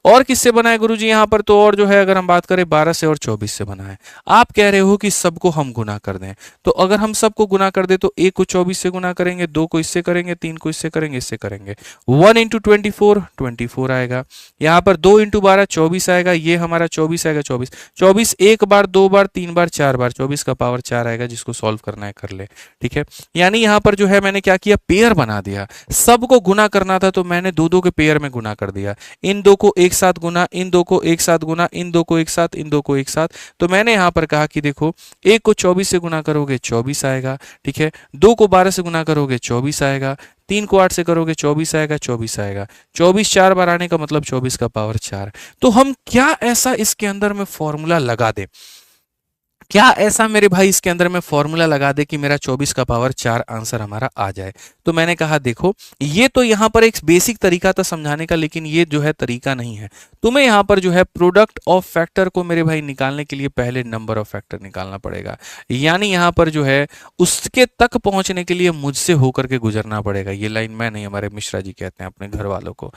और किससे बना है गुरुजी यहाँ पर? तो और जो है अगर हम बात करें 12 से और 24 से बना है। आप कह रहे हो कि सबको हम गुना कर दें, तो अगर हम सबको गुना कर दें तो 1 को 24 से गुना करेंगे, 2 को इससे करेंगे, 3 को इससे करेंगे, इससे करेंगे। 1 इंटू 24 24 आएगा। यहाँ पर 2 इंटू 12 24 आएगा, ये हमारा 24 आएगा। 24 24 एक बार, दो बार, तीन बार, चार बार, 24 का पावर 4 आएगा। जिसको सॉल्व करना है कर ले, ठीक है। यानी यहाँ पर जो है मैंने क्या किया, पेयर बना दिया। सबको गुना करना था तो मैंने दो दो के पेयर में गुना कर दिया। इन दो को एक साथ गुना, इन दो को एक साथ गुना, इन दो को एक साथ, इन दो को एक साथ। तो मैंने यहाँ पर कहा कि देखो 1 को 24 से गुना करोगे 24 आएगा, ठीक है। 2 को 12 से गुना करोगे 24 आएगा, 3 को 8 से करोगे 24 आएगा, 24 आएगा। 24 4 बार आने का मतलब 24 का पावर 4। तो हम क्या ऐसा इसके अंदर में फॉर्मूला लगा दें, क्या ऐसा मेरे भाई इसके अंदर में फॉर्मूला लगा दे कि मेरा 24 का पावर 4 आंसर हमारा आ जाए? तो मैंने कहा देखो ये तो यहाँ पर एक बेसिक तरीका था समझाने का, लेकिन ये जो है तरीका नहीं है। तुम्हें यहाँ पर जो है प्रोडक्ट ऑफ फैक्टर को मेरे भाई निकालने के लिए पहले नंबर ऑफ फैक्टर निकालना पड़ेगा। यानी यहाँ पर जो है उसके तक पहुंचने के लिए मुझसे होकर के गुजरना पड़ेगा। ये लाइन मैं नहीं, हमारे मिश्रा जी कहते हैं अपने घर वालों को।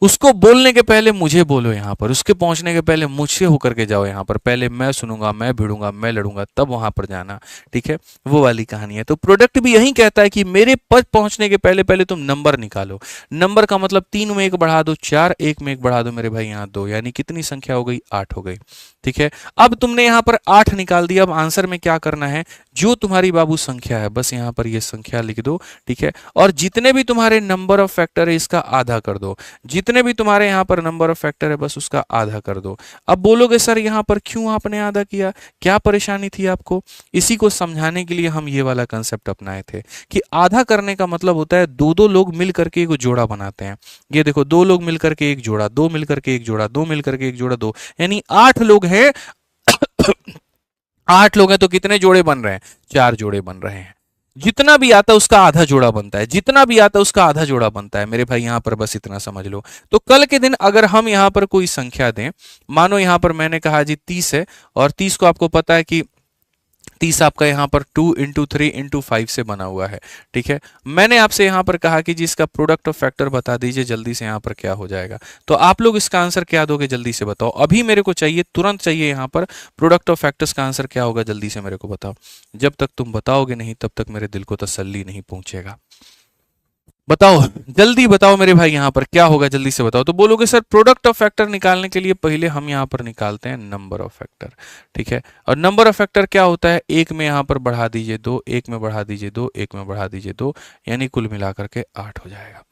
उसको बोलने के पहले मुझे बोलो यहाँ पर, उसके पहुंचने के पहले मुझसे होकर के जाओ यहाँ पर। पहले मैं सुनूंगा, मैं भिड़ूंगा, मैं लड़ूंगा, तब वहां पर जाना, ठीक है। वो वाली कहानी है। तो प्रोडक्ट भी यही कहता है कि मेरे पद पहुंचने के पहले पहले तुम नंबर निकालो। नंबर का मतलब 3 में 1 बढ़ा दो 4, 1 में 1 बढ़ा दो मेरे भाई यहाँ 2, यानी कितनी संख्या हो गई? 8 हो गई, ठीक है। अब तुमने यहाँ पर 8 निकाल दिया। अब आंसर में क्या करना है, जो तुम्हारी बाबू संख्या है बस यहाँ पर ये संख्या लिख दो, ठीक है। और जितने भी तुम्हारे नंबर ऑफ फैक्टर है इसका आधा कर दो। जितने भी तुम्हारे यहाँ पर नंबर ऑफ फैक्टर है बस उसका आधा कर दो। अब बोलोगे सर यहाँ पर क्यों आपने आधा किया, क्या परेशानी थी आपको? इसी को समझाने के लिए हम ये वाला कंसेप्ट अपनाए थे कि आधा करने का मतलब होता है दो दो लोग मिल करके एक जोड़ा बनाते हैं। ये देखो 2 लोग मिलकर के एक जोड़ा, 2 मिलकर के एक जोड़ा, 2 मिलकर के एक जोड़ा, 2, यानी 8 लोग हैं। 8 लोग हैं तो कितने जोड़े बन रहे हैं? 4 जोड़े बन रहे हैं। जितना भी आता है उसका आधा जोड़ा बनता है, जितना भी आता है उसका आधा जोड़ा बनता है मेरे भाई। यहां पर बस इतना समझ लो। तो कल के दिन अगर हम यहां पर कोई संख्या दें, मानो यहां पर मैंने कहा जी 30 है, और 30 को आपको पता है कि 30 आपका यहाँ पर 2 इंटू 3 इंटू 5 से बना हुआ है, ठीक है। मैंने आपसे यहाँ पर कहा कि जी इसका प्रोडक्ट ऑफ फैक्टर बता दीजिए जल्दी से, यहाँ पर क्या हो जाएगा? तो आप लोग इसका आंसर क्या दोगे जल्दी से बताओ। अभी मेरे को चाहिए, तुरंत चाहिए यहाँ पर प्रोडक्ट ऑफ फैक्टर्स का आंसर क्या होगा, जल्दी से मेरे को बताओ। जब तक तुम बताओगे नहीं तब तक मेरे दिल को तसल्ली नहीं पहुंचेगा। बताओ, जल्दी बताओ मेरे भाई, यहाँ पर क्या होगा जल्दी से बताओ। तो बोलोगे सर प्रोडक्ट ऑफ फैक्टर निकालने के लिए पहले हम यहाँ पर निकालते हैं नंबर ऑफ फैक्टर, ठीक है। और नंबर ऑफ फैक्टर क्या होता है, 1 में यहाँ पर बढ़ा दीजिए 2, 1 में बढ़ा दीजिए 2, 1 में बढ़ा दीजिए 2, यानी कुल मिलाकर के 8 हो जाएगा।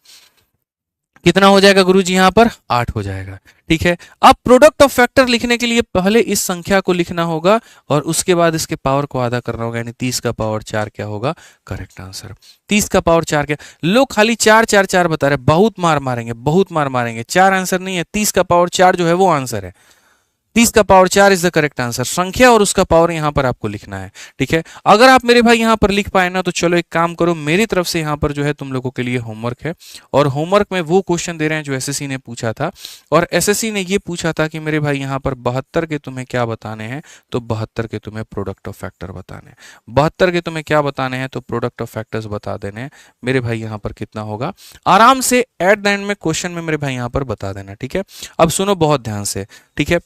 कितना हो जाएगा गुरुजी? यहाँ पर 8 हो जाएगा, ठीक है। अब प्रोडक्ट ऑफ फैक्टर लिखने के लिए पहले इस संख्या को लिखना होगा और उसके बाद इसके पावर को आधा करना होगा, यानी 30 का पावर 4 क्या होगा? Correct answer. 30 का पावर 4 क्या? लोग खाली 4 4 4 बता रहे, बहुत मार मारेंगे, बहुत मार मारेंगे। 4 आंसर नहीं है, 30 का पावर 4 जो है वो आंसर है। 30 का power 4 is the correct answer. संख्या और उसका पावर यहां पर आपको लिखना है, ठीक है। अगर आप मेरे भाई यहां पर लिख पाए ना तो चलो एक काम करो, मेरी तरफ से यहां पर जो है तुम लोगों के लिए होमवर्क है, और होमवर्क में वो क्वेश्चन दे रहे हैं जो एसएससी ने पूछा था। और एसएससी ने ये पूछा था कि मेरे भाई यहां पर 72 के तुम्हें क्या बताने हैं, तो 72 के तुम्हें प्रोडक्ट ऑफ फैक्टर बताने हैं। 72 के तुम्हें क्या बताने हैं, तो प्रोडक्ट ऑफ फैक्टर्स बता देने हैं। मेरे भाई यहां पर कितना होगा, आराम से एट द एंड में क्वेश्चन में मेरे भाई यहां पर बता देना, ठीक है। अब सुनो बहुत ध्यान से, ठीक है।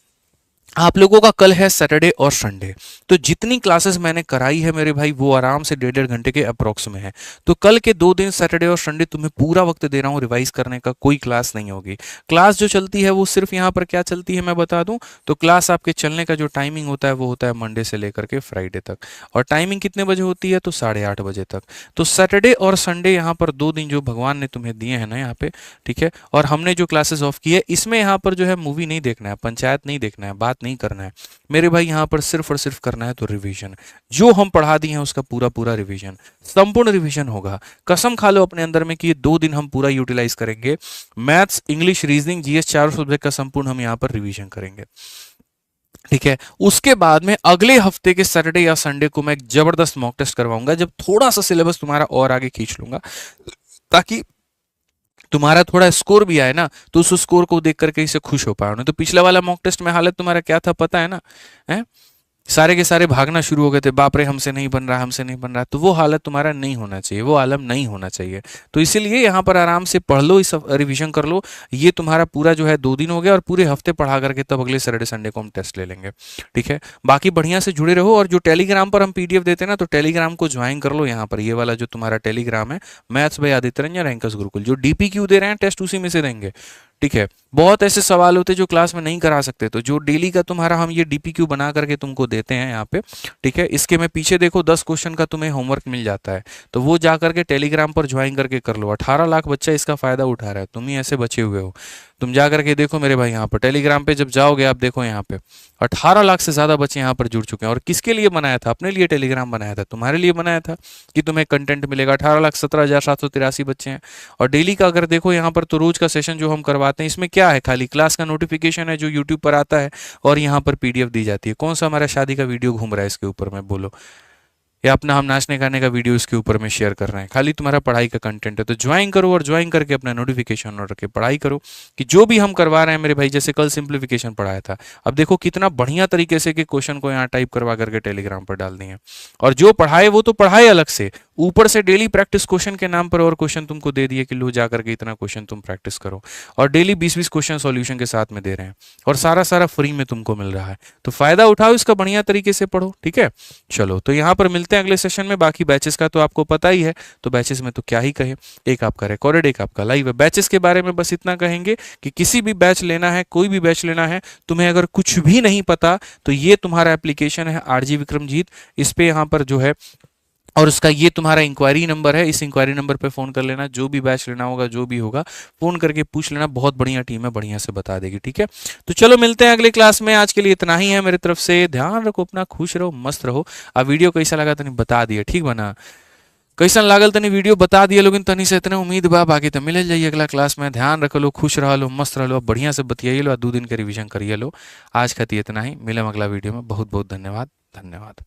आप लोगों का कल है सैटरडे और संडे, तो जितनी क्लासेस मैंने कराई है मेरे भाई वो आराम से 1.5 घंटे के अप्रोक्स में है। तो कल के 2 दिन सैटरडे और संडे तुम्हें पूरा वक्त दे रहा हूँ रिवाइज करने का, कोई क्लास नहीं होगी। क्लास जो चलती है वो सिर्फ यहाँ पर क्या चलती है मैं बता दूं, तो क्लास आपके चलने का जो टाइमिंग होता है वो होता है मंडे से लेकर के फ्राइडे तक। और टाइमिंग कितने बजे होती है, तो 8:30 बजे तक। तो सैटरडे और संडे यहाँ पर 2 दिन जो भगवान ने तुम्हें दिए हैं ना यहाँ पे, ठीक है। और हमने जो क्लासेस ऑफ की है इसमें यहाँ पर जो है मूवी नहीं देखना है, पंचायत नहीं देखना है, बात नहीं करना है मेरे भाई। यहां पर सिर्फ और सिर्फ करना है तो रिवीजन, जो हम पढ़ा दिए हैं उसका पूरा पूरा रिवीजन, संपूर्ण रिवीजन होगा। कसम खा लो अपने अंदर में कि ये 2 दिन हम पूरा यूटिलाइज करेंगे। मैथ्स, इंग्लिश, रीजनिंग, जीएस, चारों सब्जेक्ट का संपूर्ण हम यहाँ पर रिवीजन करेंगे, ठीक है। उसके बाद में अगले हफ्ते के सैटरडे या संडे को मैं एक जबरदस्त मॉक टेस्ट करवाऊंगा, जब थोड़ा सा सिलेबस तुम्हारा और आगे खींच लूंगा, ताकि तुम्हारा थोड़ा स्कोर भी आए ना, तो उस स्कोर को देख करके इसे खुश हो पाओ। नहीं तो पिछला वाला मॉक टेस्ट में हालत तुम्हारा क्या था पता है ना, है? सारे के सारे भागना शुरू हो गए थे, बाप रे हमसे नहीं बन रहा, हमसे नहीं बन रहा। तो वो हालत तुम्हारा नहीं होना चाहिए, वो आलम नहीं होना चाहिए। तो इसीलिए यहाँ पर आराम से पढ़ लो, इस रिवीजन कर लो। ये तुम्हारा पूरा जो है 2 दिन हो गया, और पूरे हफ्ते पढ़ा करके तब अगले सैटरडे संडे को हम टेस्ट ले लेंगे। ठीक है, बाकी बढ़िया से जुड़े रहो। और जो टेलीग्राम पर हम पीडीएफ देते हैं ना, तो टेलीग्राम को ज्वाइन कर लो। यहाँ पर ये वाला जो तुम्हारा टेलीग्राम है, maths by Aditya Ranjan rankers Gurukul, जो डीपीक्यू दे रहे हैं टेस्ट उसी में से देंगे। ठीक है, बहुत ऐसे सवाल होते हैं जो क्लास में नहीं करा सकते, तो जो डेली का तुम्हारा हम ये डीपीक्यू बना करके तुमको देते हैं यहाँ पे। ठीक है, इसके में पीछे देखो 10 क्वेश्चन का तुम्हें होमवर्क मिल जाता है, तो वो जा करके टेलीग्राम पर ज्वाइन करके कर लो। 18 लाख बच्चा इसका फायदा उठा रहा है, तुम ही ऐसे बचे हुए हो। तुम जा करके देखो मेरे भाई, यहाँ पर टेलीग्राम पे जब जाओगे आप देखो, यहाँ पे 18 लाख से ज्यादा बच्चे यहाँ पर जुड़ चुके हैं। और किसके लिए बनाया था? अपने लिए टेलीग्राम बनाया था, तुम्हारे लिए बनाया था कि तुम्हें कंटेंट मिलेगा। 18,17,783 बच्चे हैं। और डेली का अगर देखो यहाँ पर, तो रोज का सेशन जो हम करवाते हैं, इसमें क्या है, खाली क्लास का नोटिफिकेशन है जो यूट्यूब पर आता है, और यहाँ पर पीडीएफ दी जाती है। कौन सा हमारा शादी का वीडियो घूम रहा है इसके ऊपर में, बोलो? या अपना हम नाचने गाने का वीडियो इसके ऊपर में शेयर कर रहे हैं? खाली तुम्हारा पढ़ाई का कंटेंट है। तो ज्वाइन करो, और ज्वाइन करके अपना नोटिफिकेशन ऑन रख के पढ़ाई करो कि जो भी हम करवा रहे हैं मेरे भाई। जैसे कल सिंप्लीफिकेशन पढ़ाया था, अब देखो कितना बढ़िया तरीके से कि क्वेश्चन को यहाँ टाइप करवा करके टेलीग्राम पर डाल दिए। और जो पढ़ाए वो तो पढ़ाए अलग से, ऊपर से डेली प्रैक्टिस क्वेश्चन के नाम पर और क्वेश्चन तुमको दे दिए कि लो जा करके इतना क्वेश्चन तुम प्रैक्टिस करो। और डेली 20-20 क्वेश्चन सॉल्यूशन के साथ में दे रहे हैं, और सारा सारा फ्री में तुमको मिल रहा है। तो फायदा उठाओ इसका, बढ़िया तरीके से पढ़ो। ठीक है, चलो तो यहाँ पर मिलते हैं अगले सेशन में। बाकी बैचेस का तो आपको पता ही है, तो बैचेस में तो क्या ही कहे, एक आपका रिकॉर्डेड, एक आपका लाइव है। बैचेस के बारे में बस इतना कहेंगे कि किसी भी बैच लेना है, कोई भी बैच लेना है, तुम्हें अगर कुछ भी नहीं पता, तो ये तुम्हारा एप्लीकेशन है आरजी विक्रमजीत, इस पे यहाँ पर जो है, और उसका ये तुम्हारा इंक्वायरी नंबर है, इस इंक्वायरी नंबर पे फ़ोन कर लेना। जो भी बैच लेना होगा, जो भी होगा, फ़ोन करके पूछ लेना। बहुत बढ़िया टीम है, बढ़िया से बता देगी। ठीक है, तो चलो मिलते हैं अगले क्लास में। आज के लिए इतना ही है मेरी तरफ से। ध्यान रखो अपना, खुश रहो, मस्त रहो। अब वीडियो कैसा लगा तनी बता दिए, ठीक बना? कैसन लागल तनी वीडियो बता दिए लोग, तनी से इतने उम्मीद बा। बाकी तो मिल जाइए अगला क्लास में। ध्यान रखो लो, खुश रह लो, मस्त रह लो, बढ़िया से बतियाइए लो, 2 दिन के रिविजन करिए लो। आज खाती इतना ही, मिले अगला वीडियो में। बहुत बहुत धन्यवाद, धन्यवाद।